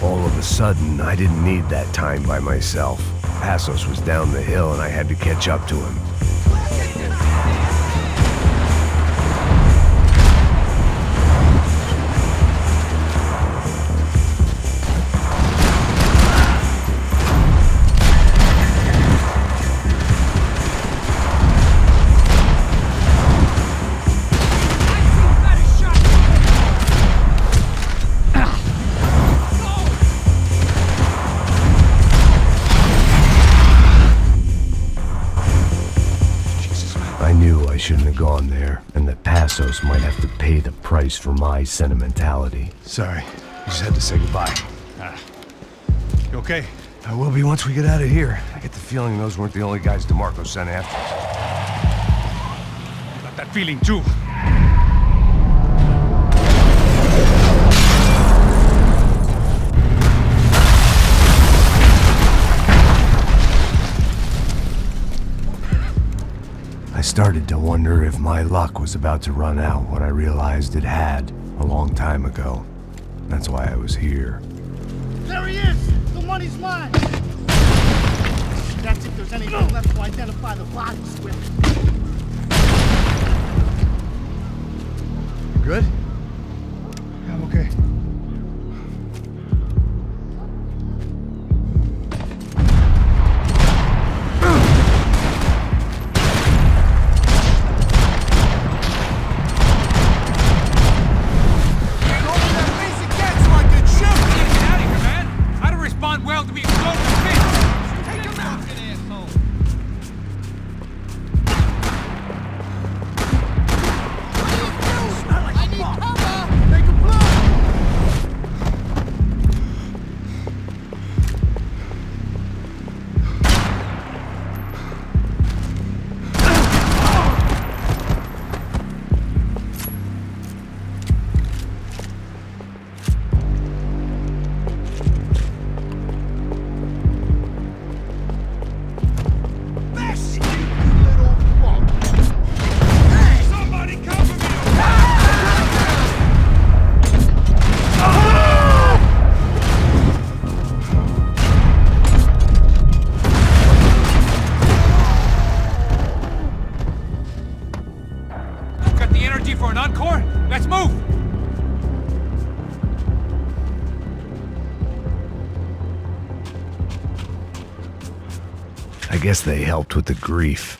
All of a sudden, I didn't need that time by myself. Passos was down the hill and I had to catch up to him. gone there, and that Passos might have to pay the price for my sentimentality. Sorry, I just had to say goodbye. You okay? I will be once we get out of here. I get the feeling those weren't the only guys DeMarco sent after us. I got that feeling too. I started to wonder if my luck was about to run out when I realized it had a long time ago. That's why I was here. There he is! The money's mine! That's if there's anything left to identify the bodies with. You good? Yeah, I'm okay. For an encore? Let's move! I guess they helped with the grief.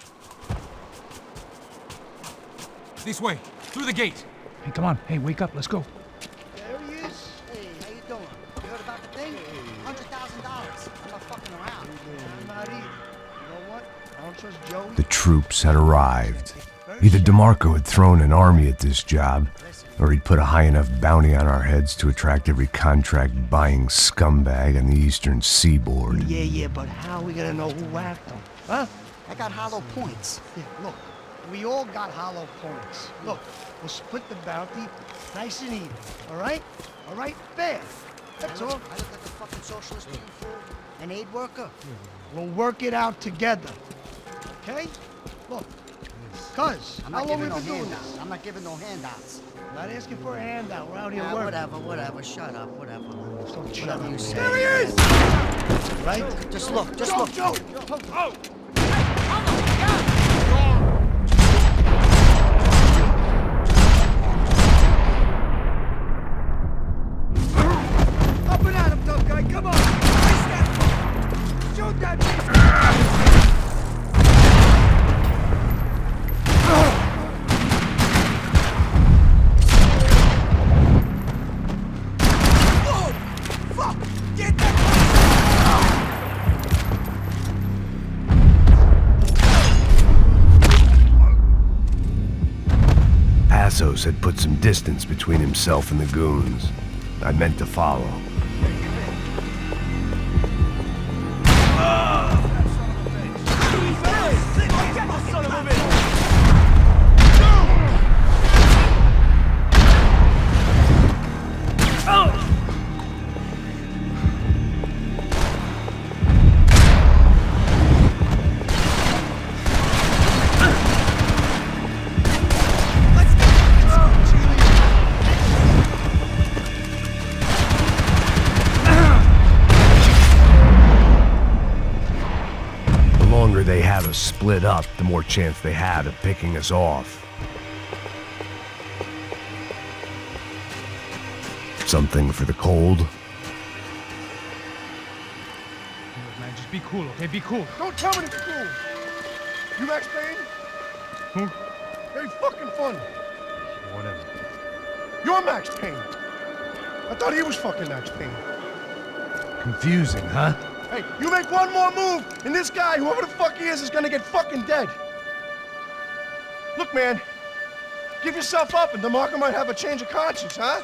This way, through the gate. Hey, come on. Hey, wake up. Let's go. There he is. Hey, how you doing? You heard about the thing? $100,000. I'm not fucking around. I'm not either. You know what? I don't trust Joey. The troops had arrived. Either DeMarco had thrown an army at this job, or he'd put a high enough bounty on our heads to attract every contract-buying scumbag on the eastern seaboard. Yeah, but how are we gonna know who whacked them? Huh? I got hollow points. Yeah, look, we all got hollow points. Look, we'll split the bounty nice and even, all right? All right, fair. That's all. I look like a fucking socialist looking fool. An aid worker. We'll work it out together, okay? Look, cuz, I'm how not long we giving no been doing handouts. this? I'm not giving no handouts. I'm not asking for a handout. We're out here Yeah, working. whatever. Shut up, whatever. Shut Whatever up. you say. There he is! Right? Just look, just look. Oh! Up and at him, tough guy. Come on. Shoot that beast. Whoa! Fuck! Get that! Passos had put some distance between himself and the goons. I meant to follow. They had us split up, the more chance they had of picking us off. Something for the cold? Look, man, just be cool, okay? Be cool. Don't tell me to be cool. You Max Payne? Who? Very fucking fun. Whatever. You're Max Payne. I thought he was fucking Max Payne. Confusing, huh? Hey, you make one more move, and this guy, whoever the fuck he is gonna get fucking dead. Look, man, give yourself up and DeMarco might have a change of conscience, huh?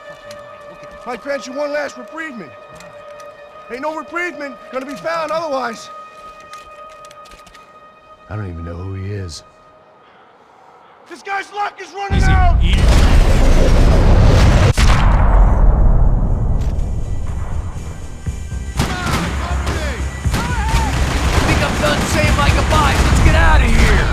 Might grant you one last reprievement. Ain't no reprievement gonna be found otherwise. I don't even know who he is. This guy's luck is running out! I think I'm done saying my goodbyes. Let's get out of here.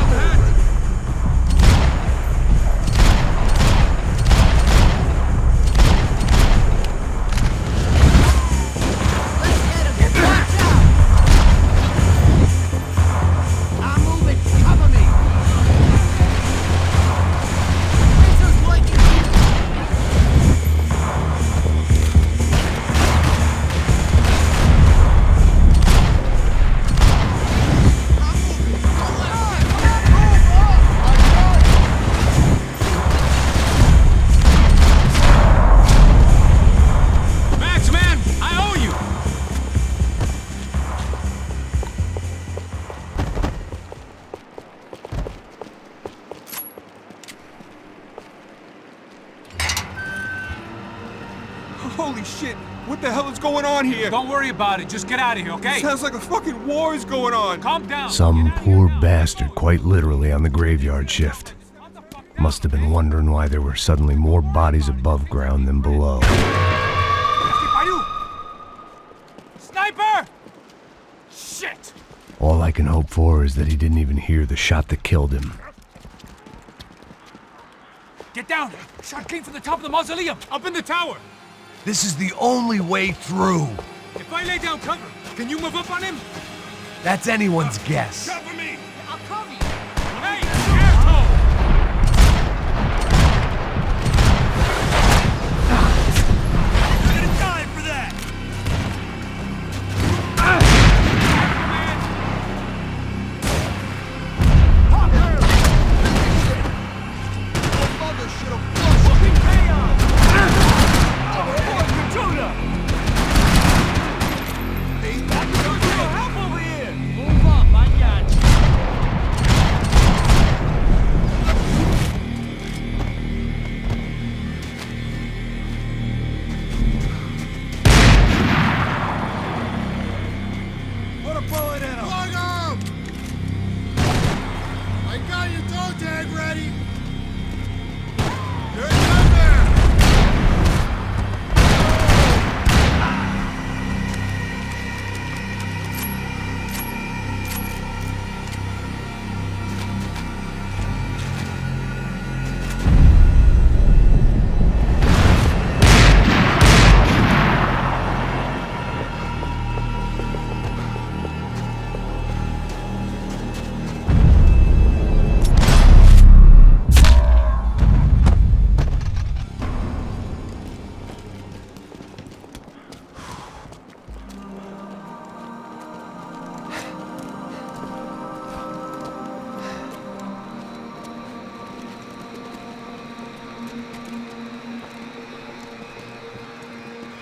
Holy shit! What the hell is going on here? Don't worry about it. Just get out of here, okay? Sounds like a fucking war is going on. Calm down. Some poor bastard quite literally on the graveyard shift. Must have been wondering why there were suddenly more bodies above ground than below. Sniper! Shit! All I can hope for is that he didn't even hear the shot that killed him. Get down! Shot came from the top of the mausoleum! Up in the tower! This is the only way through. If I lay down cover, can you move up on him? That's anyone's guess. Cover me! I'll cover you! Hey, asshole! You're gonna die for that!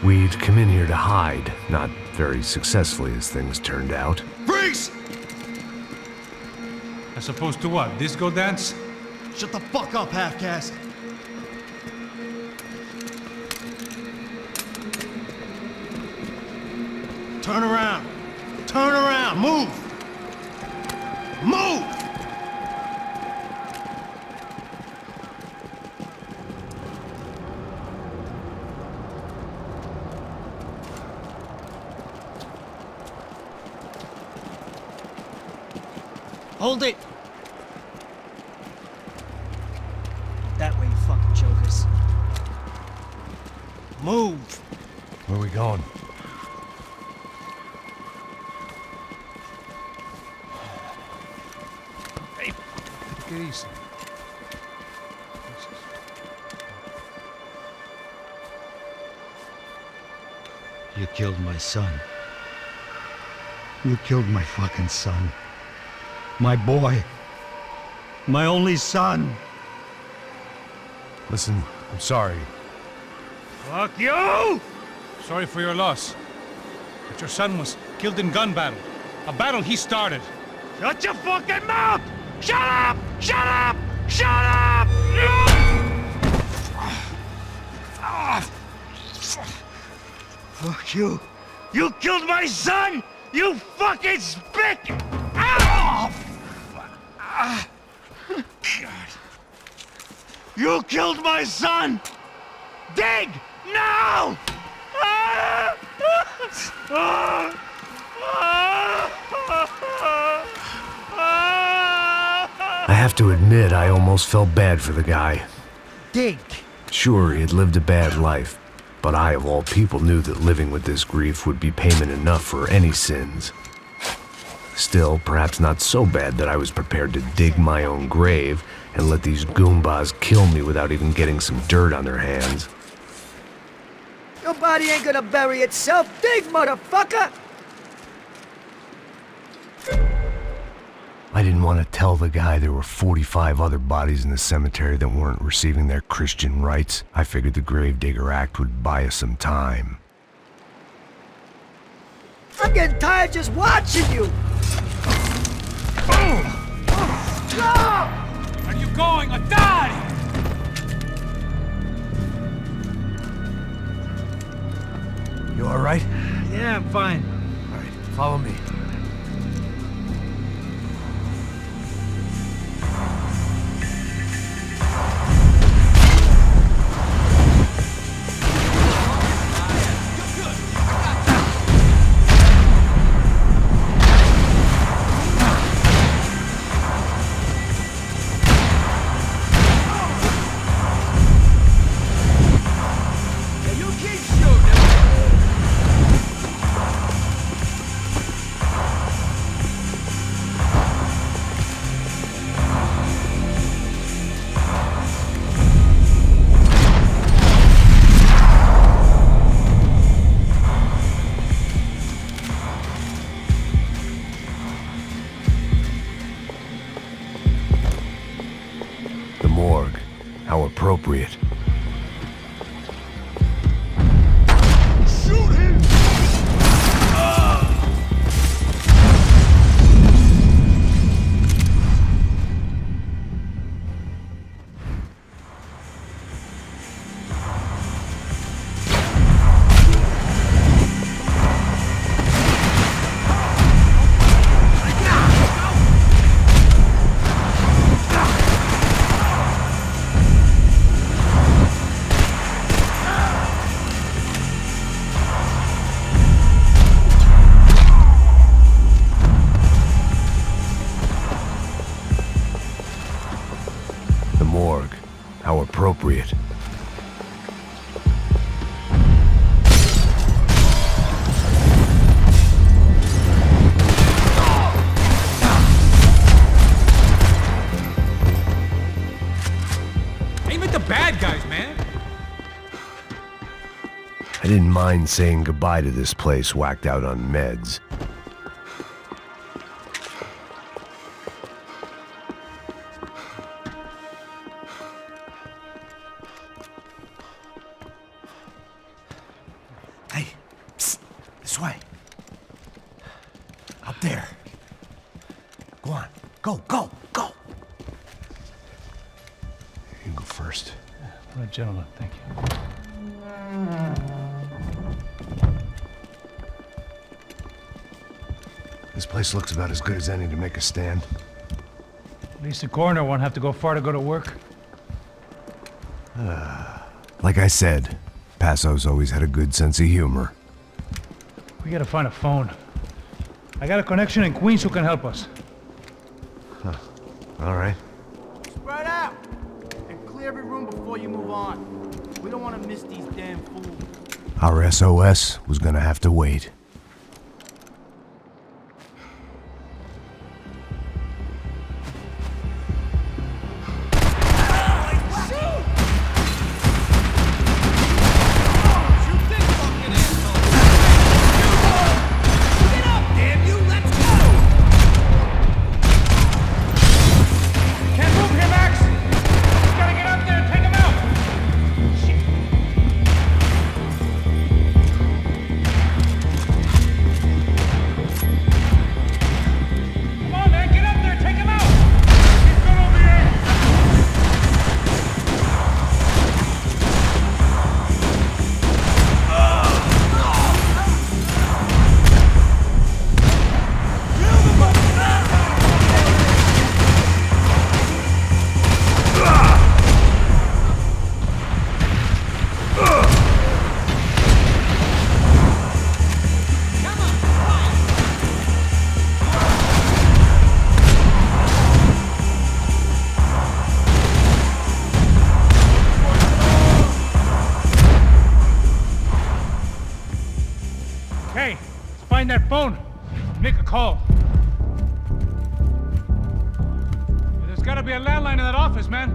We'd come in here to hide, not very successfully as things turned out. Freeze! As opposed to what? Disco dance? Shut the fuck up, half-caste. Turn around. Turn around. Move. Move! Hold it! That way, you fucking jokers. Move! Where are we going? Hey, take it easy. You killed my son. You killed my fucking son. My boy. My only son. Listen, I'm sorry. Fuck you! Sorry for your loss. But your son was killed in gun battle. A battle he started. Shut your fucking mouth! Shut up! Shut up! Shut up! Fuck you. You killed my son! You fucking spick! Ow! God. You killed my son! Dig! Now! I have to admit, I almost felt bad for the guy. Dig! Sure, he had lived a bad life, but I, of all people, knew that living with this grief would be payment enough for any sins. Still, perhaps not so bad that I was prepared to dig my own grave and let these goombas kill me without even getting some dirt on their hands. Your body ain't gonna bury itself. Dig, motherfucker! I didn't want to tell the guy there were 45 other bodies in the cemetery that weren't receiving their Christian rites. I figured the Gravedigger Act would buy us some time. I'm getting tired just watching you! Where are you going? Or die! You all right? Yeah, I'm fine. All right, follow me. How appropriate. Shoot him! Morgue. How appropriate. Aim at the bad guys, man. I didn't mind saying goodbye to this place whacked out on meds. This way. Up there. Go on. Go, go, go! You go first. All right, gentlemen. Thank you. This place looks about as good as any to make a stand. At least the coroner won't have to go far to go to work. Like I said, Passo's always had a good sense of humor. We gotta find a phone. I got a connection in Queens who can help us. Huh. All right. Spread out! And clear every room before you move on. We don't want to miss these damn fools. Our SOS was gonna have to wait. find that phone. Make a call. There's gotta be a landline in that office, man.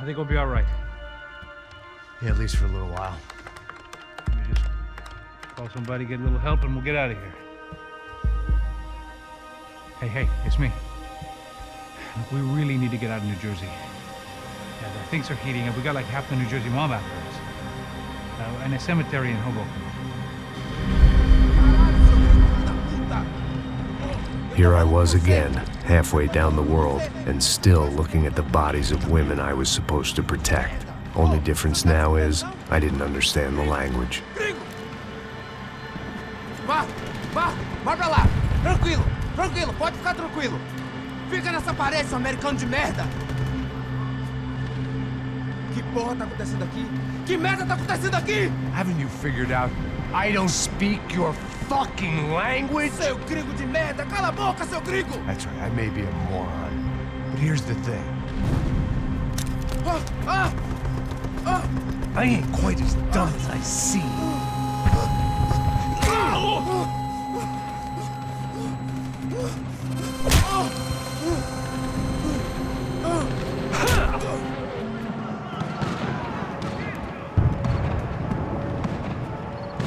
I think we'll be all right. Yeah, at least for a little while. Let me just call somebody, get a little help, and we'll get out of here. Hey, it's me. Look, we really need to get out of New Jersey. Yeah, things are heating up. We got like half the New Jersey mob after us. And a cemetery in Hoboken. Here I was again, halfway down the world, and still looking at the bodies of women I was supposed to protect. Only difference now is, I didn't understand the language. Vai pra lá! Tranquilo, pode ficar tranquilo. Fica nessa parede, seu americano de merda! Que porra tá acontecendo aqui? Que merda tá acontecendo aqui? Haven't you figured out I don't speak your fucking language? Seu gringo de merda! Cala a boca, seu gringo! That's right, I may be a moron, but here's the thing. I ain't quite as dumb as I seem.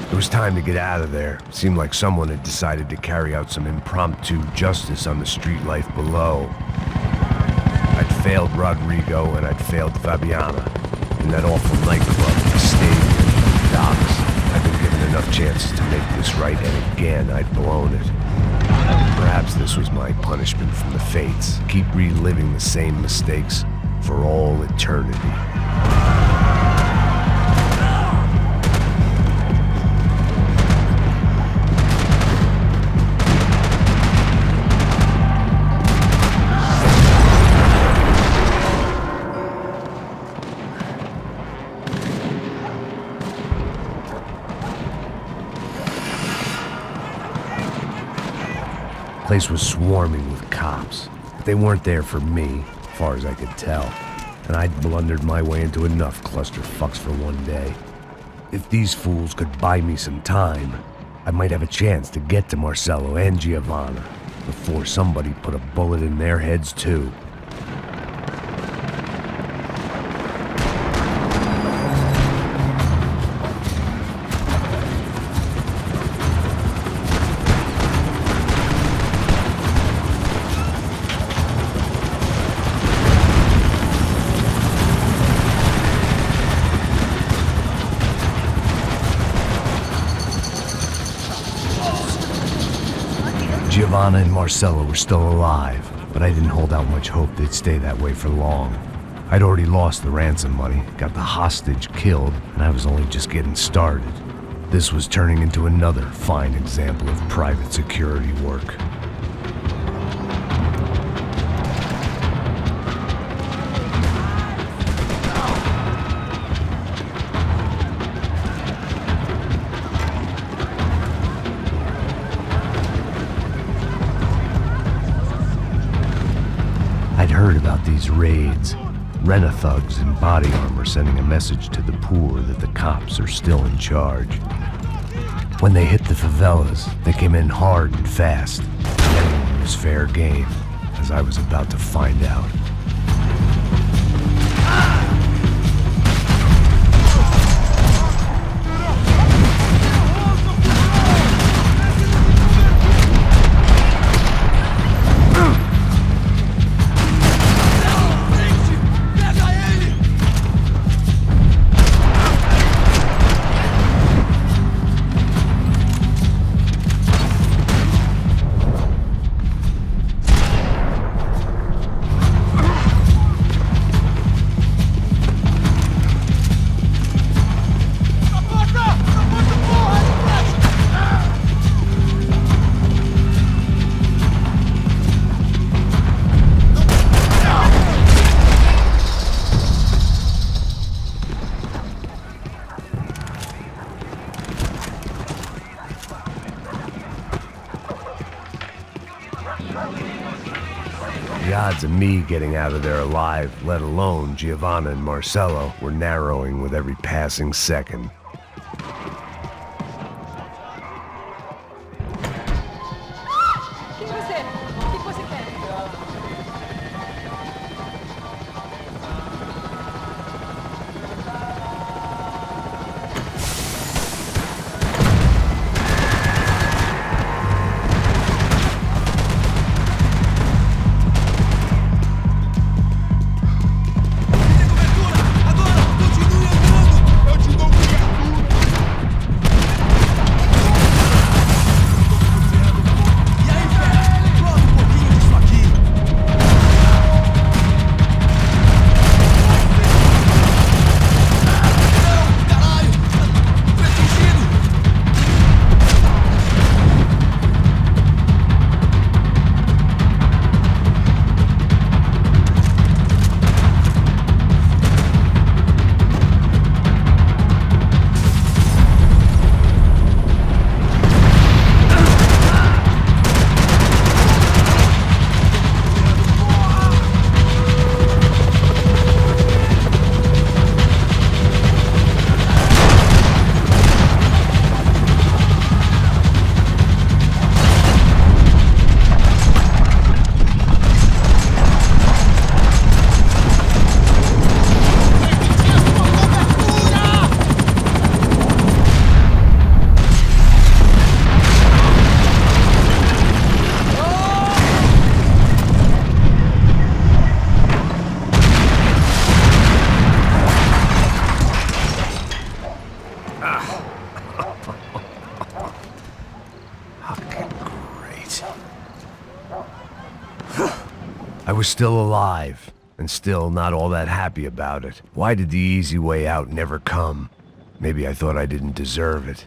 It was time to get out of there. Seemed like someone had decided to carry out some impromptu justice on the street life below. I'd failed Rodrigo and I'd failed Fabiana. In that awful nightclub, the stadium, the docks. I'd been given enough chances to make this right, and again I'd blown it. Perhaps this was my punishment from the fates. Keep reliving the same mistakes for all eternity. The place was swarming with cops. They weren't there for me, as far as I could tell, and I'd blundered my way into enough clusterfucks for one day. If these fools could buy me some time, I might have a chance to get to Marcello and Giovanna before somebody put a bullet in their heads too. Giovanna and Marcello were still alive, but I didn't hold out much hope they'd stay that way for long. I'd already lost the ransom money, got the hostage killed, and I was only just getting started. This was turning into another fine example of private security work. Heard about these raids. Rent-a-thugs in body armor sending a message to the poor that the cops are still in charge. When they hit the favelas, they came in hard and fast. Everyone was fair game, as I was about to find out. odds of me getting out of there alive, let alone Giovanna and Marcello, were narrowing with every passing second. I was still alive, and still not all that happy about it. Why did the easy way out never come? Maybe I thought I didn't deserve it.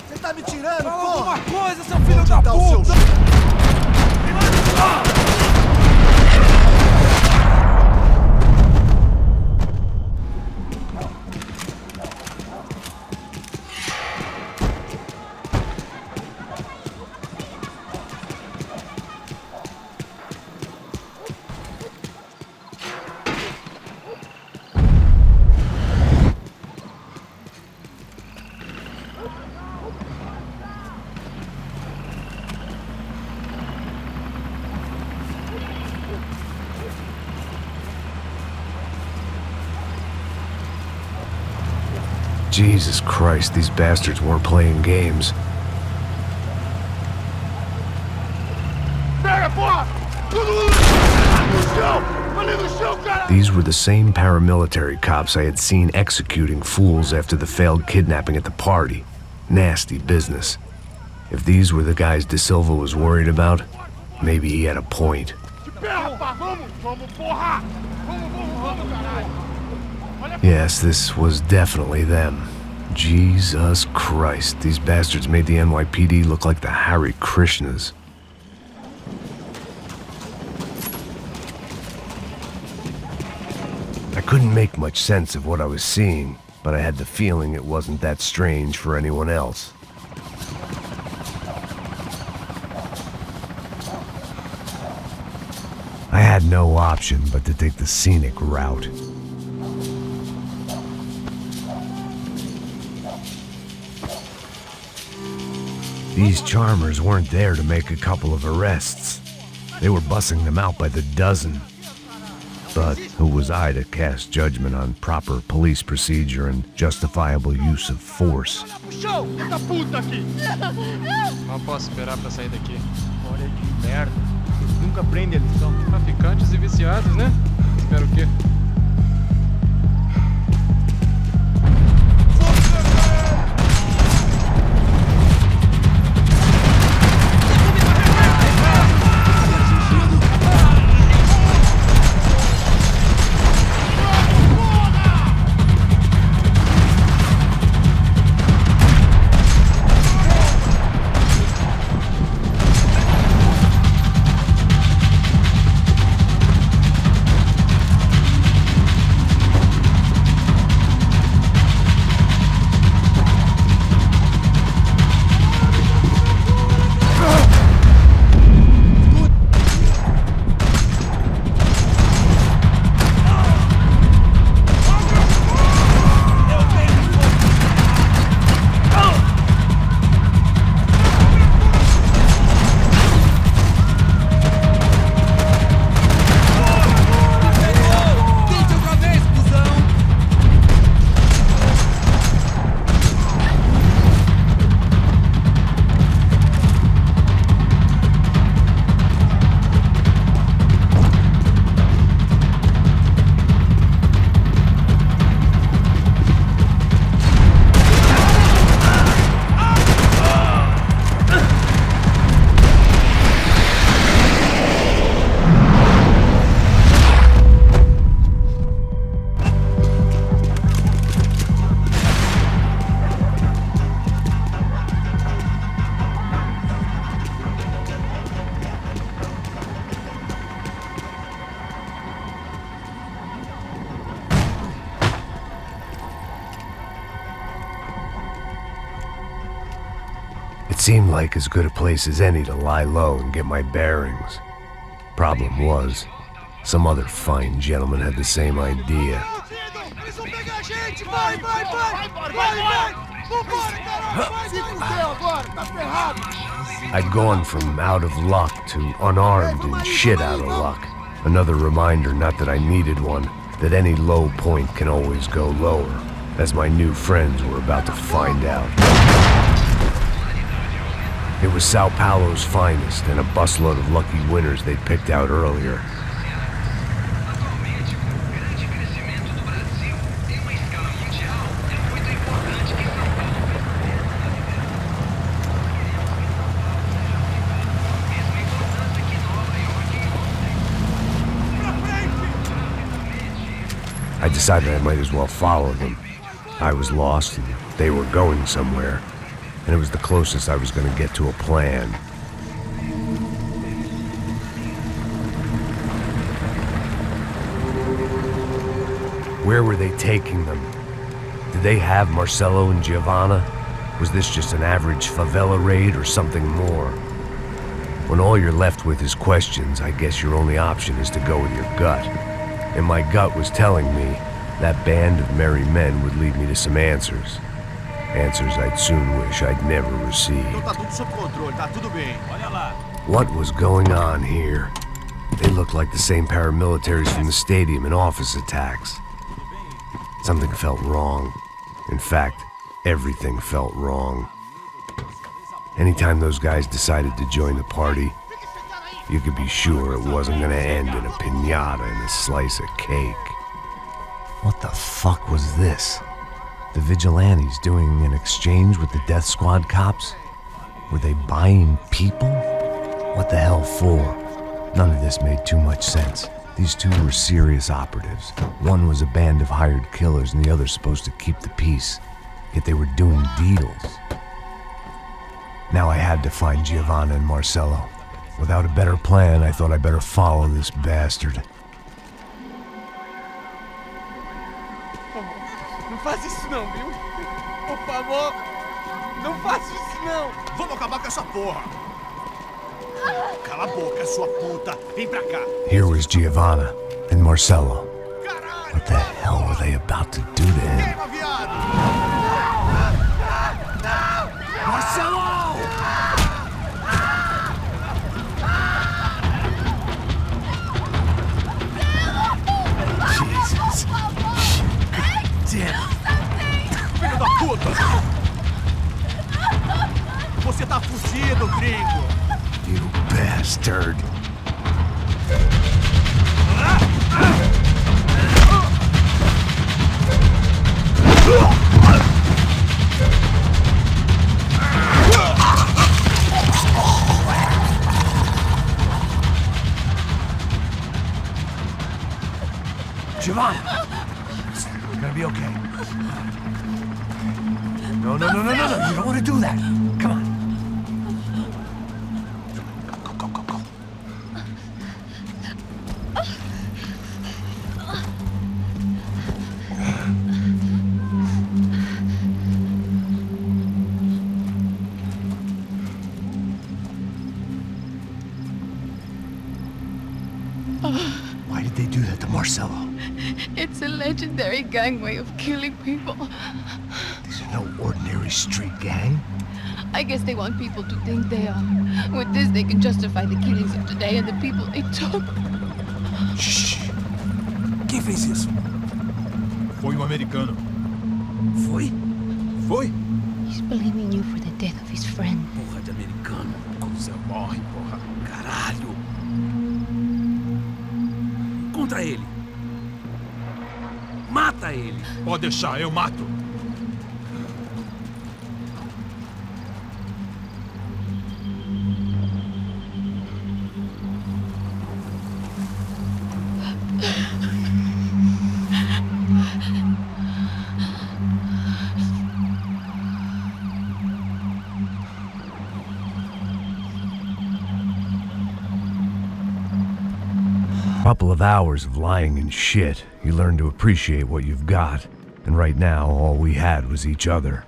Você tá me tirando, porra! Fala alguma coisa, seu filho da puta! Jesus Christ, these bastards weren't playing games. These were the same paramilitary cops I had seen executing fools after the failed kidnapping at the party. Nasty business. If these were the guys De Silva was worried about, maybe he had a point. Yes, this was definitely them. Jesus Christ, these bastards made the NYPD look like the Hare Krishnas. I couldn't make much sense of what I was seeing, but I had the feeling it wasn't that strange for anyone else. I had no option but to take the scenic route. These charmers weren't there to make a couple of arrests. They were bussing them out by the dozen. But who was I to cast judgment on proper police procedure and justifiable use of force? Mal posso esperar pra sair daqui. Olha que merda. Eles nunca aprendem a lição. Traficantes e viciados, né? Espero o quê? seemed like as good a place as any to lie low and get my bearings. Problem was, some other fine gentleman had the same idea. I'd gone from out of luck to unarmed and shit out of luck. Another reminder, not that I needed one, that any low point can always go lower, as my new friends were about to find out. It was Sao Paulo's finest and a busload of lucky winners they'd picked out earlier. I decided I might as well follow them. I was lost and they were going somewhere, and it was the closest I was going to get to a plan. Where were they taking them? Did they have Marcelo and Giovanna? Was this just an average favela raid or something more? When all you're left with is questions, I guess your only option is to go with your gut. And my gut was telling me that band of merry men would lead me to some answers. Answers I'd soon wish I'd never received. What was going on here? They looked like the same paramilitaries from the stadium in office attacks. Something felt wrong. In fact, everything felt wrong. Anytime those guys decided to join the party, you could be sure it wasn't gonna end in a piñata and a slice of cake. What the fuck was this? The vigilantes doing an exchange with the death squad cops? Were they buying people? What the hell for? None of this made too much sense. These two were serious operatives. One was a band of hired killers and the other supposed to keep the peace. Yet they were doing deals. Now I had to find Giovanna and Marcelo. Without a better plan, I thought I better follow this bastard. Não faz isso não, viu? Por favor, não faça isso não. Vamos acabar com essa porra. Cala a boca, sua puta. Vem pra cá. Here was Giovanna and Marcelo. What the hell were they about to do to him? Marcelo! Jesus. Damn. Filho da puta! Você tá fugido, gringo! You bastard. Giovanna! You're gonna be okay. No. You don't want to do that. Come on. Go. Why did they do that to Marcelo? It's a legendary gang way of killing people. These are no ordinary street gang. I guess they want people to think they are. With this, they can justify the killings of today and the people they took. Shh. Quem fez isso? Foi americano. Foi? He's blaming you for the death of his friend. Porra de americano. Coisa morre, porra. Caralho. Contra ele. Mata ele. Pode deixar, eu mato. Couple of hours of lying and shit, you learn to appreciate what you've got. And right now, all we had was each other.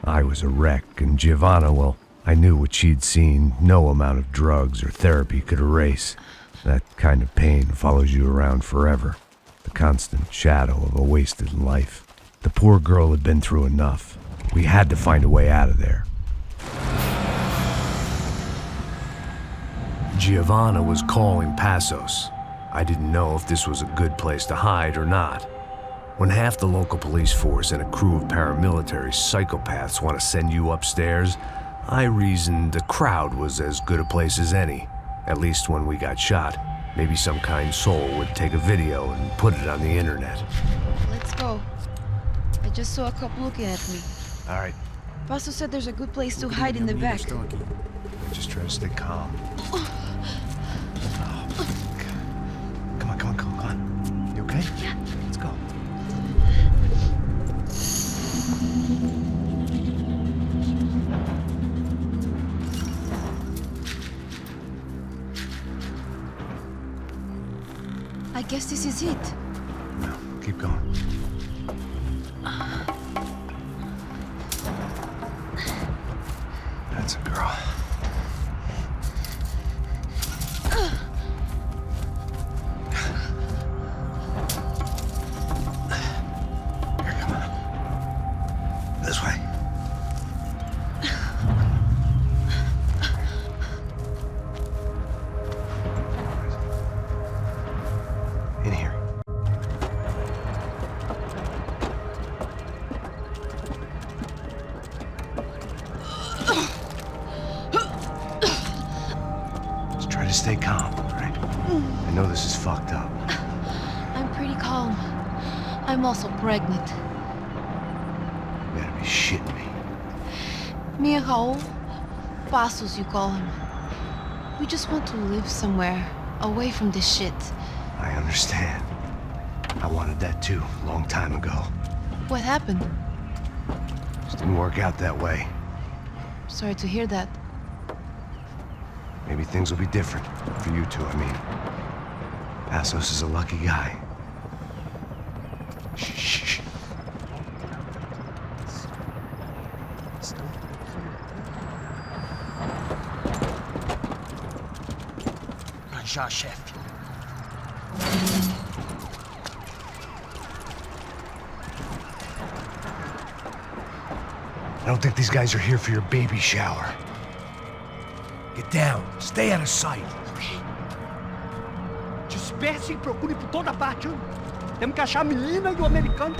I was a wreck, and Giovanna, well, I knew what she'd seen, no amount of drugs or therapy could erase. That kind of pain follows you around forever. The constant shadow of a wasted life. The poor girl had been through enough. We had to find a way out of there. Giovanna was calling Passos. I didn't know if this was a good place to hide or not. When half the local police force and a crew of paramilitary psychopaths want to send you upstairs, I reasoned the crowd was as good a place as any. At least when we got shot. Maybe some kind soul would take a video and put it on the internet. Let's go. I just saw a cop looking at me. All right. Paso said there's a good place to hide in the back. Just try to stay calm. Come on. You okay? Yeah. Let's go. I guess this is it. No, keep going. That's a girl. Here, come on. This way. In here. Just try to stay calm, all right? I know this is fucked up. I'm pretty calm. I'm also pregnant. You gotta be shitting me. Me and Raul, Passos you call him. We just want to live somewhere, away from this shit. I understand. I wanted that too, a long time ago. What happened? Just didn't work out that way. Sorry to hear that. Maybe things will be different. For you two, I mean. Passos is a lucky guy. Shh. Já, chefe. I don't think these guys are here for your baby shower. Get down. Stay out of sight. Disperse e procure por toda parte. Temos que achar a menina e o americano.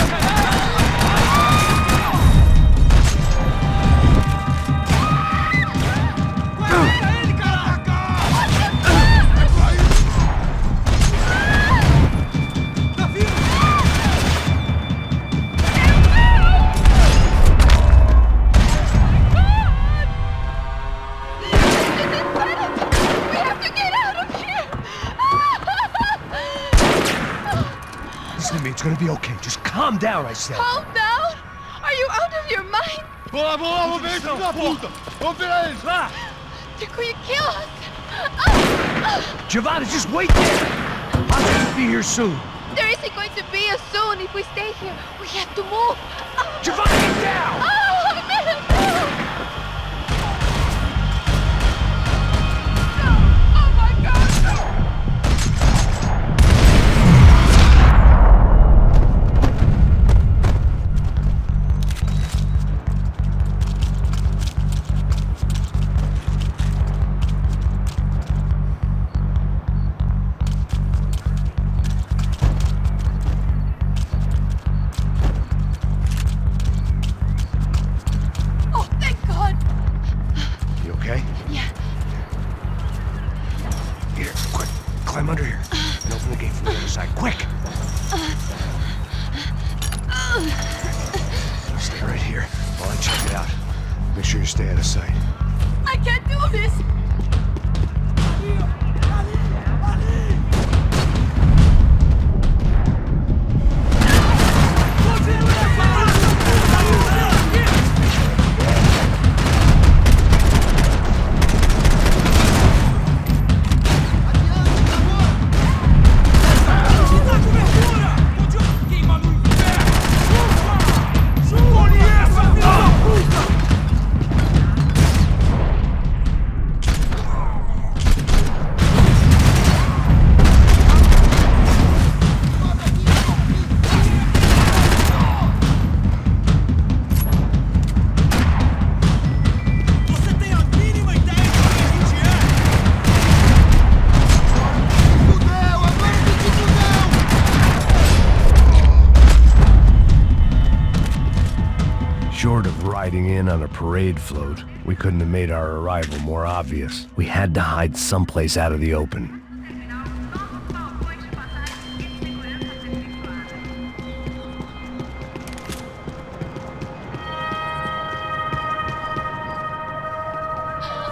It's gonna be okay. Just calm down, I said. Calm down? Are you out of your mind? Vamos ver, filho da puta! Vamos virar eles, lá! They're going to kill us! Giovanna, just wait there! I'll just be here soon. There isn't going to be a soon if we stay here. We have to move. Giovanna, get down! Oh my God, no! Climb under here and open the gate from the other side. Quick! Stay right here while I check it out. Make sure you stay out of sight. I can't do this! blending in on a parade float. We couldn't have made our arrival more obvious. We had to hide someplace out of the open.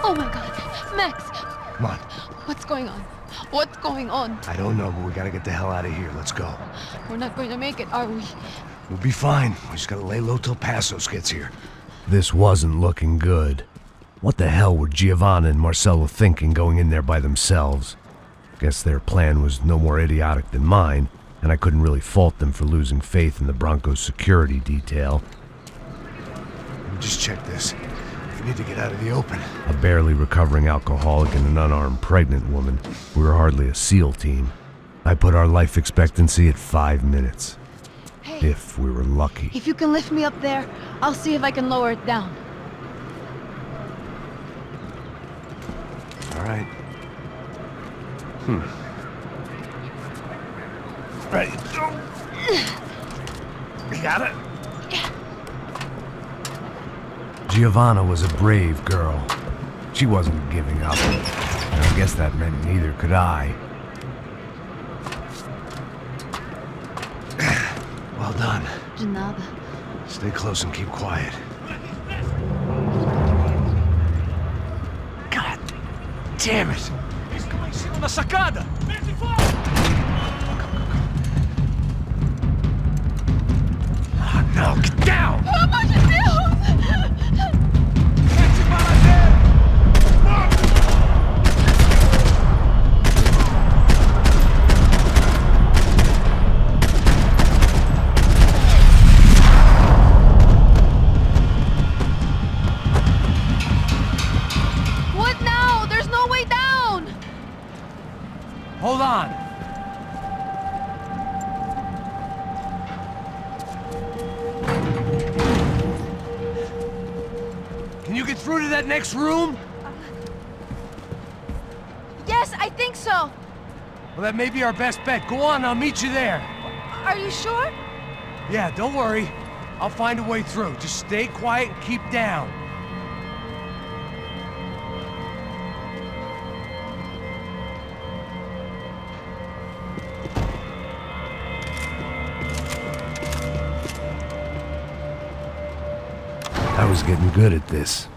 Oh my god, Max! Come on. What's going on? What's going on? I don't know, but we gotta get the hell out of here. Let's go. We're not going to make it, are we? We'll be fine. We just gotta lay low till Passos gets here. This wasn't looking good. What the hell were Giovanna and Marcello thinking going in there by themselves? Guess their plan was no more idiotic than mine, and I couldn't really fault them for losing faith in the Broncos security detail. Let me just check this. We need to get out of the open. A barely recovering alcoholic and an unarmed pregnant woman. We were hardly a SEAL team. I put our life expectancy at 5 minutes. Hey, if we were lucky. if you can lift me up there, I'll see if I can lower it down. All right. Ready to go. You got it? Giovanna was a brave girl. She wasn't giving up. And I guess that meant neither could I. Well done. De nada. Stay close and keep quiet. God damn it! Na sacada! Oh, no, get down! Pelo amor de Deus! What now? There's no way down! Hold on. Can you get through to that next room? Yes, I think so. Well, that may be our best bet. Go on, I'll meet you there. Are you sure? Yeah, don't worry. I'll find a way through. Just stay quiet and keep down. I was getting good at this.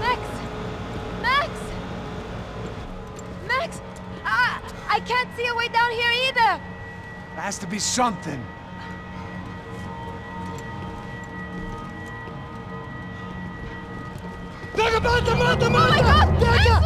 Max! Max! Max! I can't see a way down here either! There has to be something. Oh my god! Max, look out!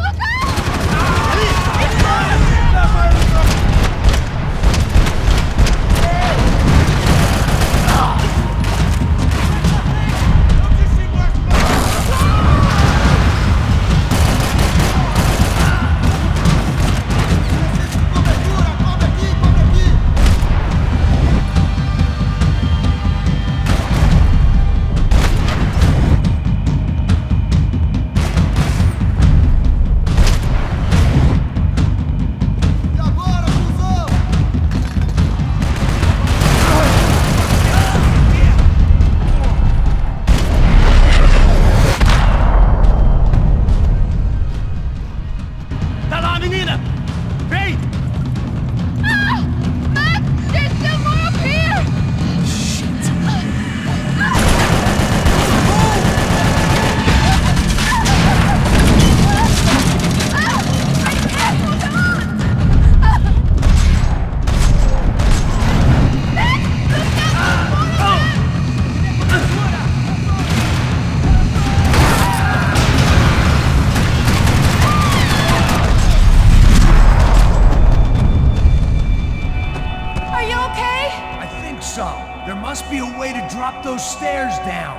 Those stairs down.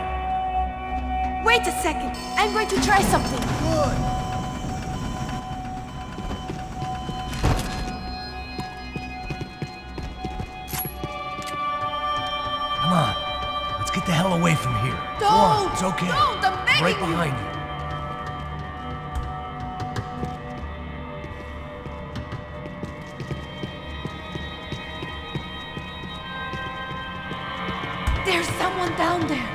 Wait a second. I'm going to try something. Good. Come on. Let's get the hell away from here. Don't! Go on. It's okay. Don't! I'm begging Right you. behind you. There's someone down there.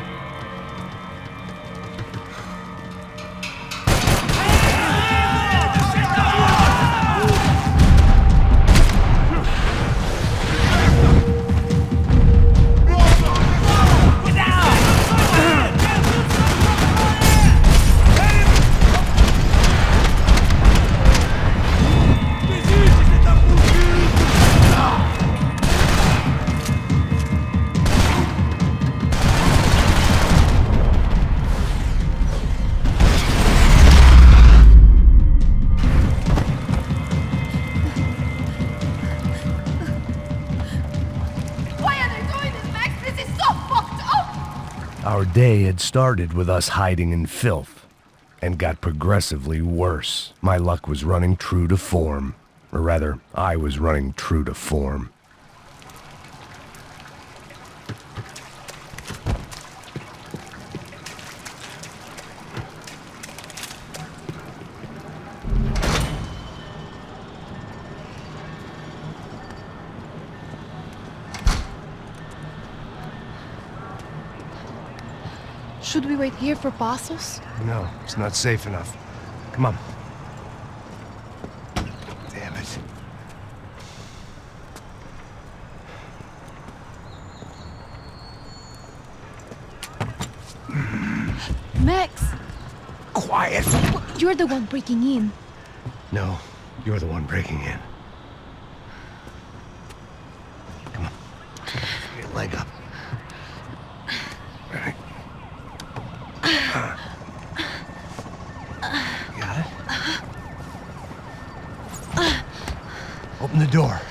Our day had started with us hiding in filth, and got progressively worse. My luck was running true to form. Or rather, I was running true to form. Should we wait here for Passos? No, it's not safe enough. Come on. Damn it. Max! Quiet! You're the one breaking in. No, you're the one breaking in. Come on. Get your leg up. All right. Got it? Open the door.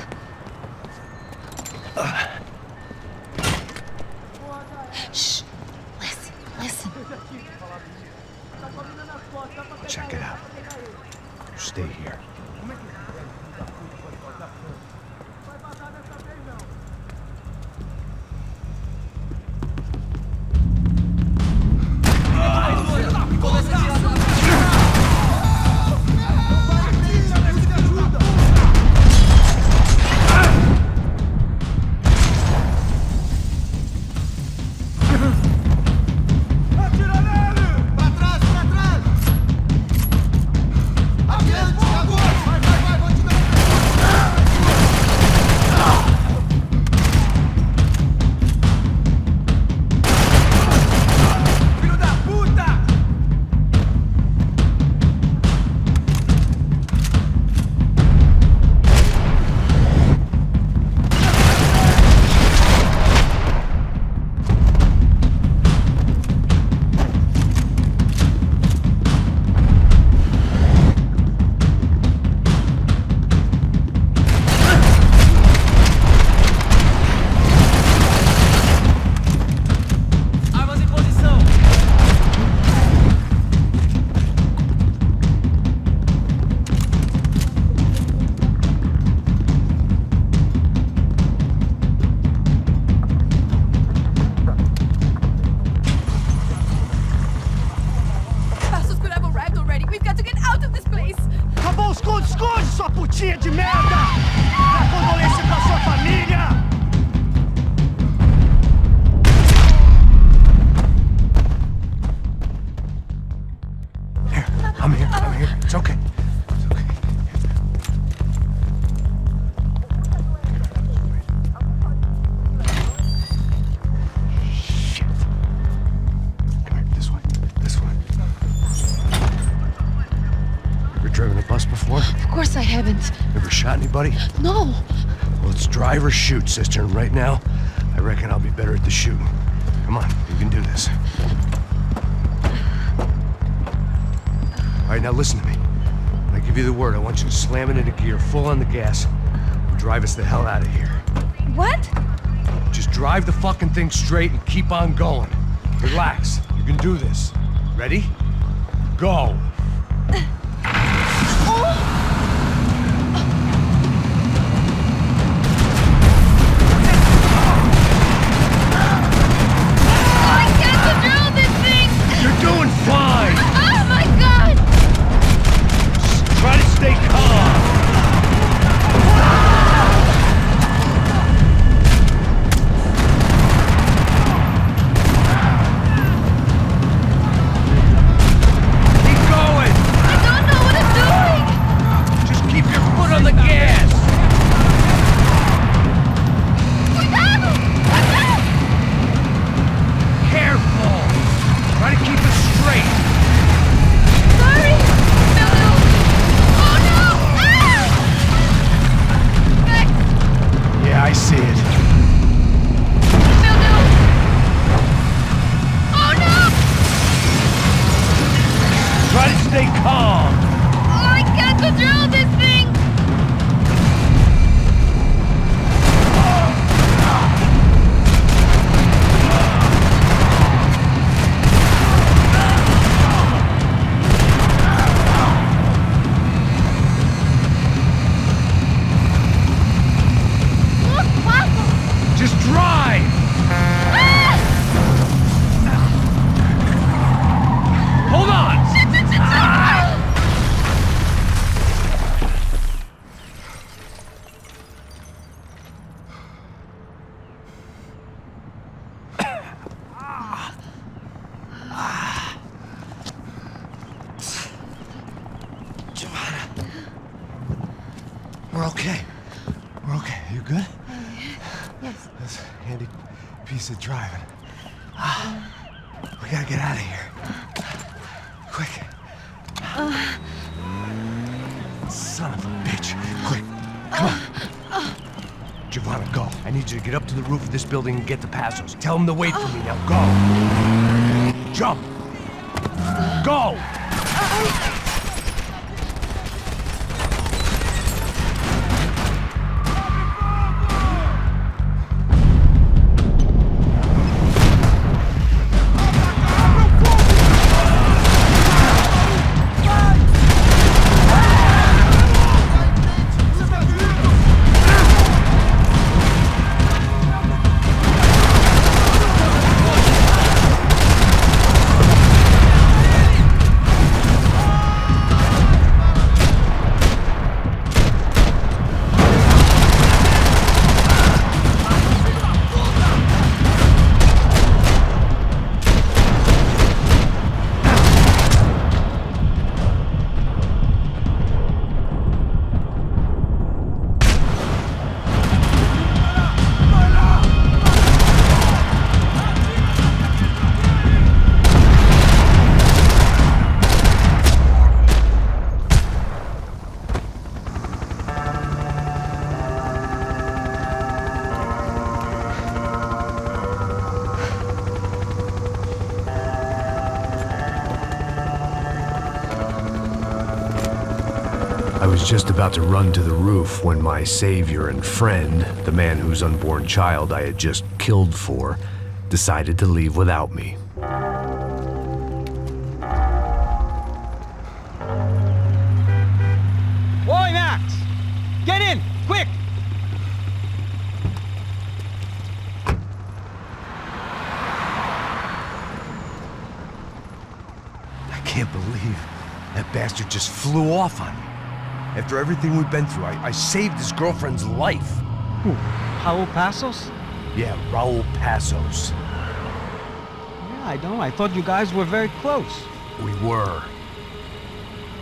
Shh. Listen. Check it out. You stay here. I'm here. It's okay. Shit. Come here, this way. Ever driven a bus before? Of course I haven't. Ever shot anybody? No. Well, it's drive or shoot, sister, and right now, I reckon I'll be better at the shooting. Come on, you can do this. All right, now listen to me. When I give you the word, I want you to slam it into gear, full on the gas, and drive us the hell out of here. What? Just drive the fucking thing straight and keep on going. Relax. You can do this. Ready? Go. You're doing fine! Oh my god! Just try to stay calm! I see it. Oh no! Try to stay calm. Oh, I can't control this thing! Just drive! Hold on! Joanna. We're okay. We're okay. You good? Yes. That's a handy piece of driving. We gotta get out of here. Quick. Son of a bitch. Quick. Come on. Giovanna, go. I need you to get up to the roof of this building and get the Passos. Tell them to wait for me. Now go. Jump. Go! I was just about to run to the roof when my savior and friend, the man whose unborn child I had just killed for, decided to leave without me. Boy, Max! Get in! Quick! I can't believe that bastard just flew off on me. After everything we've been through, I saved his girlfriend's life. Who? Raul Passos? Yeah, Raul Passos. Yeah, I know. I thought you guys were very close. We were.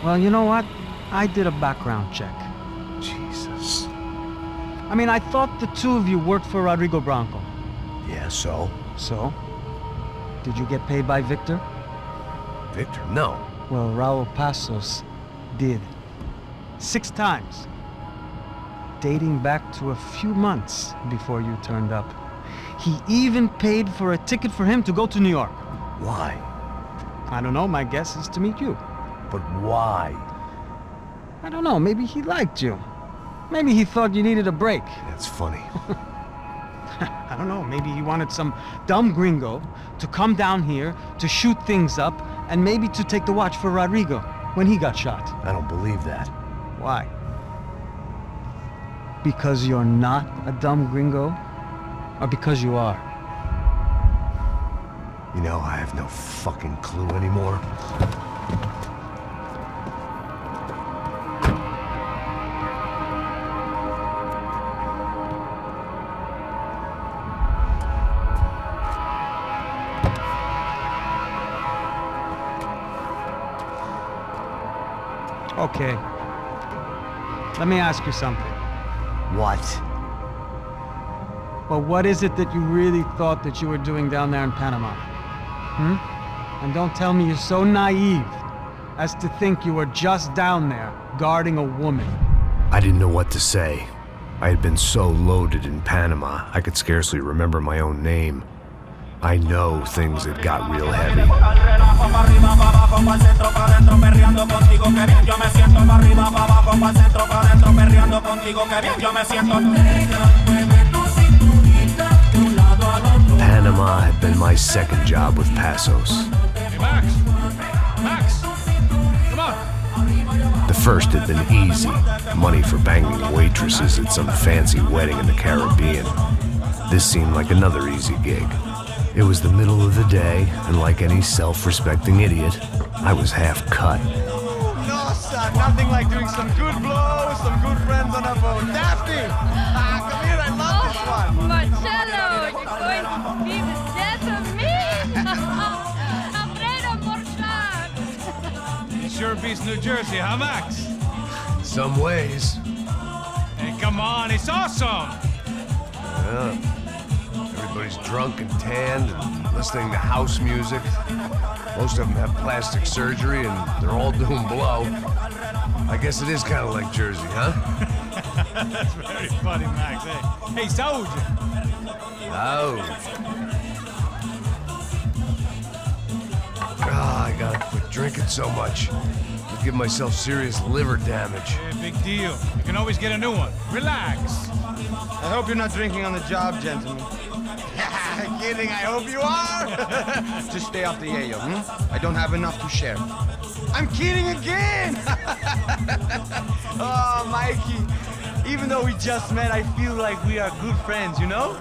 Well, you know what? I did a background check. Jesus. I mean, I thought the two of you worked for Rodrigo Branco. Yeah, so? So? Did you get paid by Victor? Victor? No. Well, Raul Passos did. 6 times. Dating back to a few months before you turned up. He even paid for a ticket for him to go to New York. Why? I don't know. My guess is to meet you. But why? I don't know. Maybe he liked you. Maybe he thought you needed a break. That's funny. I don't know. Maybe he wanted some dumb gringo to come down here to shoot things up and maybe to take the watch for Rodrigo when he got shot. I don't believe that. Why? Because you're not a dumb gringo? Or because you are? You know, I have no fucking clue anymore. Okay. Let me ask you something. What? Well, what is it that you really thought that you were doing down there in Panama? And don't tell me you're so naive as to think you were just down there guarding a woman. I didn't know what to say. I had been so loaded in Panama, I could scarcely remember my own name. I know things had got real heavy. Panama had been my second job with Passos. Hey, Max! Max! Come on! The first had been easy, money for banging waitresses at some fancy wedding in the Caribbean. This seemed like another easy gig. It was the middle of the day, and like any self-respecting idiot, I was half cut. No, son, nothing like doing some good blows, some good friends on a boat. Daphne! Come here, I love this one. Marcello, you're going to be the death of me? Alfredo Morchan! It sure beats New Jersey, huh, Max? Some ways. Hey, come on, it's awesome! Yeah. Everybody's drunk and tanned and listening to house music. Most of them have plastic surgery and they're all doing blow. I guess it is kind of like Jersey, huh? That's very funny, Max. Hey, Saúde! I gotta quit drinking so much. I'll give myself serious liver damage. Yeah, big deal. You can always get a new one. Relax. I hope you're not drinking on the job, gentlemen. Kidding, I hope you are. Just stay off the yayo, I don't have enough to share. I'm kidding again. Oh, Mikey, even though we just met, I feel like we are good friends, you know?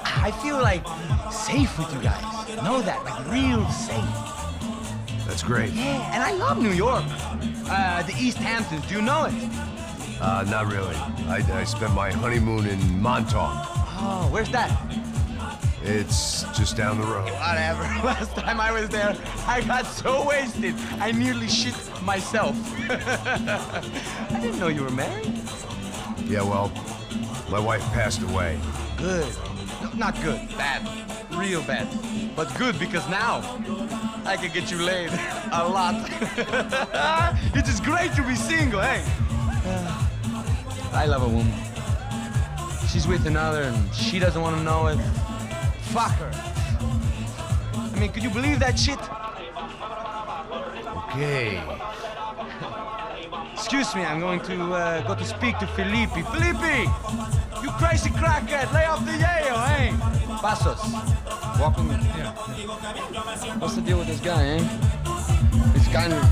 I feel like safe with you guys. Know that, like real safe. That's great. Yeah, and I love New York. The East Hamptons, do you know it? Not really. I spent my honeymoon in Montauk. Oh, where's that? It's just down the road. Whatever. Last time I was there, I got so wasted, I nearly shit myself. I didn't know you were married. Yeah, well, my wife passed away. Good. No, not good. Bad. Real bad. But good because now I can get you laid a lot. It is great to be single, hey? I love a woman. She's with another and she doesn't want to know it. Fuck her. I mean, could you believe that shit? Okay. Excuse me, I'm going to go to speak to Felipe. Felipe! You crazy crackhead, lay off the yayo, eh? Passos, walk with me. Yeah. What's the deal with this guy, eh? He's kind of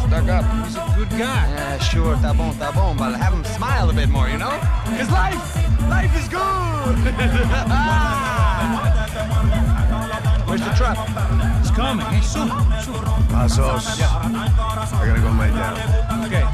stuck up. He's a good guy. Yeah, sure, tá bom, but have him smile a bit more, you know? Because life is good! Where's the truck? It's coming. Hey, soon. Passos. Yeah. I gotta go lay down. Okay.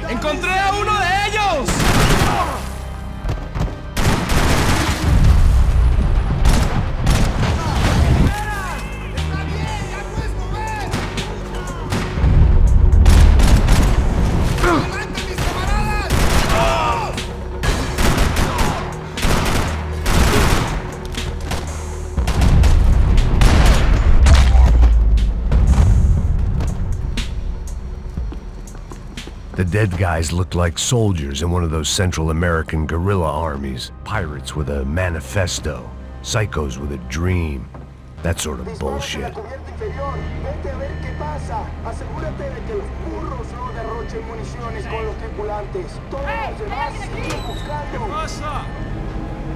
¡Encontré a uno de ellos! The dead guys looked like soldiers in one of those Central American guerrilla armies. Pirates with a manifesto. Psychos with a dream. That sort of bullshit.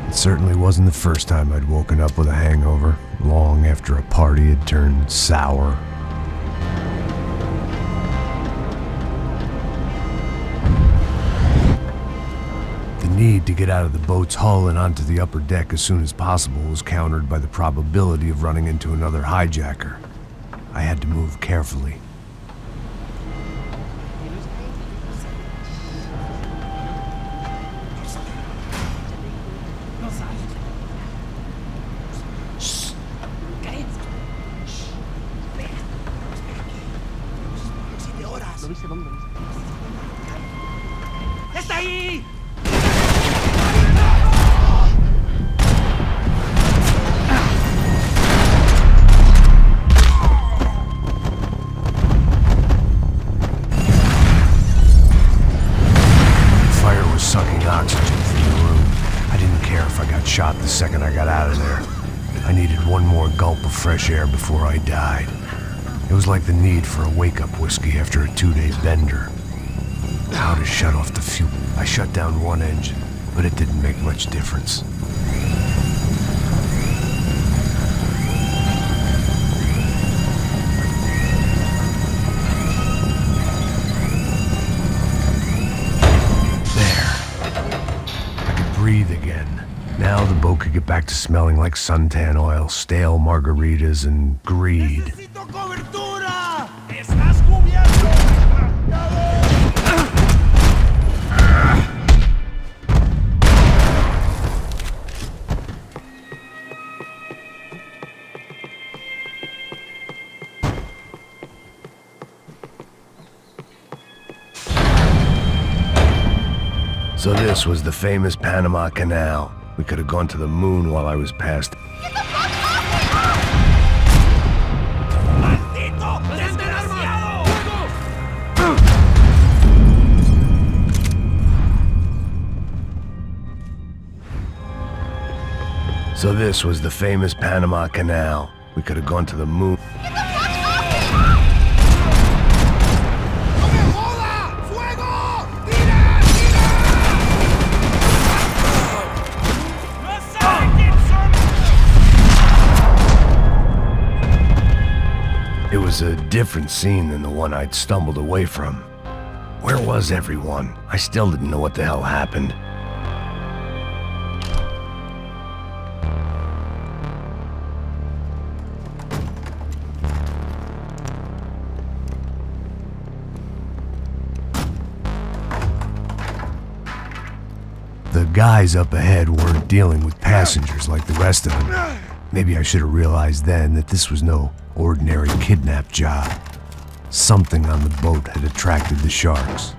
It certainly wasn't the first time I'd woken up with a hangover, long after a party had turned sour. The need to get out of the boat's hull and onto the upper deck as soon as possible was countered by the probability of running into another hijacker. I had to move carefully. ¡Está ahí! Fire was sucking oxygen from the room. I didn't care if I got shot the second I got out of there. I needed one more gulp of fresh air before I died. It was like the need for a wake-up whiskey after a 2-day bender. How to shut off the fuel. I shut down one engine, but it didn't make much difference. Breathe again. Now the boat could get back to smelling like suntan oil, stale margaritas, and greed. ¡Necesito cobertura! ¡Estás cubierto! So this was the famous Panama Canal. We could have gone to the moon while I was past. So this was the famous Panama Canal. We could have gone to the moon. It was a different scene than the one I'd stumbled away from. Where was everyone? I still didn't know what the hell happened. The guys up ahead weren't dealing with passengers like the rest of them. Maybe I should have realized then that this was no ordinary kidnap job. Something on the boat had attracted the sharks.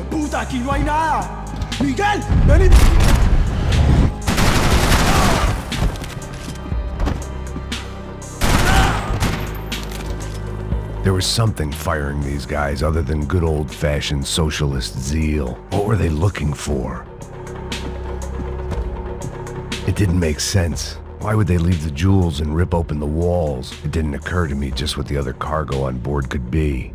¡Puta, aquí no hay nada! ¡Miguel, ven y... There was something firing these guys other than good old-fashioned socialist zeal. What were they looking for? It didn't make sense. Why would they leave the jewels and rip open the walls? It didn't occur to me just what the other cargo on board could be.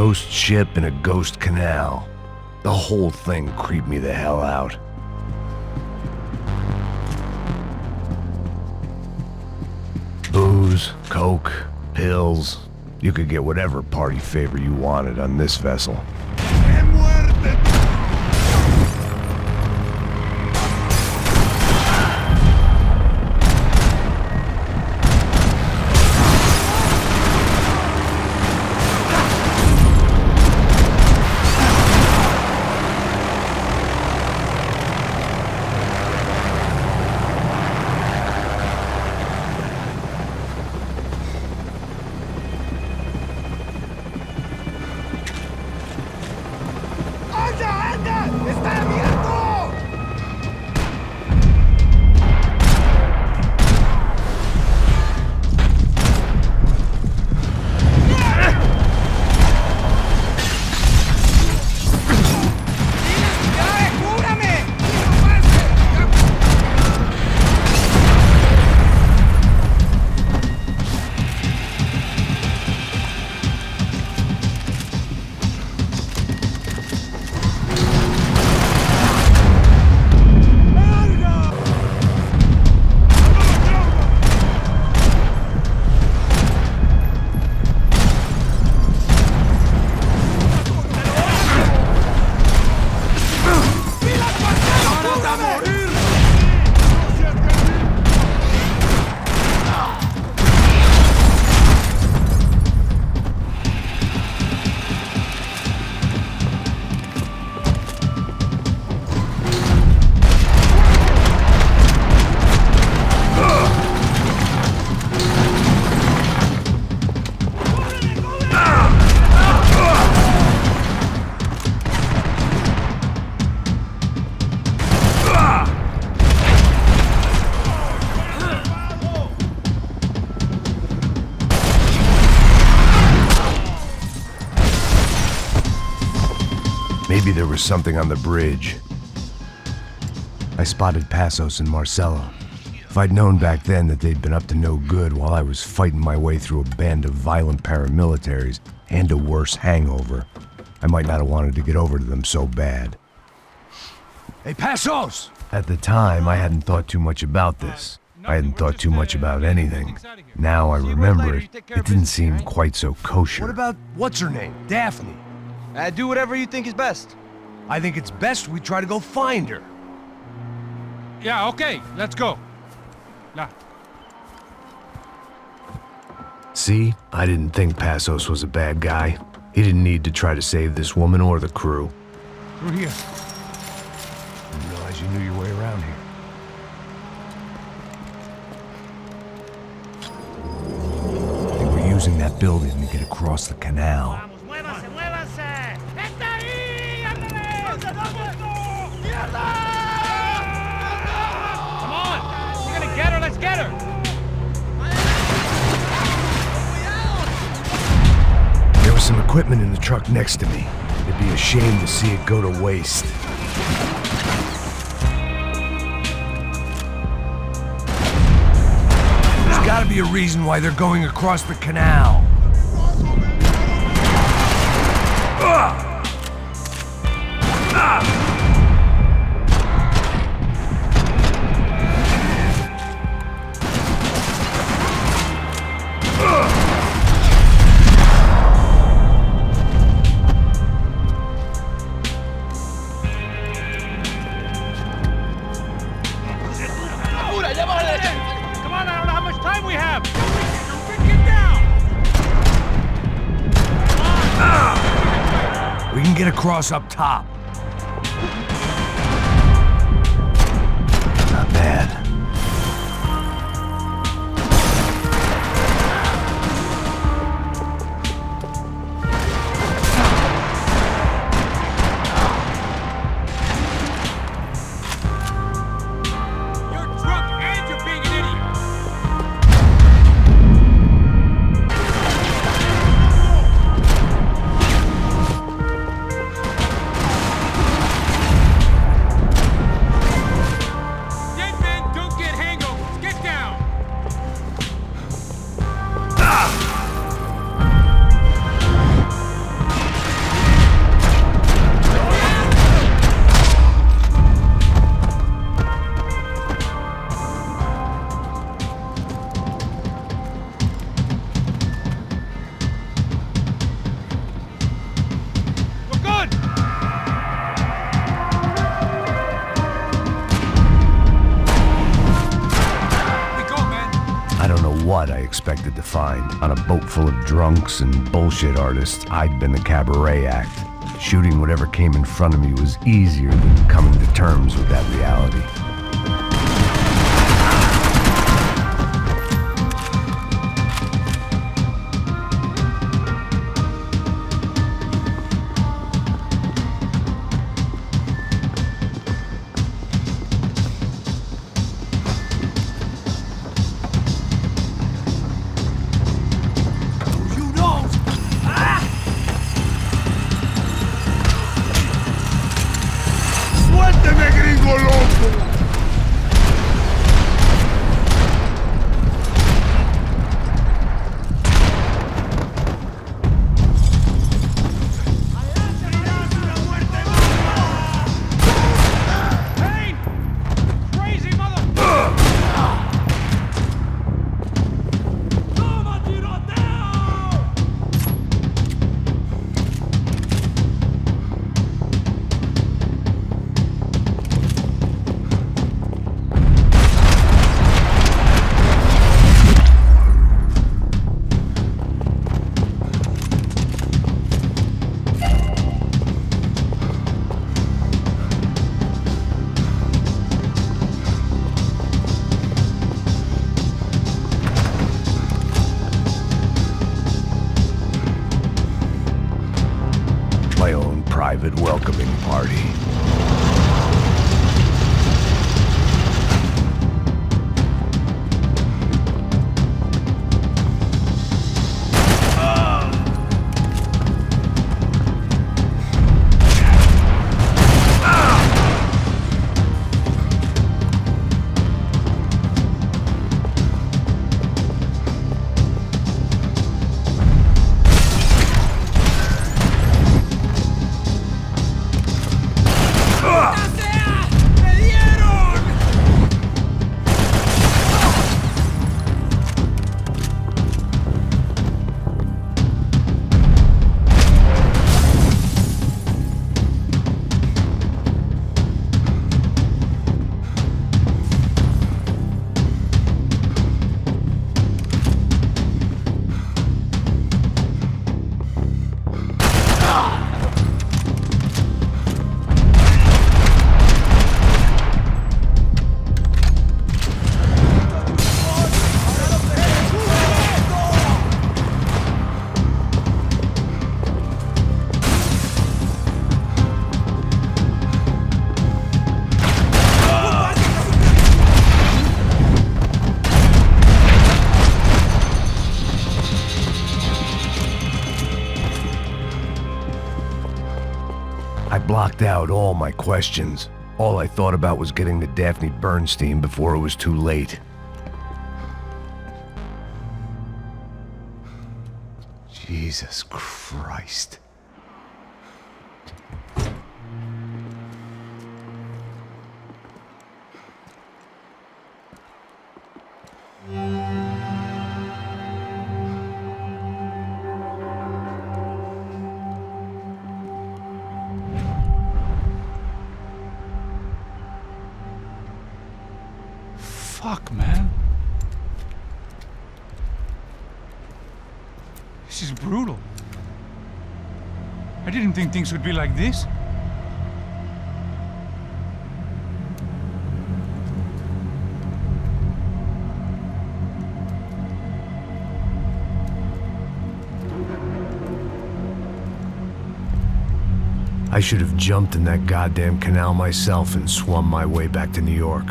ghost ship in a ghost canal. The whole thing creeped me the hell out. Booze, coke, pills. You could get whatever party favor you wanted on this vessel. Maybe there was something on the bridge. I spotted Passos and Marcelo. If I'd known back then that they'd been up to no good while I was fighting my way through a band of violent paramilitaries and a worse hangover, I might not have wanted to get over to them so bad. Hey, Passos! At the time, I hadn't thought too much about this. I hadn't thought too much about anything. Now I remember it, it didn't seem quite so kosher. What about, what's her name? Daphne? Do whatever you think is best. I think it's best we try to go find her. Yeah, okay, let's go. Yeah. See? I didn't think Passos was a bad guy. He didn't need to try to save this woman or the crew. Through here. Didn't realize you knew your way around here. I think we're using that building to get across the canal. Come on! We're gonna get her, let's get her! There was some equipment in the truck next to me. It'd be a shame to see it go to waste. There's gotta be a reason why they're going across the canal. Come on, I don't know how much time we have! Get down! We can get across up top. Not bad. blood I expected to find. On a boat full of drunks and bullshit artists, I'd been the cabaret act. Shooting whatever came in front of me was easier than coming to terms with that reality. ¡Suélteme, gringo loco! Payne! Crazy mother... ¡Toma, tiroteo! My own private welcoming party. I blocked out all my questions. All I thought about was getting to Daphne Bernstein before it was too late. Jesus Christ. Fuck, man. This is brutal. I didn't think things would be like this. I should have jumped in that goddamn canal myself and swum my way back to New York.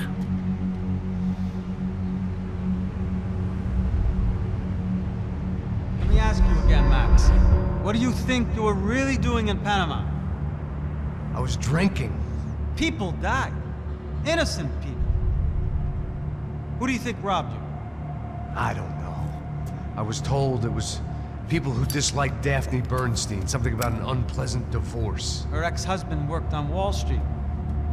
Let me ask you again, Max. What do you think you were really doing in Panama? I was drinking. People died. Innocent people. Who do you think robbed you? I don't know. I was told it was people who disliked Daphne Bernstein, something about an unpleasant divorce. Her ex-husband worked on Wall Street.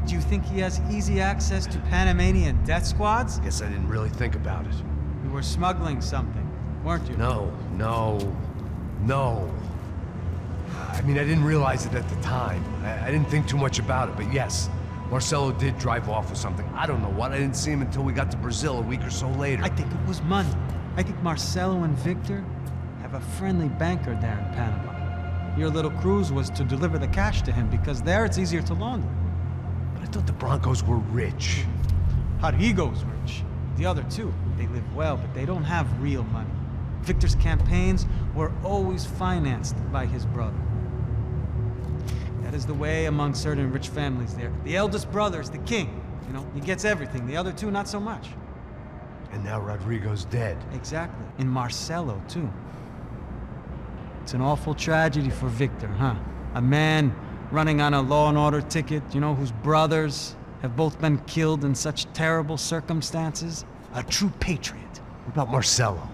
Do you think he has easy access to Panamanian death squads? Guess I didn't really think about it. You were smuggling something, weren't you? No. I mean, I didn't realize it at the time. I didn't think too much about it, but yes, Marcelo did drive off with something. I don't know what. I didn't see him until we got to Brazil a week or so later. I think it was money. I think Marcelo and Victor have a friendly banker there in Panama. Your little cruise was to deliver the cash to him because there it's easier to launder. But I thought the Brancos were rich. Rodrigo's rich. The other two, they live well, but they don't have real money. Victor's campaigns were always financed by his brother. That is the way among certain rich families there. The eldest brother is the king. You know, he gets everything. The other two, not so much. And now Rodrigo's dead. Exactly. And Marcelo, too. It's an awful tragedy for Victor, huh? A man running on a law and order ticket, you know, whose brothers have both been killed in such terrible circumstances. A true patriot. What about Marcelo?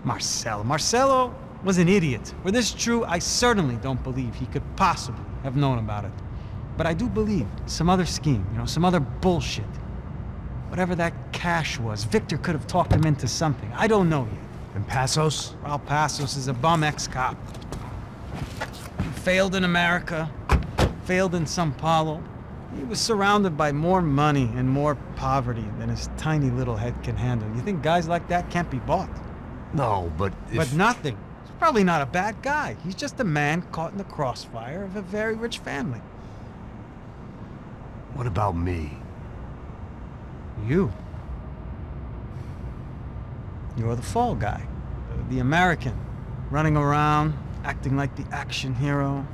Marcelo was an idiot. Were this true, I certainly don't believe he could possibly have known about it. But I do believe some other scheme, you know, some other bullshit. Whatever that cash was, Victor could have talked him into something. I don't know yet. And Passos? Well, Passos is a bum ex-cop. He failed in America, failed in São Paulo. He was surrounded by more money and more poverty than his tiny little head can handle. You think guys like that can't be bought? No, but if... But nothing. He's probably not a bad guy. He's just a man caught in the crossfire of a very rich family. What about me? You. You're the fall guy. The American. Running around, acting like the action hero.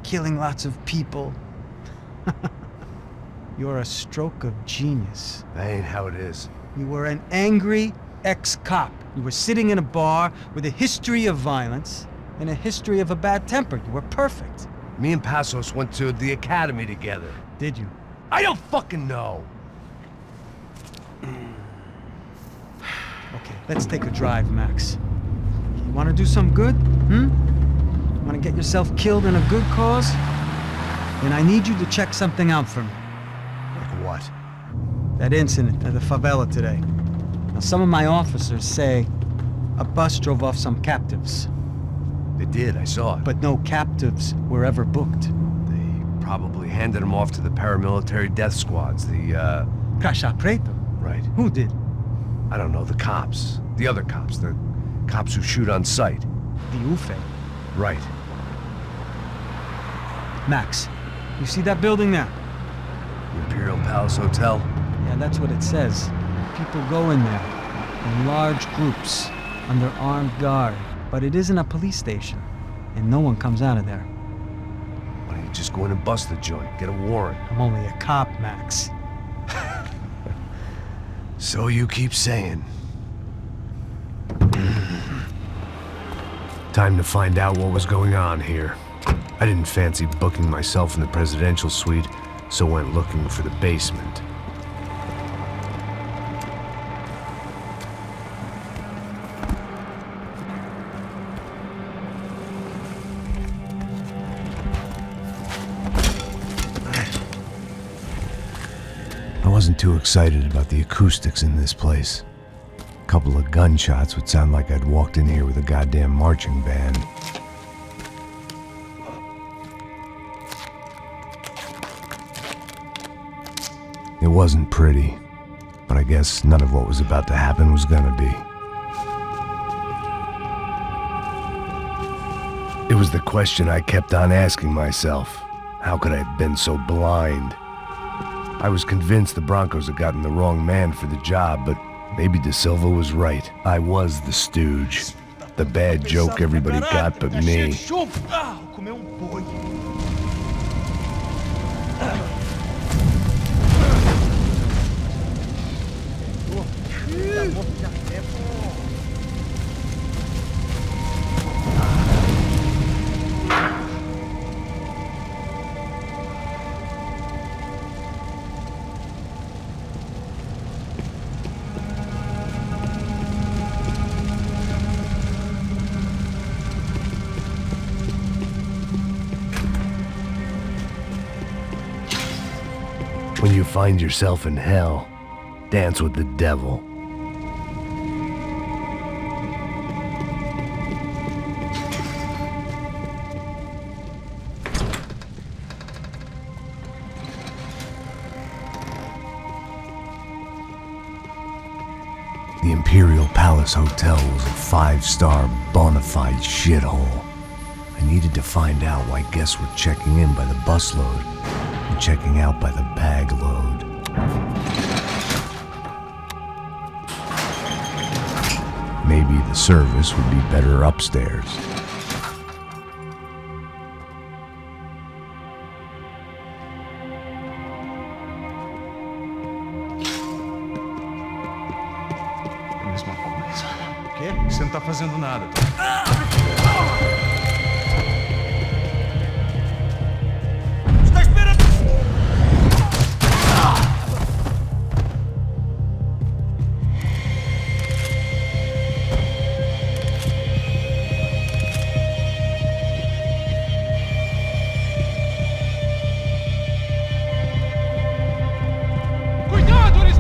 Killing lots of people. You're a stroke of genius. That ain't how it is. You were an angry ex-cop. You were sitting in a bar with a history of violence and a history of a bad temper. You were perfect. Me and Passos went to the academy together. Did you? I don't fucking know. Okay, let's take a drive, Max. You want to do some good? Want to get yourself killed in a good cause? Then I need you to check something out for me. Like what? That incident at the favela today. Now, some of my officers say a bus drove off some captives. They did, I saw it. But no captives were ever booked. They probably handed them off to the paramilitary death squads, the, Caixa Preto? Right. Who did? I don't know, the cops. The other cops, the cops who shoot on sight. The UFE. Right. Max, you see that building there? The Imperial Palace Hotel? Yeah, that's what it says. People go in there, in large groups, under armed guard. But it isn't a police station, and no one comes out of there. Why don't you just go in and bust the joint, get a warrant? I'm only a cop, Max. So you keep saying. Time to find out what was going on here. I didn't fancy booking myself in the presidential suite, so went looking for the basement. I wasn't too excited about the acoustics in this place. A couple of gunshots would sound like I'd walked in here with a goddamn marching band. It wasn't pretty, but I guess none of what was about to happen was gonna be. It was the question I kept on asking myself. How could I have been so blind? I was convinced the Brancos had gotten the wrong man for the job, but maybe De Silva was right. I was the stooge. The bad joke everybody got but me. When you find yourself in hell, dance with the devil. The Imperial Palace Hotel was a 5-star bona fide shithole. I needed to find out why guests were checking in by the busload and checking out by the bag load. Maybe the service would be better upstairs. O quê? Você não tá fazendo nada. Está esperando! Cuidado, eles...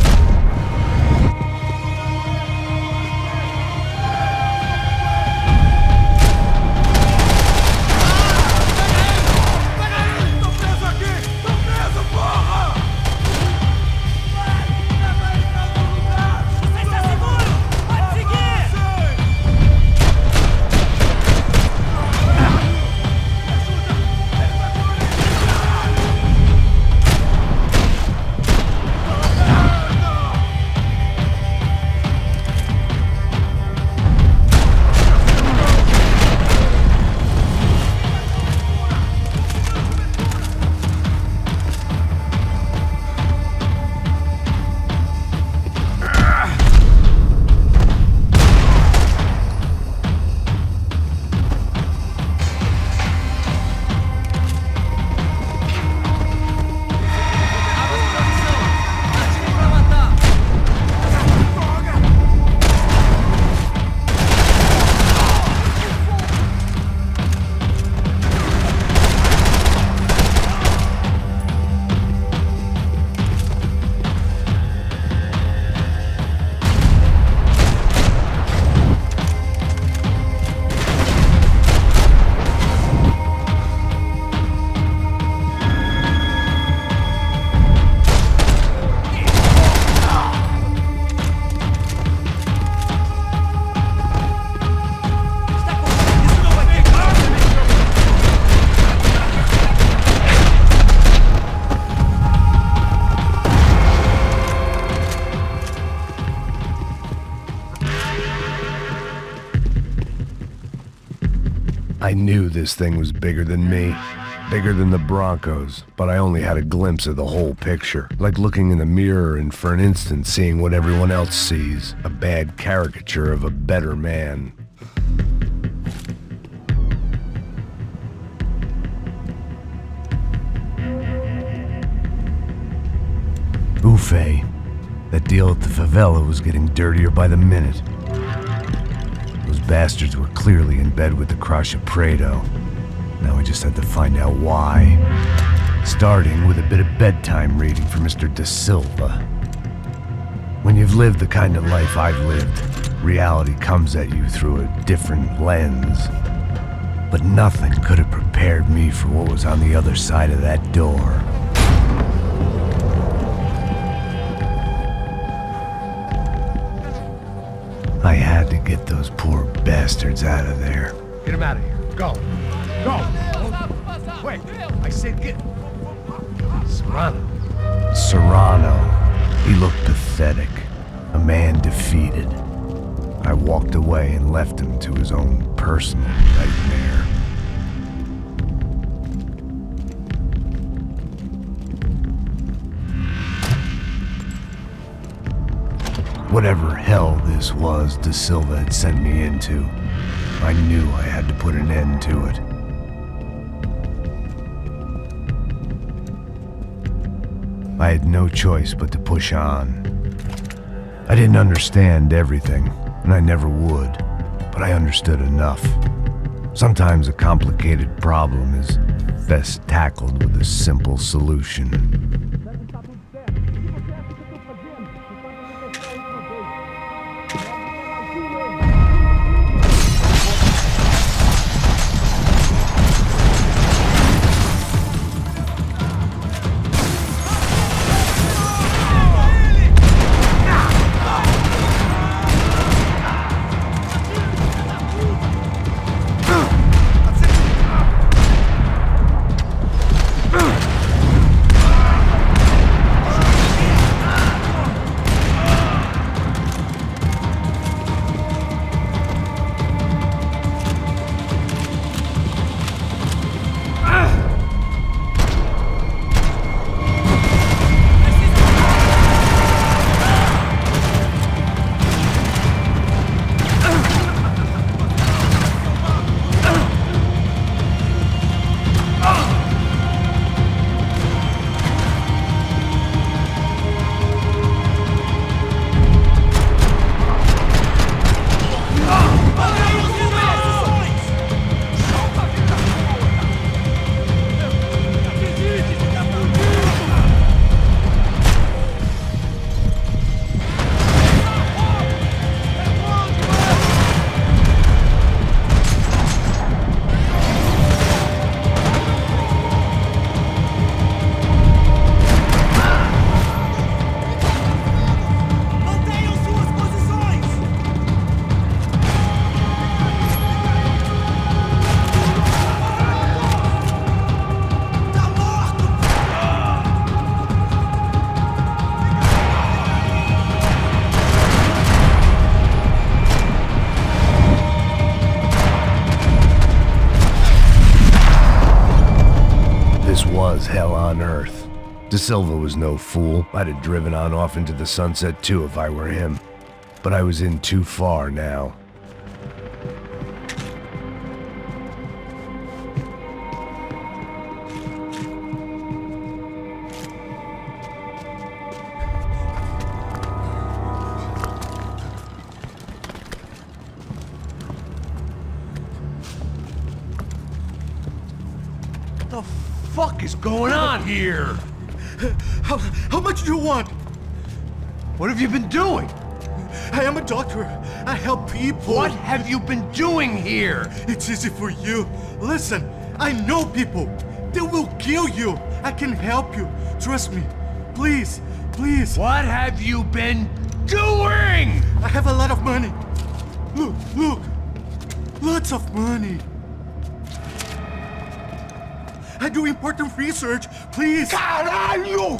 I knew this thing was bigger than me, bigger than the Broncos, but I only had a glimpse of the whole picture, like looking in the mirror and for an instant seeing what everyone else sees, a bad caricature of a better man. Ufe, that deal at the favela was getting dirtier by the minute. Those bastards were clearly in bed with the Crusher Prado. Now we just had to find out why. Starting with a bit of bedtime reading for Mr. Da Silva. When you've lived the kind of life I've lived, reality comes at you through a different lens. But nothing could have prepared me for what was on the other side of that door. I had to get those poor bastards out of there. Get him out of here. Go. Go. Wait. I said get... Serrano. Serrano. He looked pathetic. A man defeated. I walked away and left him to his own personal nightmare. Whatever hell this was Da Silva had sent me into, I knew I had to put an end to it. I had no choice but to push on. I didn't understand everything, and I never would, but I understood enough. Sometimes a complicated problem is best tackled with a simple solution. hell on earth. De Silva was no fool. I'd have driven on off into the sunset too if I were him. But I was in too far now. What the fuck is going on here? How much do you want? What have you been doing? I am a doctor. I help people. What have you been doing here? It's easy for you. Listen, I know people. They will kill you. I can help you. Trust me. Please, please. What have you been doing? I have a lot of money. Look, look. Lots of money. I do important research. Please. Caralho!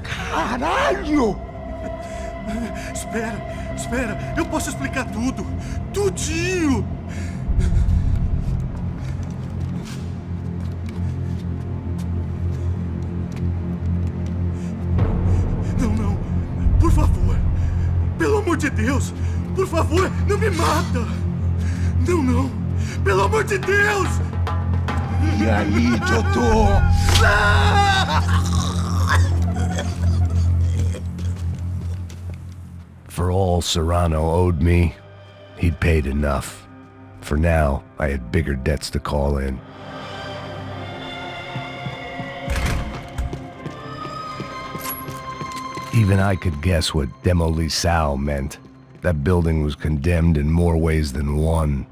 Caralho! Espera, espera. Eu posso explicar tudo. Tudinho. Não, não. Por favor. Pelo amor de Deus. Por favor, não me mata. Não, não. Pelo amor de Deus. E aí, doutor? For all Serrano owed me, he'd paid enough. For now, I had bigger debts to call in. Even I could guess what demolição meant. That building was condemned in more ways than one.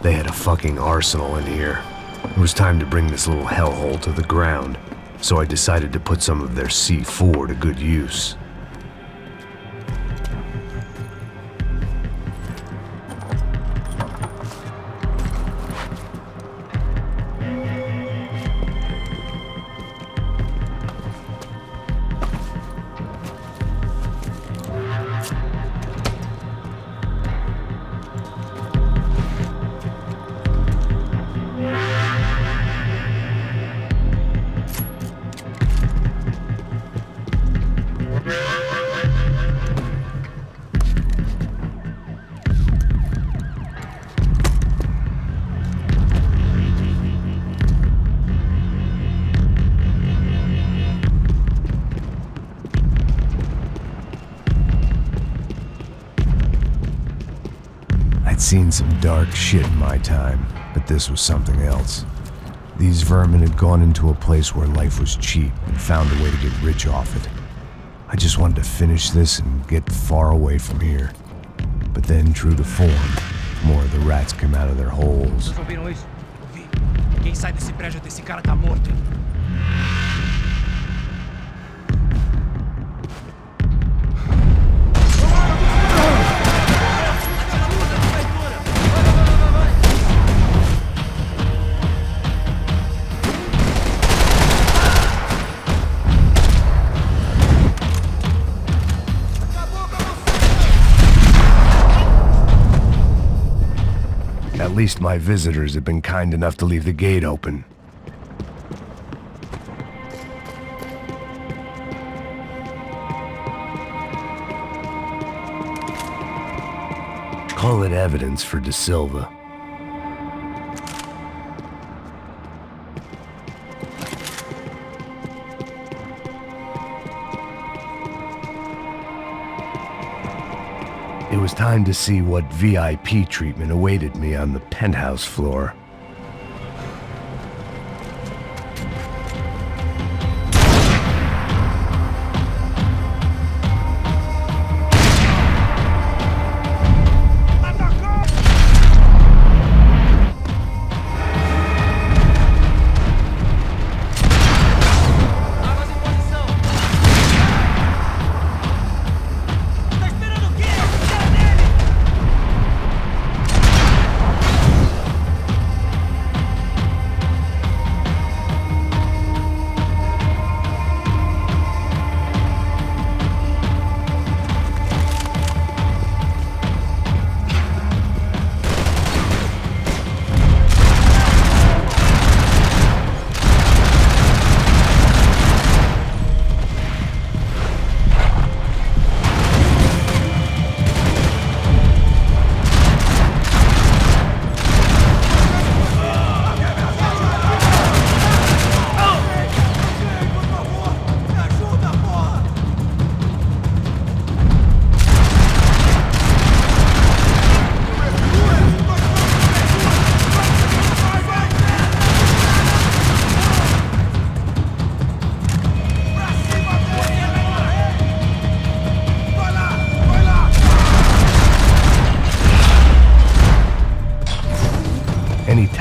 They had a fucking arsenal in here. It was time to bring this little hellhole to the ground, so I decided to put some of their C4 to good use. I'd seen some dark shit in my time, but this was something else. These vermin had gone into a place where life was cheap and found a way to get rich off it. I just wanted to finish this and get far away from here. But then, true to form, more of the rats came out of their holes. Vocês ouviram isso? Ouvi. Quem sai desse prédio desse cara tá morto. At least my visitors had been kind enough to leave the gate open. Call it evidence for De Silva. It was time to see what VIP treatment awaited me on the penthouse floor.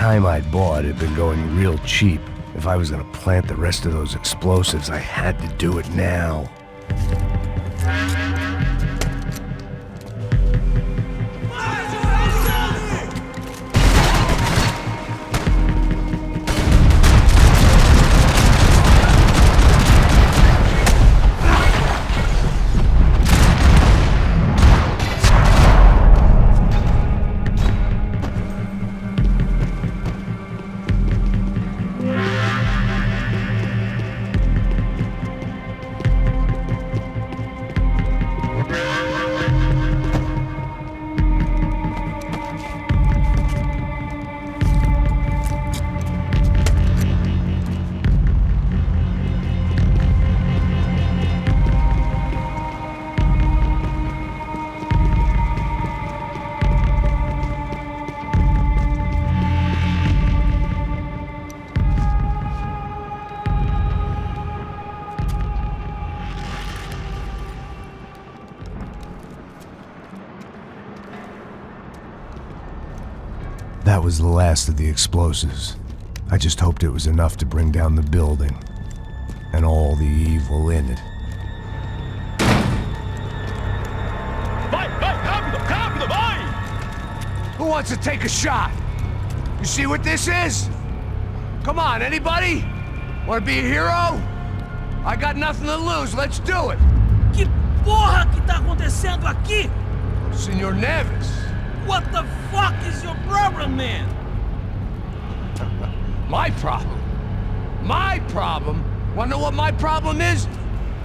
time I'd bought had been going real cheap. If I was gonna plant the rest of those explosives, I had to do it now. That was the last of the explosives. I just hoped it was enough to bring down the building and all the evil in it. Vai, rápido, rápido, vai! Who wants to take a shot? You see what this is? Come on, anybody? Want to be a hero? I got nothing to lose, let's do it! Que porra que tá acontecendo aqui? Senor Neves. What the fuck is your problem, man? My problem? My problem? Wanna know what my problem is?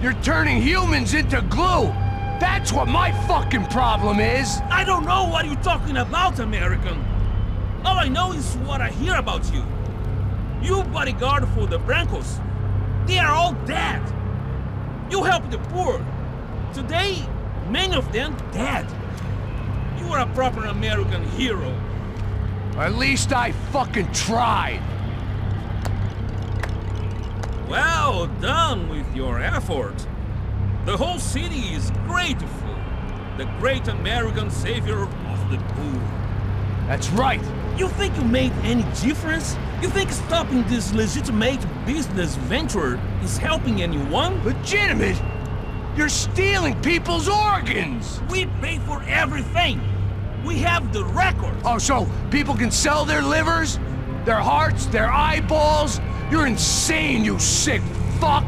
You're turning humans into glue! That's what my fucking problem is! I don't know what you're talking about, American. All I know is what I hear about you. You bodyguard for the Brancos. They are all dead. You help the poor. Today, many of them dead. You are a proper American hero. At least I fucking tried. Well done with your effort. The whole city is grateful. The great American savior of the poor. That's right. You think you made any difference? You think stopping this legitimate business venture is helping anyone? Legitimate? You're stealing people's organs! We pay for everything! We have the records! Oh, so people can sell their livers? Their hearts? Their eyeballs? You're insane, you sick fuck!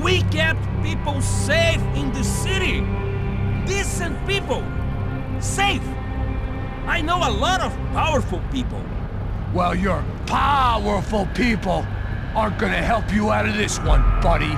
We kept people safe in the city! Decent people! Safe! I know a lot of powerful people. Well, your powerful people aren't gonna help you out of this one, buddy.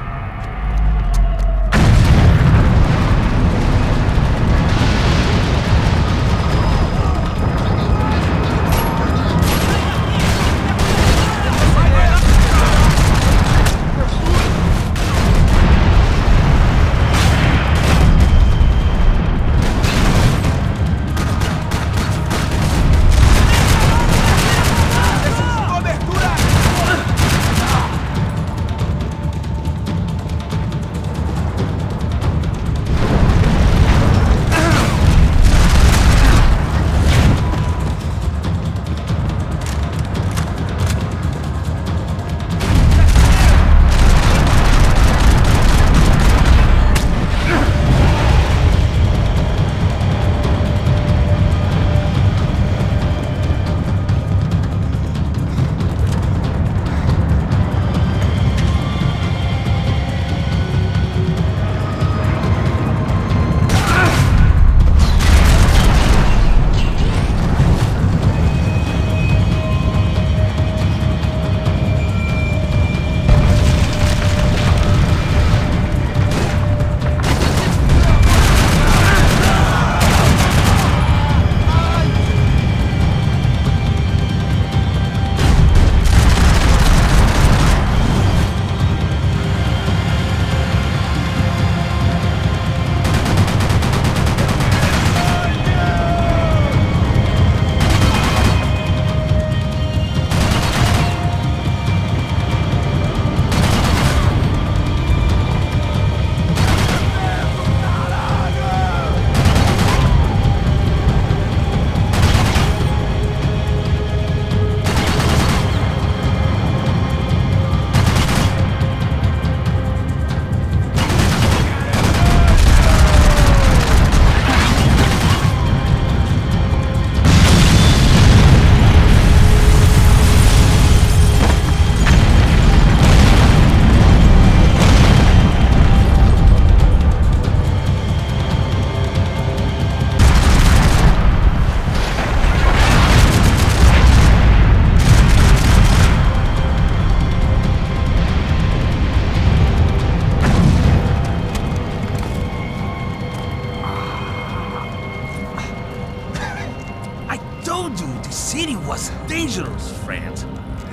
The city was dangerous, friend.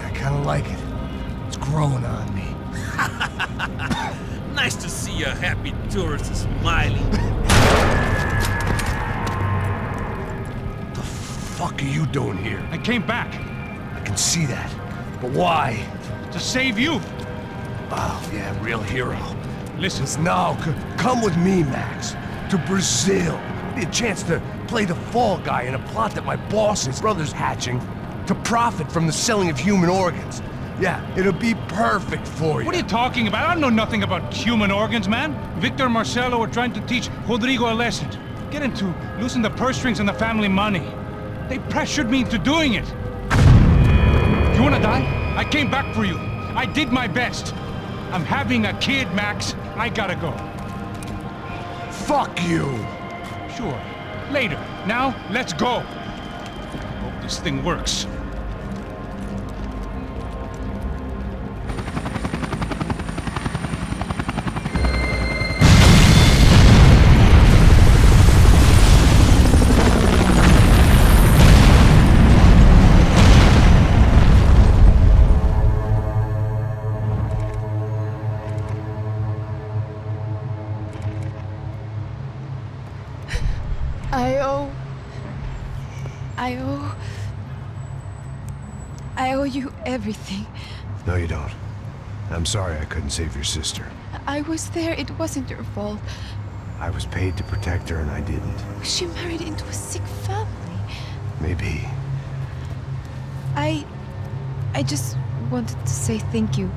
I kinda like it. It's growing on me. Nice to see a happy tourist smiling. The fuck are you doing here? I came back. I can see that. But why? To save you. Oh, yeah, real hero. Listen. Now, come with me, Max. To Brazil. Be a chance to play the fall guy in a plot that my boss's brother's hatching to profit from the selling of human organs. Yeah, it'll be perfect for you. What are you talking about? I don't know nothing about human organs, man. Victor and Marcelo are trying to teach Rodrigo a lesson. Get him to loosen the purse strings and the family money. They pressured me into doing it. You wanna die? I came back for you. I did my best. I'm having a kid, Max. I gotta go. Fuck you! Sure. Later. Now, let's go. Hope this thing works. I owe you everything. No, you don't. I'm sorry I couldn't save your sister. I was there. It wasn't your fault. I was paid to protect her and I didn't. She married into a sick family. Maybe. I just wanted to say thank you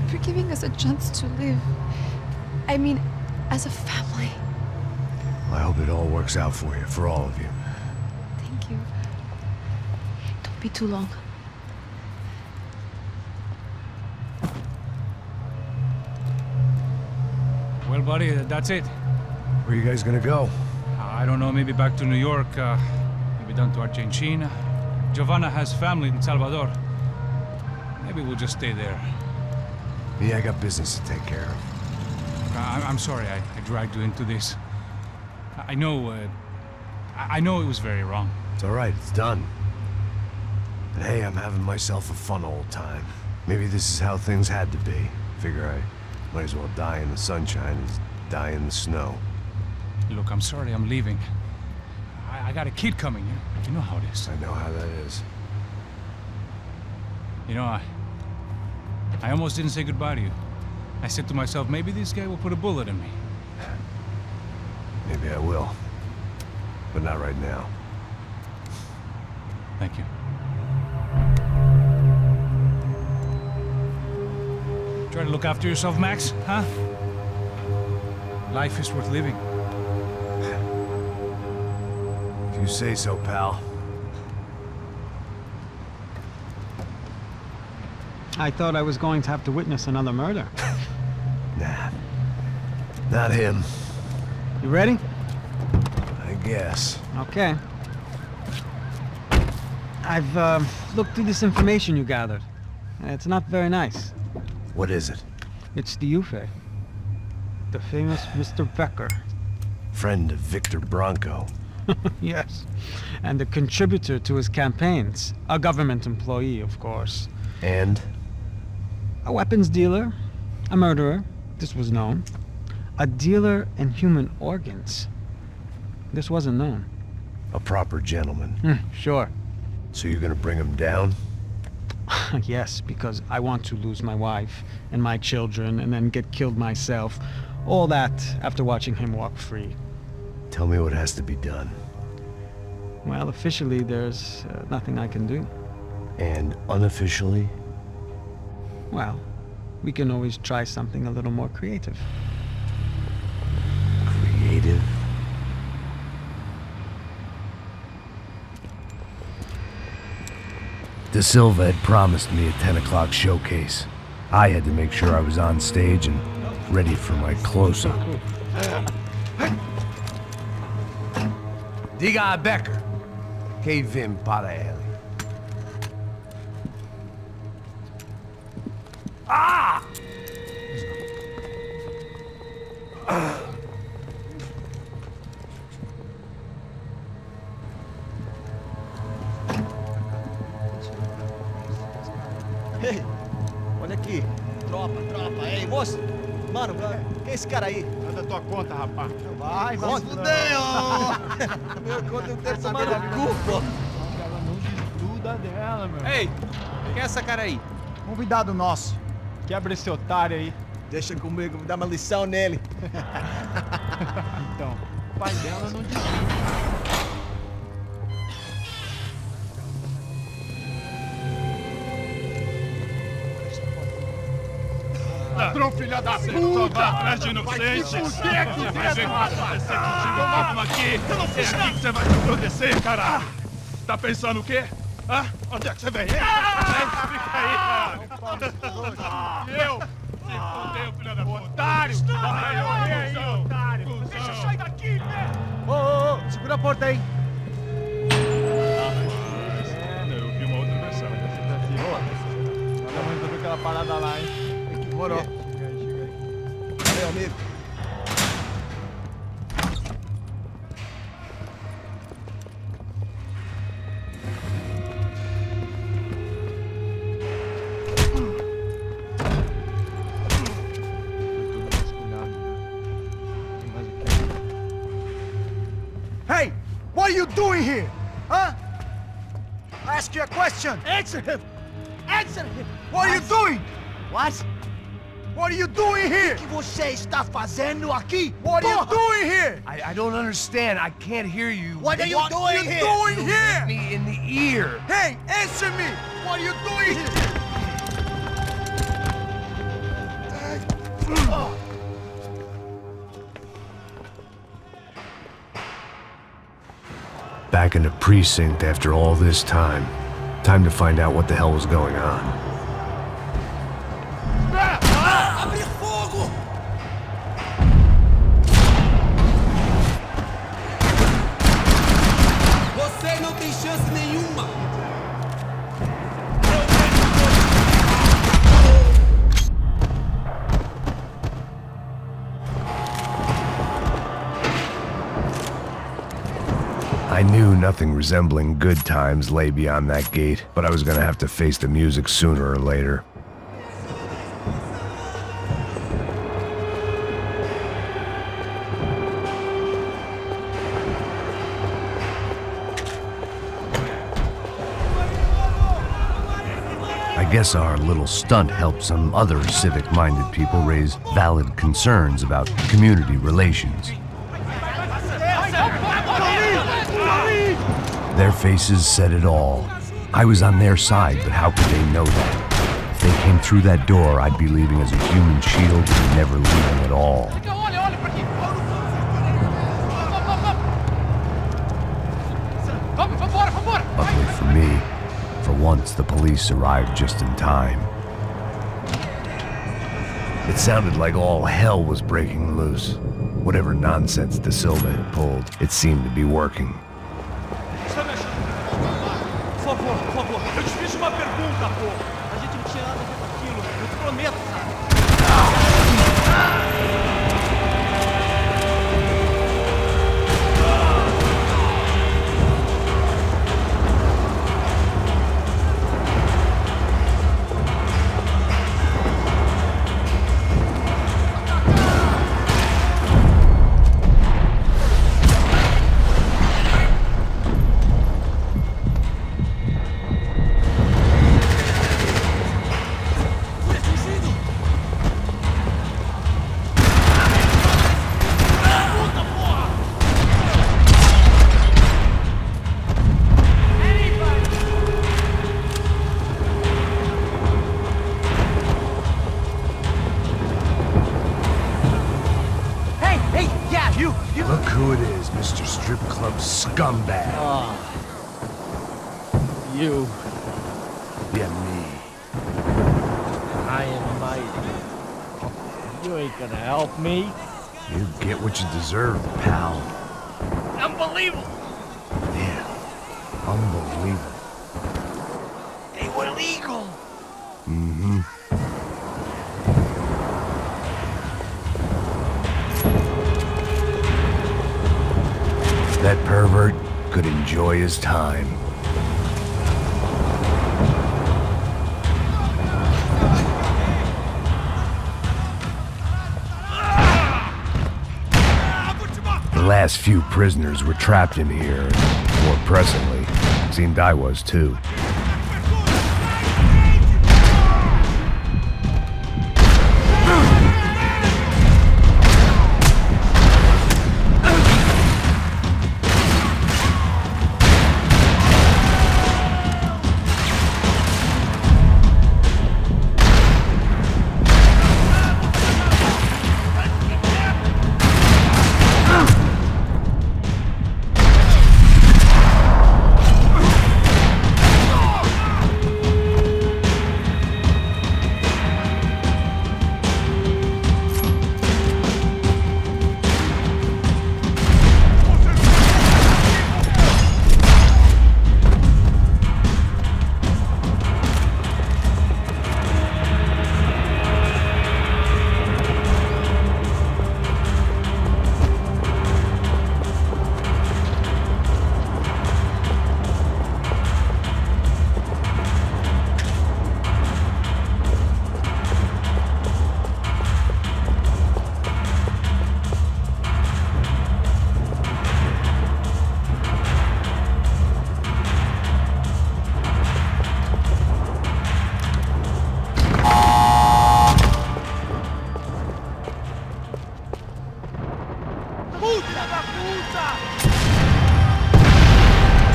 for giving us a chance to live. I mean, as a family. I hope it all works out for you, for all of you. Thank you. Don't be too long. Well, buddy, that's it. Where are you guys gonna go? I don't know, maybe back to New York, maybe down to Argentina. Giovanna has family in Salvador. Maybe we'll just stay there. Me, I got business to take care of. I'm sorry I dragged you into this. I know it was very wrong. It's all right, it's done. And hey, I'm having myself a fun old time. Maybe this is how things had to be. Figure I might as well die in the sunshine as die in the snow. Look, I'm sorry I'm leaving. I got a kid coming. You know how it is. I know how that is. You know, I almost didn't say goodbye to you. I said to myself, maybe this guy will put a bullet in me. Maybe I will. But not right now. Thank you. Try to look after yourself, Max, huh? Life is worth living. If you say so, pal. I thought I was going to have to witness another murder. Nah. Not him. You ready? I guess. Okay. I've looked through this information you gathered. It's not very nice. What is it? It's the Ufe. The famous Mr. Becker. Friend of Victor Branco. Yes. And a contributor to his campaigns. A government employee, of course. And? A weapons dealer. A murderer. This was known. A dealer in human organs. This wasn't known. A proper gentleman. Sure. So you're gonna bring him down? Yes, because I want to lose my wife and my children and then get killed myself. All that after watching him walk free. Tell me what has to be done. Well, officially, there's nothing I can do. And unofficially? Well, we can always try something a little more creative. Creative? De Silva had promised me a 10 o'clock showcase. I had to make sure I was on stage and ready for my close-up. Diga a Becker. Que vim para ele. Ah! Ei, olha aqui. Tropa. Ei, moço. Mano, quem é esse cara aí? Manda tua conta, rapaz. Vai fudeu! Meu conta eu tenho tomar no cu, pô. Ela não desgruda dela, meu. Ei, quem é essa cara aí? Convidado nosso. Quebra esse otário aí. Deixa comigo, me dá uma lição nele. Então, o pai dela não desgruda. Ladrão, filha da puta! Vai atrás de inocentes! Vai ver o que vai acontecer contigo mesmo aqui! Eu não fiz nada! Você vai te acontecer, caralho! Tá pensando o quê? Hã? Onde é que você vem? Fica aí, caralho! Eu? Se fodeu, filha da puta! Otário! Vai morrer aí, otário! Deixa eu sair daqui, né? Ô, segura a porta aí. Eu vi uma outra versão. Olha muito pra ver aquela parada lá, hein? Demorou. Chega aí. Valeu, amigo. Hey, what are you doing here? Huh? I ask you a question. Answer him. Answer him. What are you doing? What? What are you doing here? O que você está fazendo aqui? What are you doing here? I don't understand. I can't hear you. What are you doing here? Doing here? Hit me in the ear. Hey, answer me. What are you doing here? Back in the precinct after all this time. Time to find out what the hell was going on. Abre fogo! Você não tem chance nenhuma! I knew nothing resembling good times lay beyond that gate, but I was gonna have to face the music sooner or later. I guess our little stunt helped some other civic-minded people raise valid concerns about community relations. Their faces said it all. I was on their side, but how could they know that? If they came through that door, I'd be leaving as a human shield and never leaving at all. Luckily for me, for once the police arrived just in time. It sounded like all hell was breaking loose. Whatever nonsense De Silva had pulled, it seemed to be working. Por favor, eu te fiz uma pergunta, pô. A gente não tinha nada a ver com aquilo, eu te prometo, cara. Look who it is, Mr. Strip Club Scumbag. You. Yeah, me. I am mighty. You ain't gonna help me. You get what you deserve, pal. Unbelievable! Yeah, unbelievable. They were legal! Mm-hmm. That pervert could enjoy his time. last few prisoners were trapped in here, and more pressingly, it seemed I was too.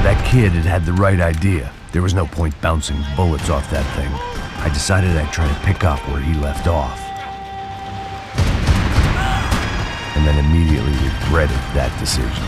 That kid had the right idea. There was no point bouncing bullets off that thing. I decided I'd try to pick up where he left off. And then immediately regretted that decision.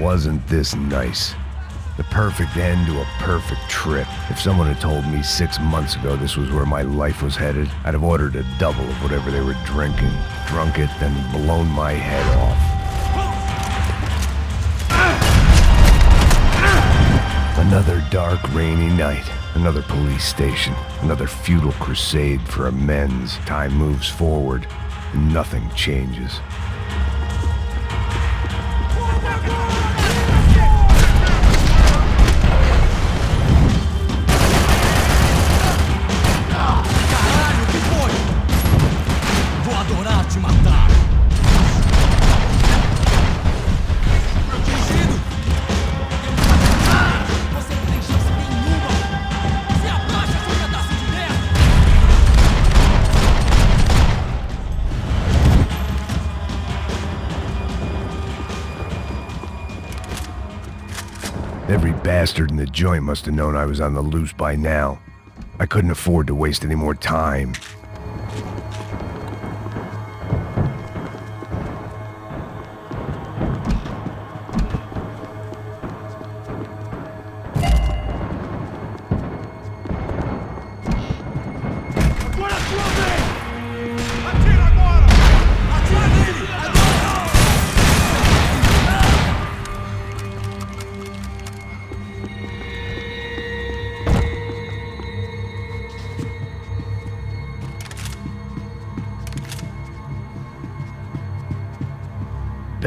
Wasn't this nice? The perfect end to a perfect trip. If someone had told me 6 months ago this was where my life was headed, I'd have ordered a double of whatever they were drinking, drunk it, then blown my head off. Another dark, rainy night. Another police station. Another futile crusade for amends. Time moves forward, and nothing changes. Every bastard in the joint must have known I was on the loose by now. I couldn't afford to waste any more time.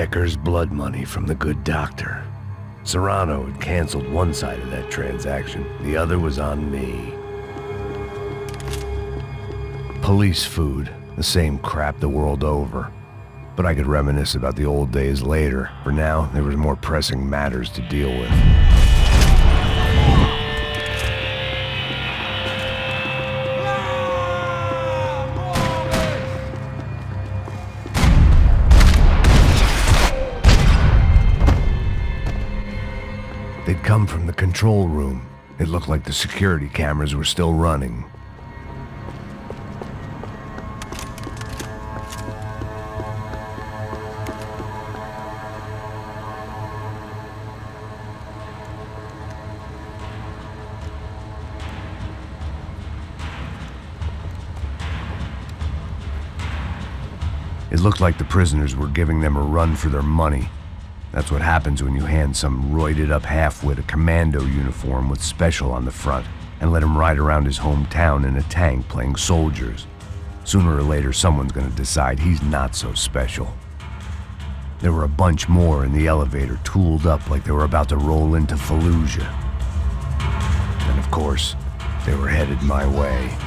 Becker's blood money from the good doctor. Serrano had canceled one side of that transaction. The other was on me. Police food, the same crap the world over. But I could reminisce about the old days later. For now, there was more pressing matters to deal with. They'd come from the control room. It looked like the security cameras were still running. It looked like the prisoners were giving them a run for their money. That's what happens when you hand some roided-up halfwit a commando uniform with special on the front and let him ride around his hometown in a tank playing soldiers. Sooner or later, someone's gonna decide he's not so special. There were a bunch more in the elevator, tooled up like they were about to roll into Fallujah. And of course, they were headed my way.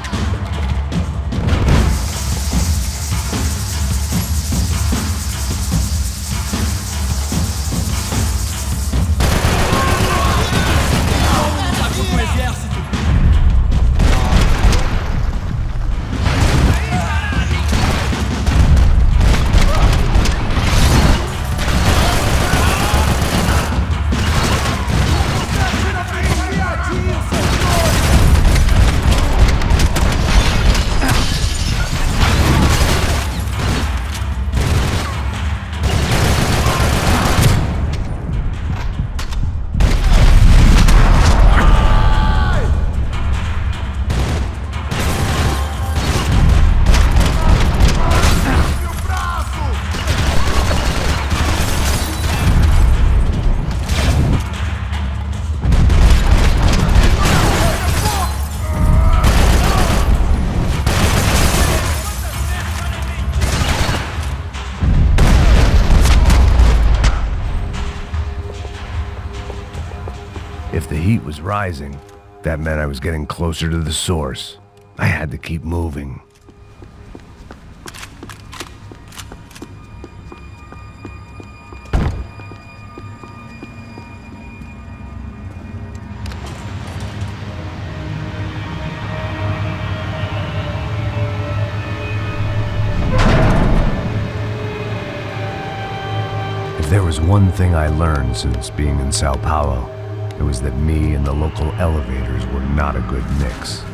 If the heat was rising, that meant I was getting closer to the source. I had to keep moving. If there was one thing I learned since being in São Paulo, it was that me and the local elevators were not a good mix.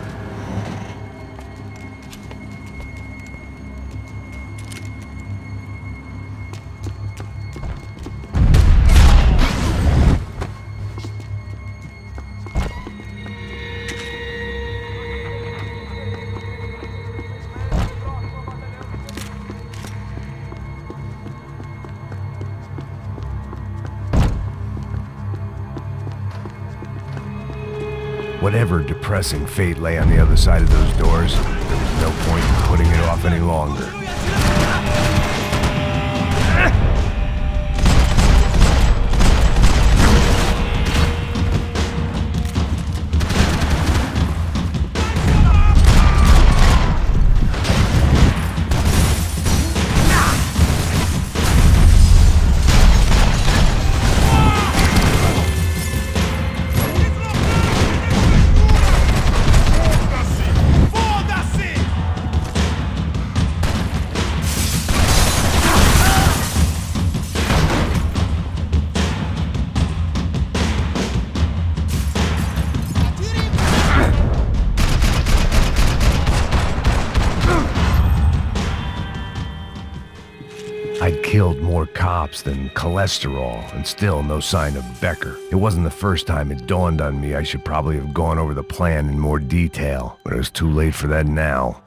Whatever depressing fate lay on the other side of those doors, there was no point in putting it off any longer. I'd killed more cops than cholesterol, and still no sign of Becker. It wasn't the first time it dawned on me I should probably have gone over the plan in more detail, but it was too late for that now.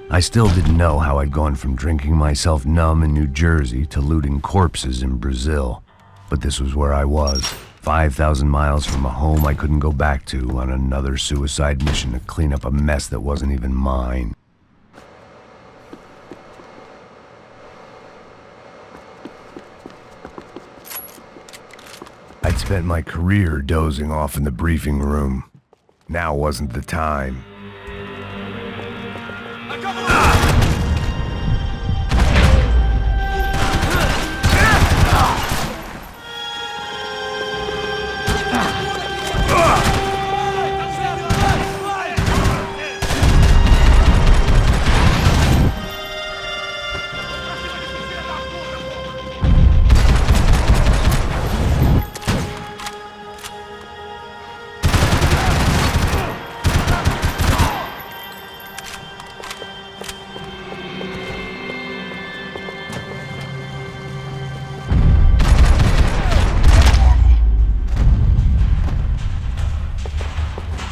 I still didn't know how I'd gone from drinking myself numb in New Jersey to looting corpses in Brazil. But this was where I was, 5,000 miles from a home I couldn't go back to on another suicide mission to clean up a mess that wasn't even mine. I'd spent my career dozing off in the briefing room. Now wasn't the time.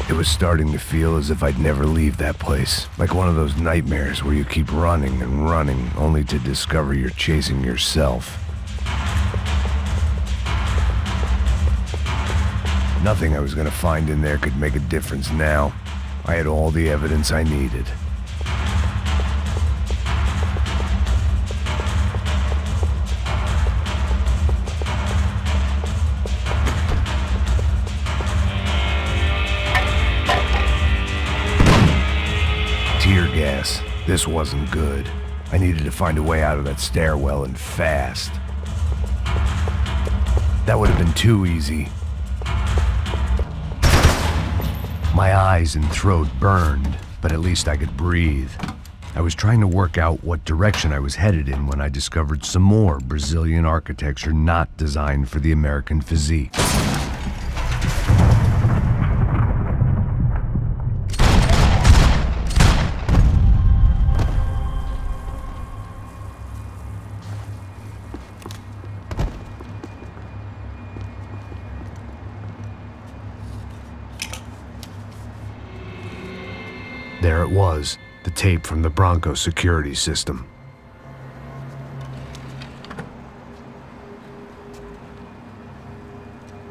It was starting to feel as if I'd never leave that place. Like one of those nightmares where you keep running and running, only to discover you're chasing yourself. Nothing I was gonna find in there could make a difference now. I had all the evidence I needed. Tear gas. This wasn't good. I needed to find a way out of that stairwell and fast. That would have been too easy. My eyes and throat burned, but at least I could breathe. I was trying to work out what direction I was headed in when I discovered some more Brazilian architecture not designed for the American physique. There it was, the tape from the Branco security system.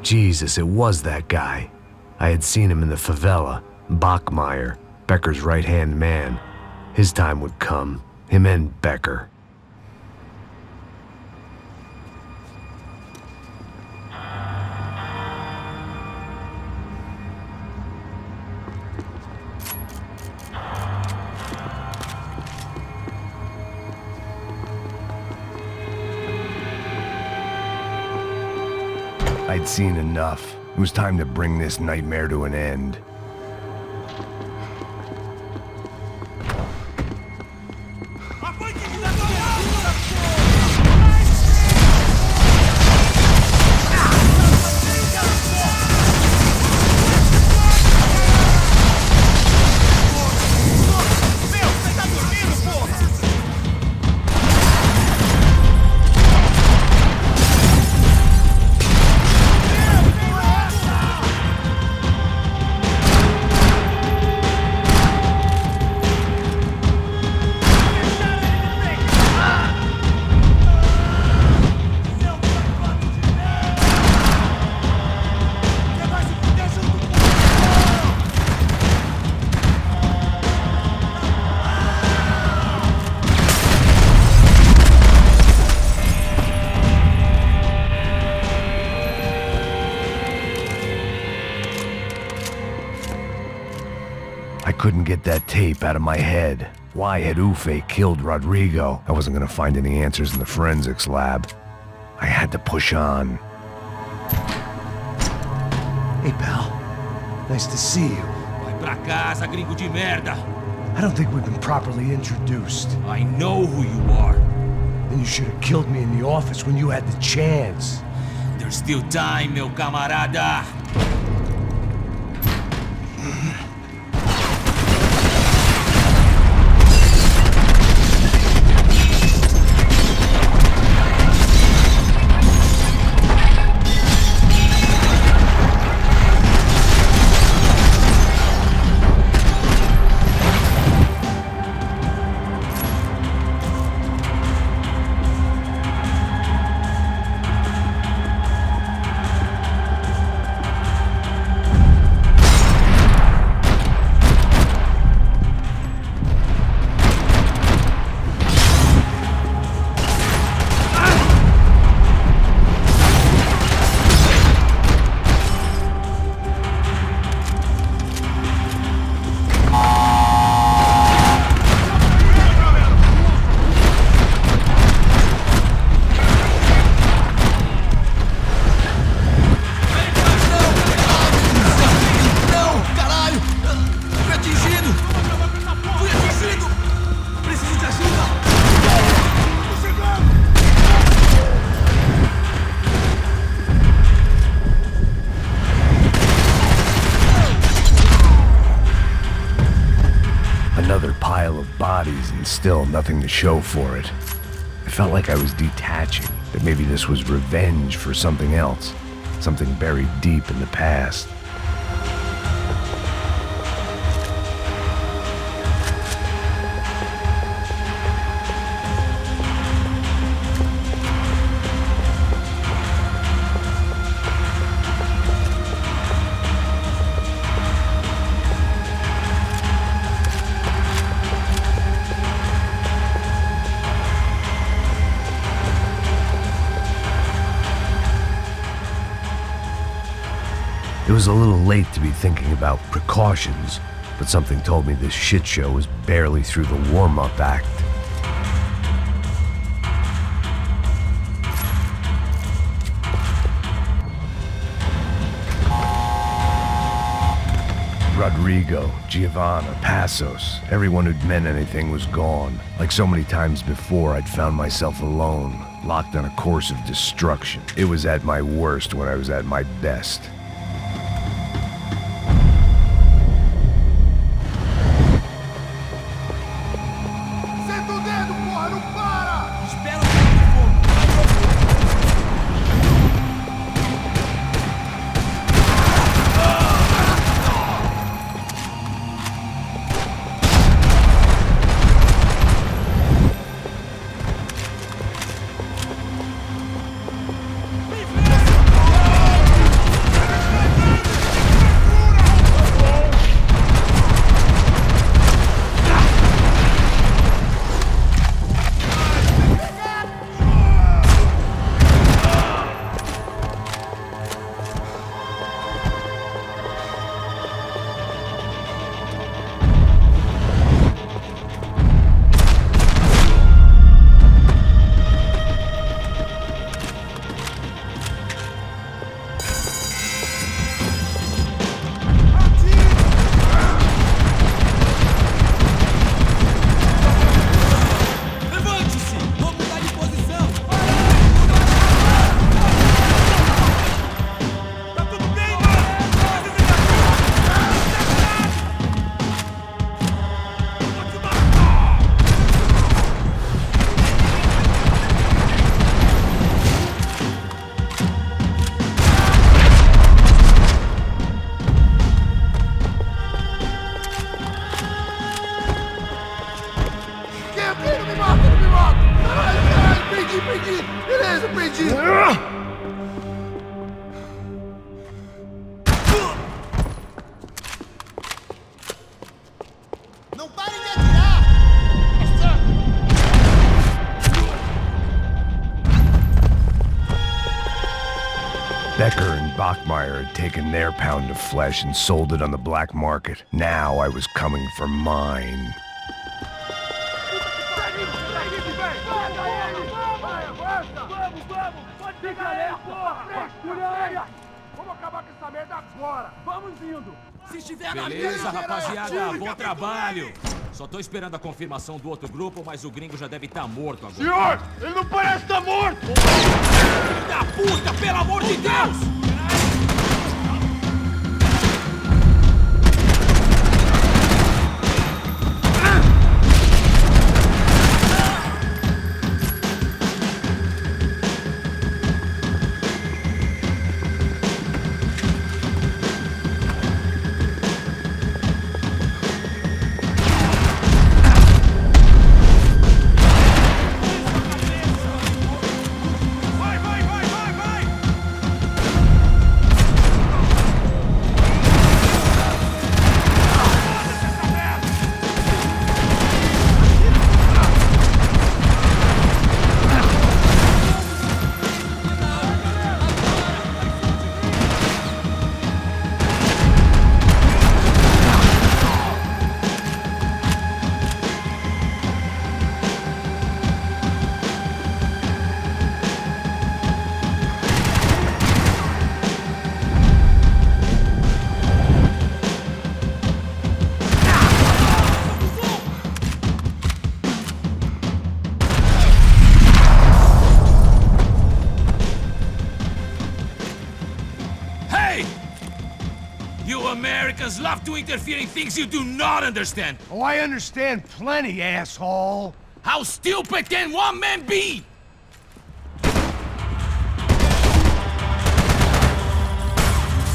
Jesus, it was that guy. I had seen him in the favela, Bachmeyer, Becker's right-hand man. His time would come, him and Becker. I'd seen enough. It was time to bring this nightmare to an end. I couldn't get that tape out of my head. Why had Ufe killed Rodrigo? I wasn't gonna find any answers in the forensics lab. I had to push on. Hey, pal. Nice to see you. Vai pra casa, gringo de merda. I don't think we've been properly introduced. I know who you are. Then you should have killed me in the office when you had the chance. There's still time, meu camarada. pile of bodies and still nothing to show for it. I felt like I was detaching, that maybe this was revenge for something else, something buried deep in the past. It was a little late to be thinking about precautions, but something told me this shit show was barely through the warm-up act. Rodrigo, Giovanna, Passos, everyone who'd meant anything was gone. Like so many times before, I'd found myself alone, locked on a course of destruction. It was at my worst when I was at my best. Becker and Bachmeyer had taken their pound of flesh and sold it on the black market. Now I was coming for mine. Beleza, rapaziada, bom trabalho. Só tô esperando a confirmação do outro grupo, mas o gringo já deve estar morto agora. Senhor, ele não parece estar morto! Filho da puta, pelo amor de Deus! You Americans love to interfere in things you do not understand. Oh, I understand plenty, asshole. How stupid can one man be?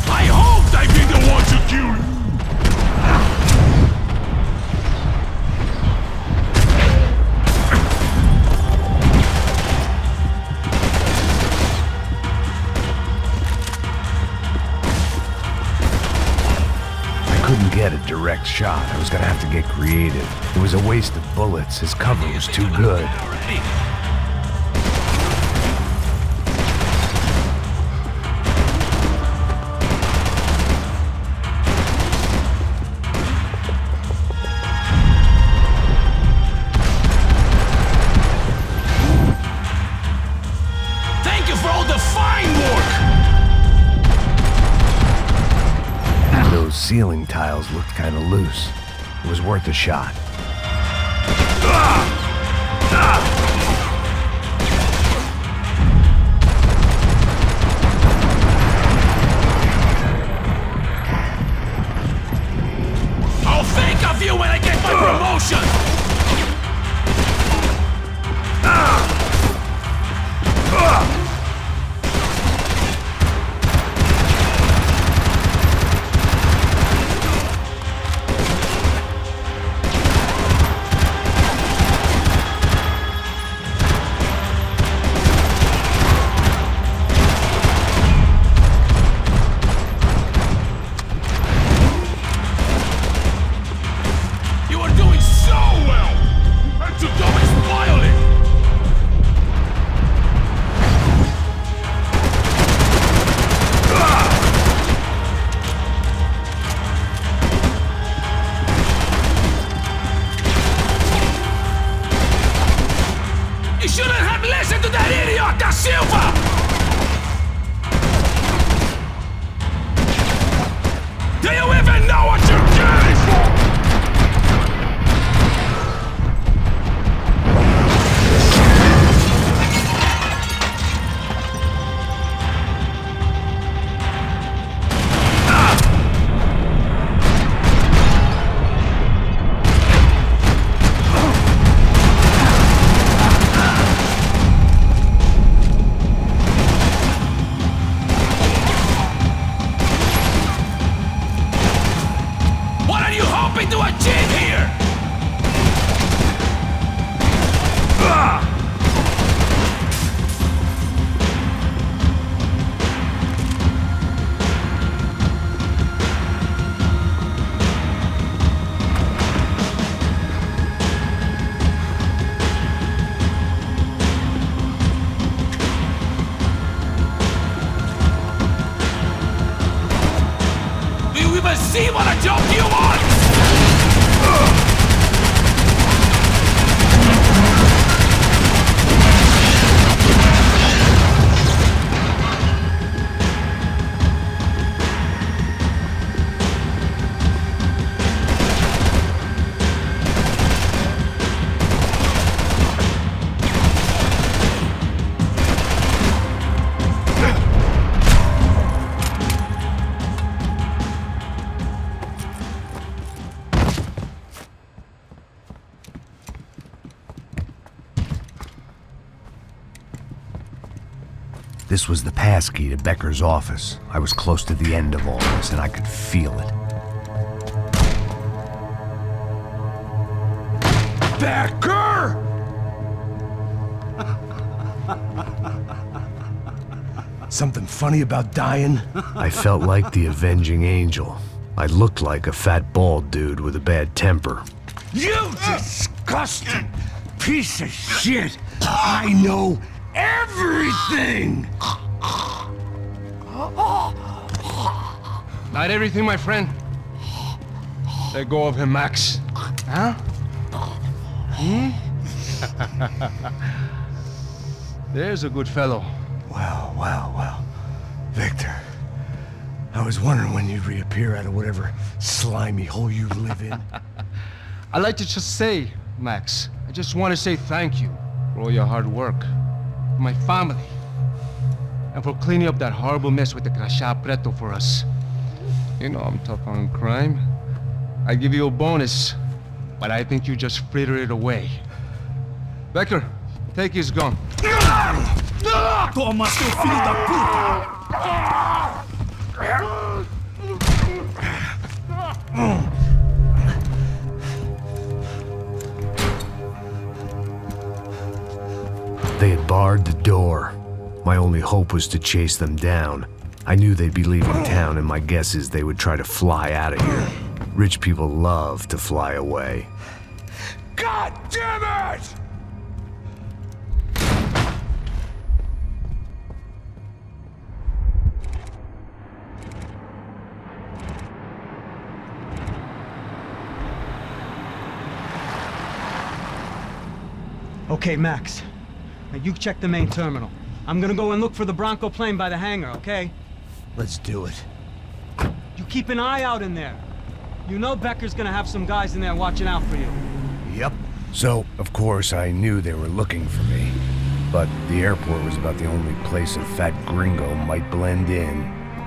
I hoped I'd be the one to kill you. Couldn't get a direct shot. I was gonna have to get creative. It was a waste of bullets. His cover was too good. Thank you for all the fine work! Those ceiling tiles looked kind of loose. It was worth a shot. I'll think of you when I get my promotion! You shouldn't have listened to that idiot, Da Silva! Do you even know what you're getting for? To achieve here! Do you even see what a joke you want? This was the passkey to Becker's office. I was close to the end of all this, and I could feel it. Becker! Something funny about dying? I felt like the avenging angel. I looked like a fat bald dude with a bad temper. You disgusting piece of shit! I know everything! Not everything, my friend. Let go of him, Max. Huh? There's a good fellow. Well. Victor, I was wondering when you'd reappear out of whatever slimy hole you live in. I'd like to just say, Max, I just want to say thank you for all your hard work, for my family, and for cleaning up that horrible mess with the Crachá Preto for us. You know I'm tough on crime. I give you a bonus, but I think you just fritter it away. Becker, take his gun. Toma, seu filho da puta! They had barred the door. My only hope was to chase them down. I knew they'd be leaving town, and my guess is they would try to fly out of here. Rich people love to fly away. God damn it! Okay, Max. Now you check the main terminal. I'm gonna go and look for the Bronco plane by the hangar, okay? Let's do it. You keep an eye out in there. You know Becker's gonna have some guys in there watching out for you. Yep. So, of course, I knew they were looking for me. But the airport was about the only place a fat gringo might blend in.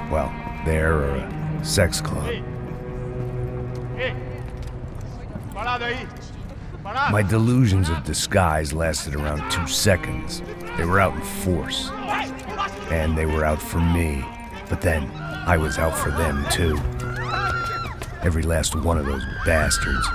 Well, there or a sex club. My delusions of disguise lasted around 2 seconds. They were out in force. And they were out for me. But then, I was out for them too. Every last one of those bastards.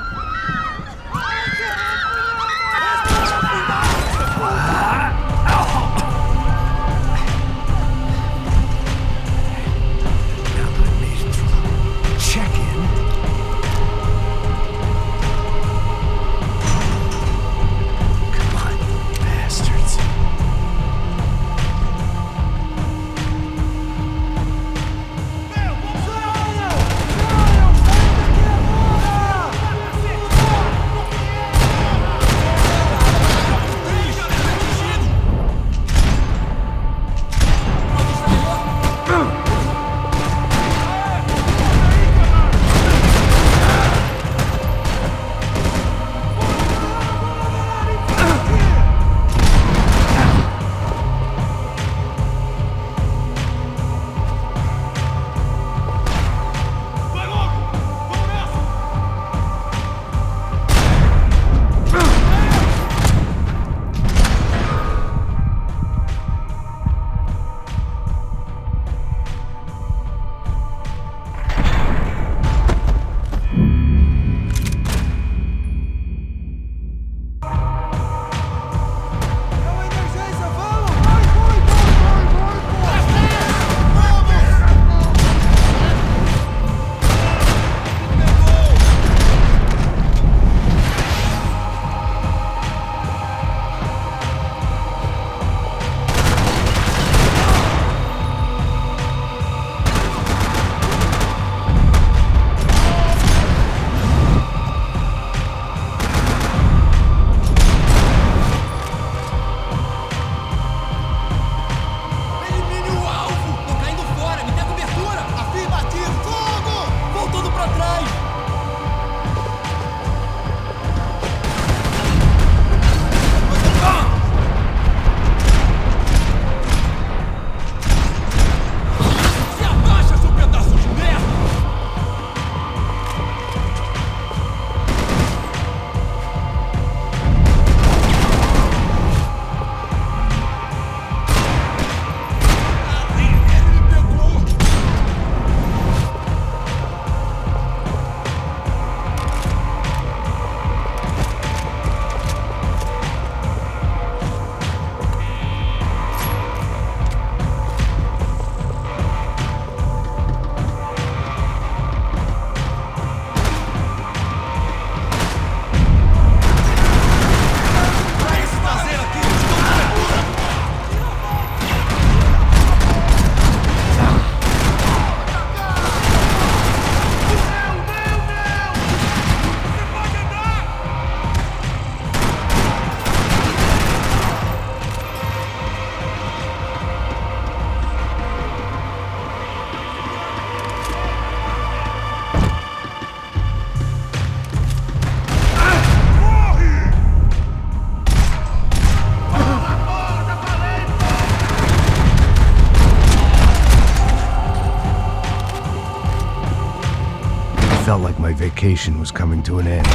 felt like my vacation was coming to an end.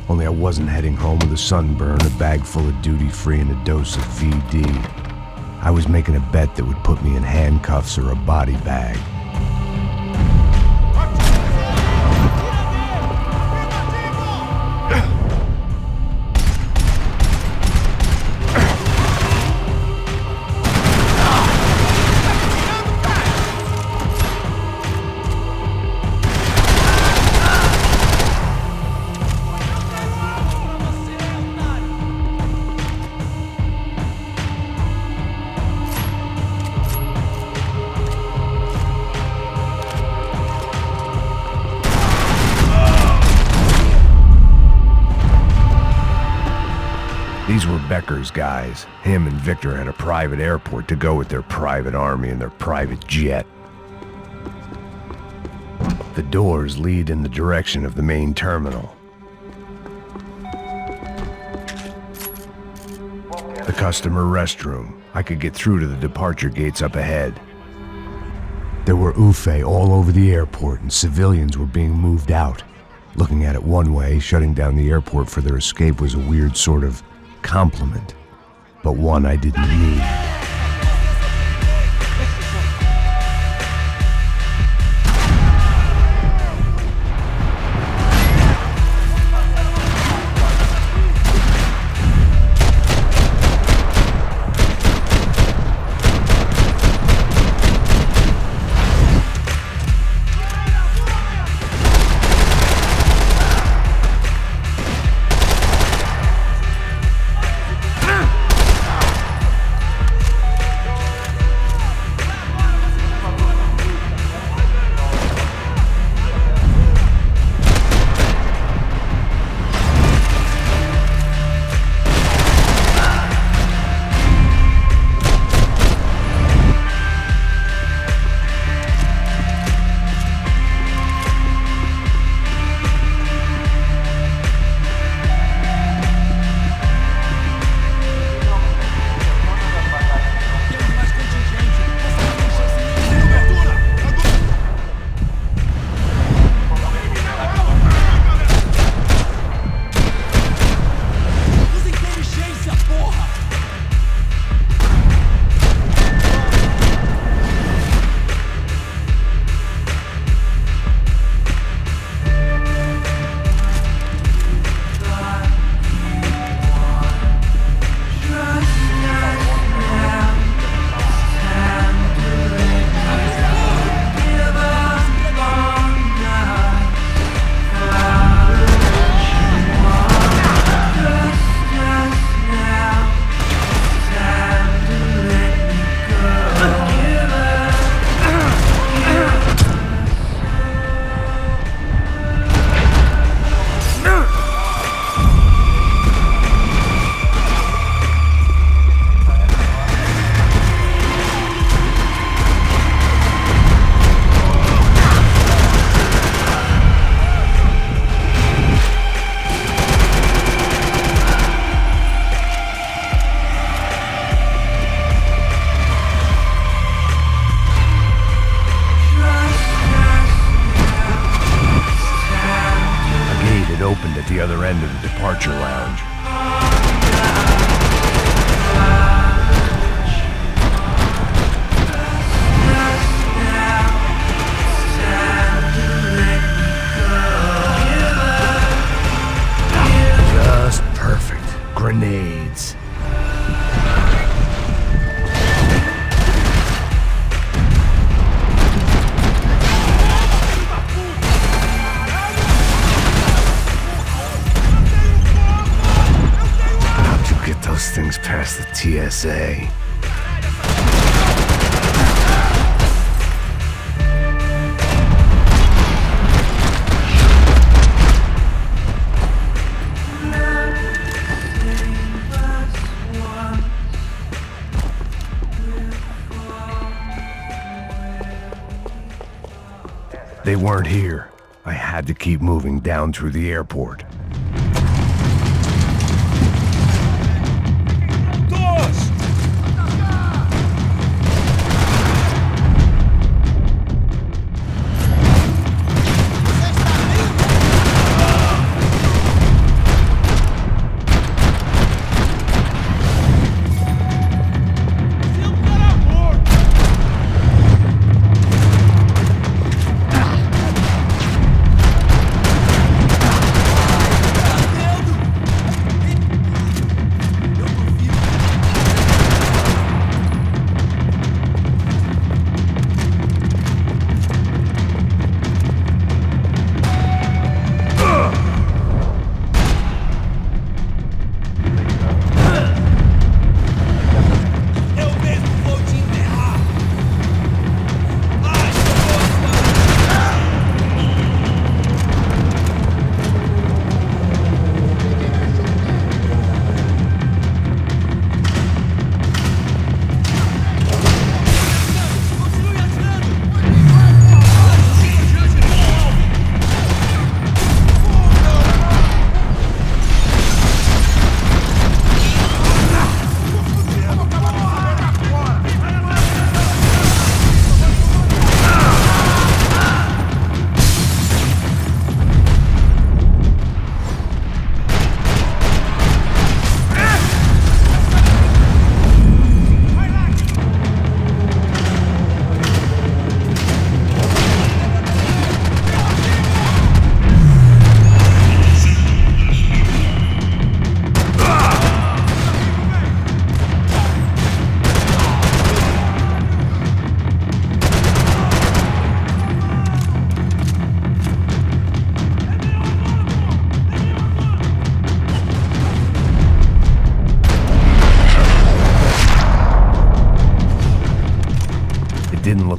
Only I wasn't heading home with a sunburn, a bag full of duty-free, and a dose of VD. I was making a bet that would put me in handcuffs or a body bag. These were Becker's guys. Him and Victor had a private airport to go with their private army and their private jet. The doors lead in the direction of the main terminal. The customer restroom. I could get through to the departure gates up ahead. There were UFE all over the airport, and civilians were being moved out. Looking at it one way, shutting down the airport for their escape was a weird sort of compliment, but one I didn't need. Opened at the other end of the departure lounge. Just perfect. Grenades. Those things past the TSA. They weren't here. I had to keep moving down through the airport.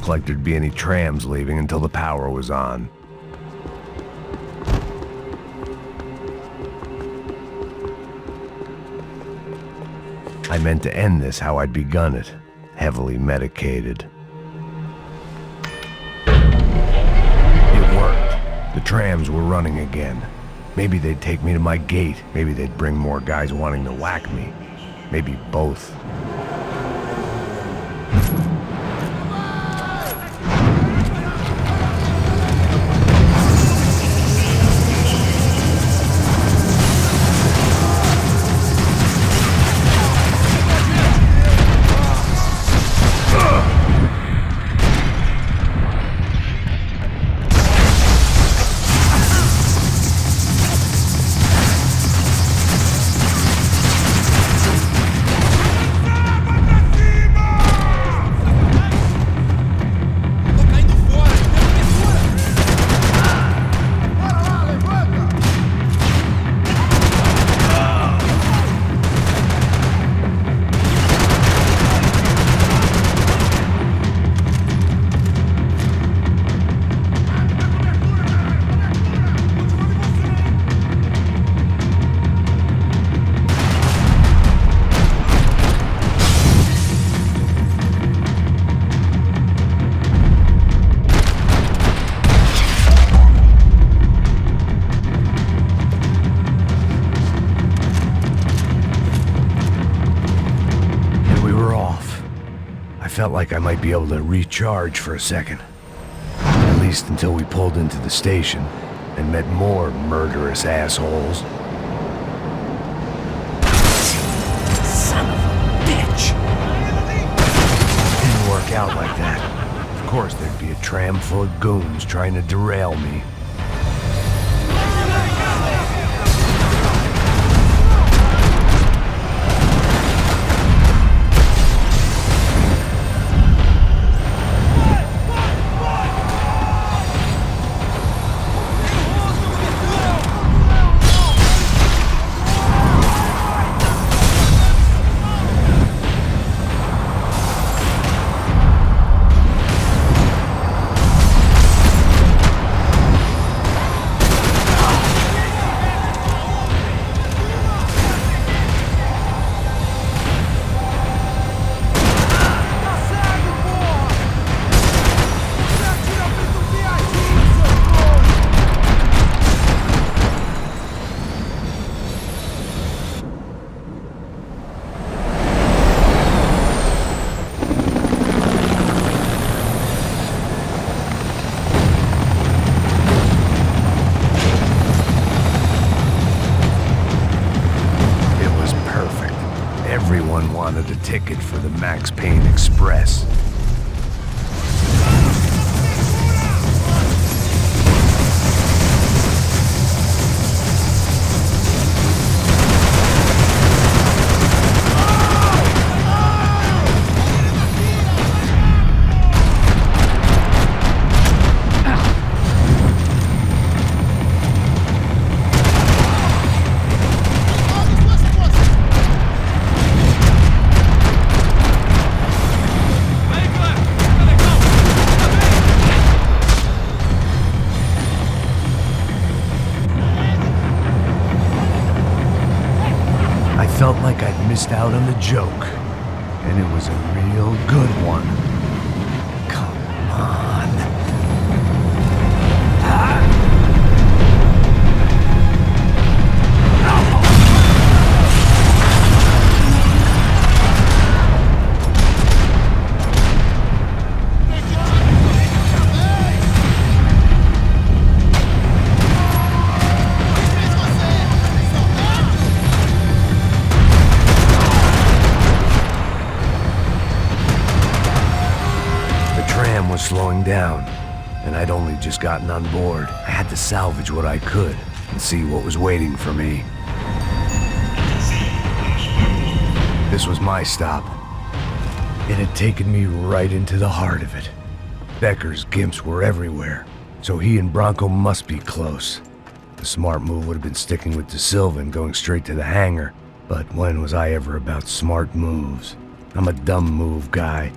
look like there'd be any trams leaving until the power was on. I meant to end this how I'd begun it, heavily medicated. It worked. The trams were running again. Maybe they'd take me to my gate. Maybe they'd bring more guys wanting to whack me. Maybe both. Felt like I might be able to recharge for a second. At least until we pulled into the station and met more murderous assholes. Son of a bitch! Didn't work out like that. Of course there'd be a tram full of goons trying to derail me. Everyone wanted a ticket for the Max Payne Express. Felt like I'd missed out on the joke, and it was a real good one. Come on. Was slowing down, and I'd only just gotten on board. I had to salvage what I could and see what was waiting for me. This was my stop. It had taken me right into the heart of it. Becker's gimps were everywhere, so he and Branco must be close. The smart move would have been sticking with De Silva and going straight to the hangar, but when was I ever about smart moves? I'm a dumb move guy.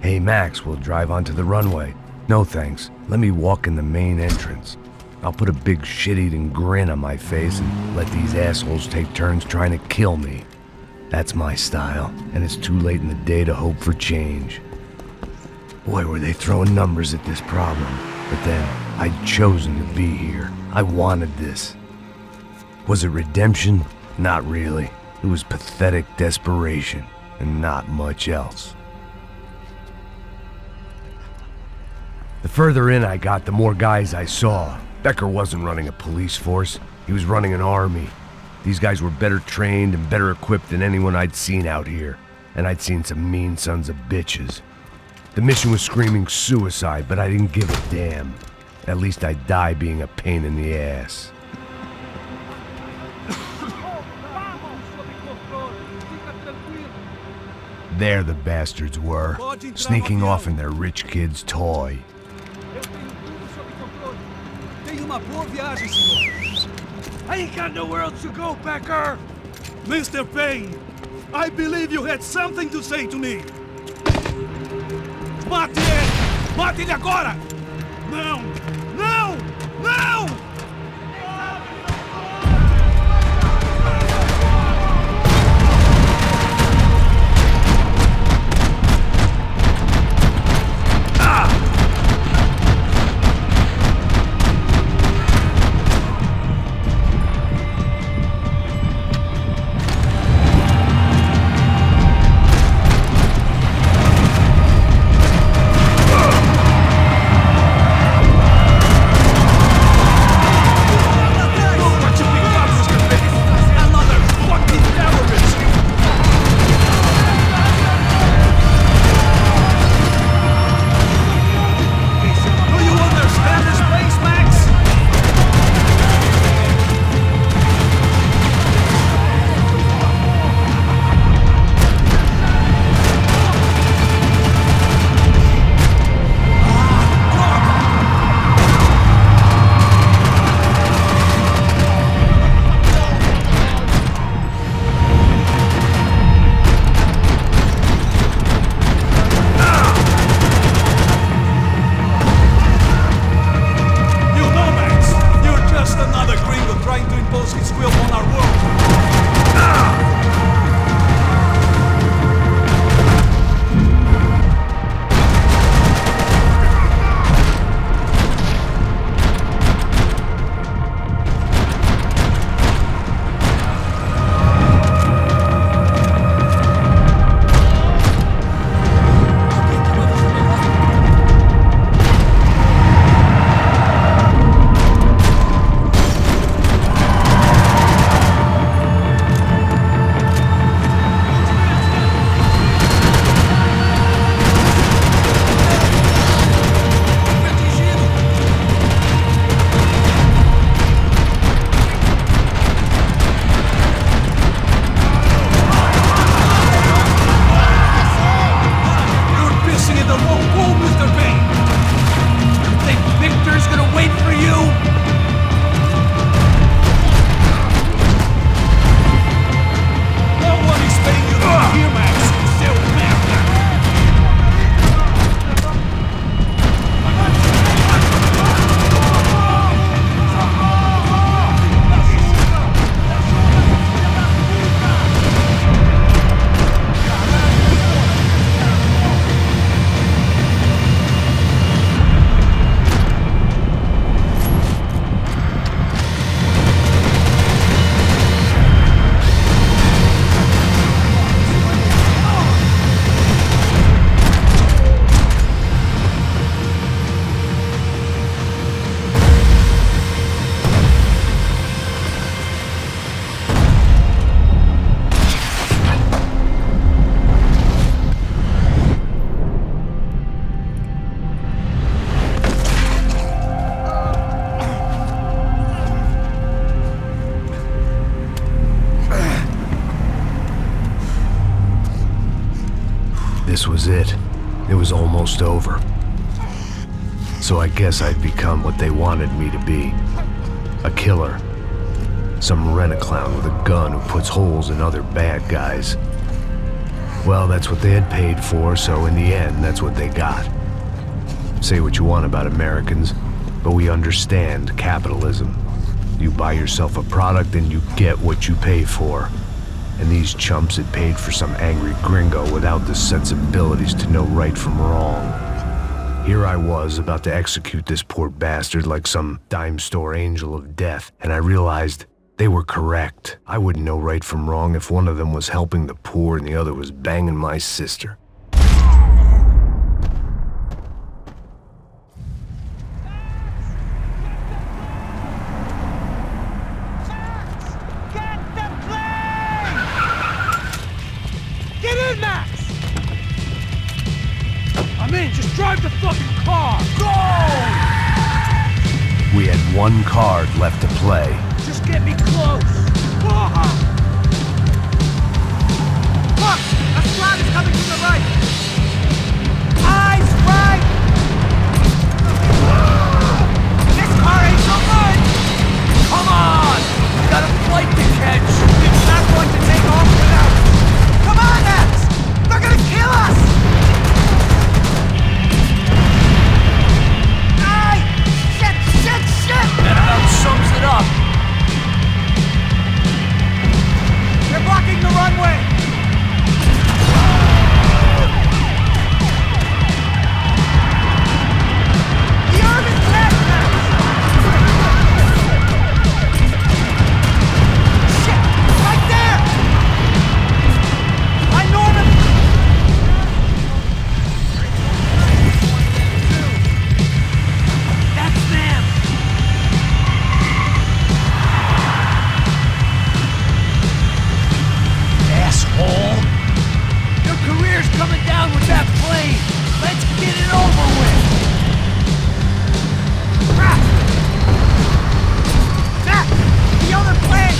Hey, Max, we'll drive onto the runway. No thanks. Let me walk in the main entrance. I'll put a big shit-eating grin on my face and let these assholes take turns trying to kill me. That's my style, and it's too late in the day to hope for change. Boy, were they throwing numbers at this problem. But then, I'd chosen to be here. I wanted this. Was it redemption? Not really. It was pathetic desperation, and not much else. The further in I got, the more guys I saw. Becker wasn't running a police force. He was running an army. These guys were better trained and better equipped than anyone I'd seen out here. And I'd seen some mean sons of bitches. The mission was screaming suicide, but I didn't give a damn. At least I'd die being a pain in the ass. There the bastards were, sneaking off in their rich kid's toy. I ain't got nowhere else to go, Becker! Mr. Payne, I believe you had something to say to me. Mate ele! Mate ele agora! Não! Não! Não! This was it. It was almost over. So I guess I'd become what they wanted me to be. A killer. Some rent-a-clown with a gun who puts holes in other bad guys. Well, that's what they had paid for, so in the end, that's what they got. Say what you want about Americans, but we understand capitalism. You buy yourself a product and you get what you pay for. And these chumps had paid for some angry gringo without the sensibilities to know right from wrong. Here I was, about to execute this poor bastard like some dime store angel of death, and I realized they were correct. I wouldn't know right from wrong if one of them was helping the poor and the other was banging my sister. I'm in, just drive the fucking car! Go! We had one card left to play. Just get me close! Look! A squad is coming from the right! Eyes right! This car ain't so good! Come on! We got a flight to catch! It's not going to take off without us! Come on, Max! They're gonna kill us! That about sums it up. They're blocking the runway! The urban jet, shit! Right there! I Norman! That's them! Asshole! Your career's coming down with that plane! Let's get it over with! Matt! The other plane!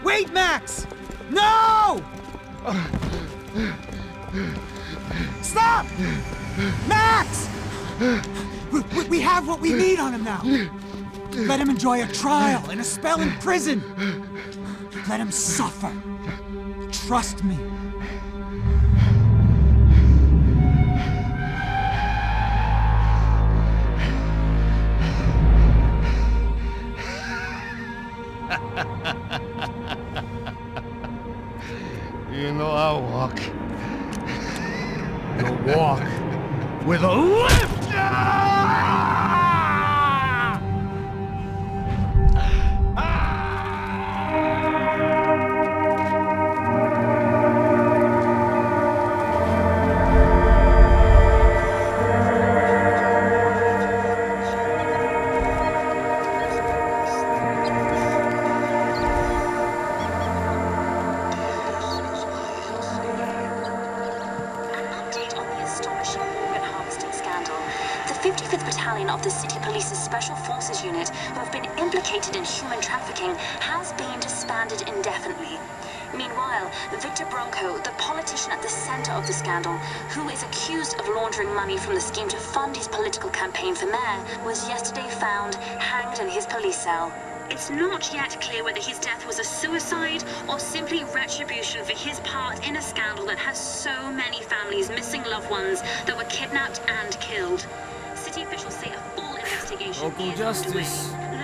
Wait, Max! No! Stop! Max! We have what we need on him now. Let him enjoy a trial and a spell in prison. Let him suffer. Trust me. You know I walk. You'll walk with a lift! The 55th Battalion of the City Police's Special Forces Unit, who have been implicated in human trafficking, has been disbanded indefinitely. Meanwhile, Victor Branco, the politician at the center of the scandal, who is accused of laundering money from the scheme to fund his political campaign for mayor, was yesterday found hanged in his police cell. It's not yet clear whether his death was a suicide or simply retribution for his part in a scandal that has so many families missing loved ones that were kidnapped and killed. City officials say a full investigation is underway.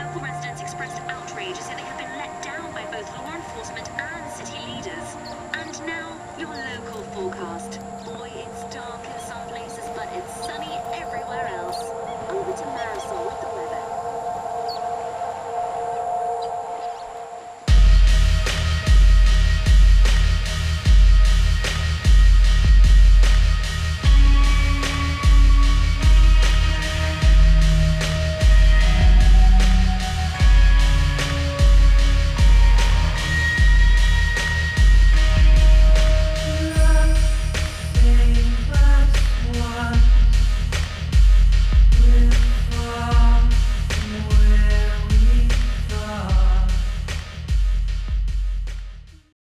Local residents expressed outrage, saying they have been let down by both law enforcement and city leaders. And now, your local forecast.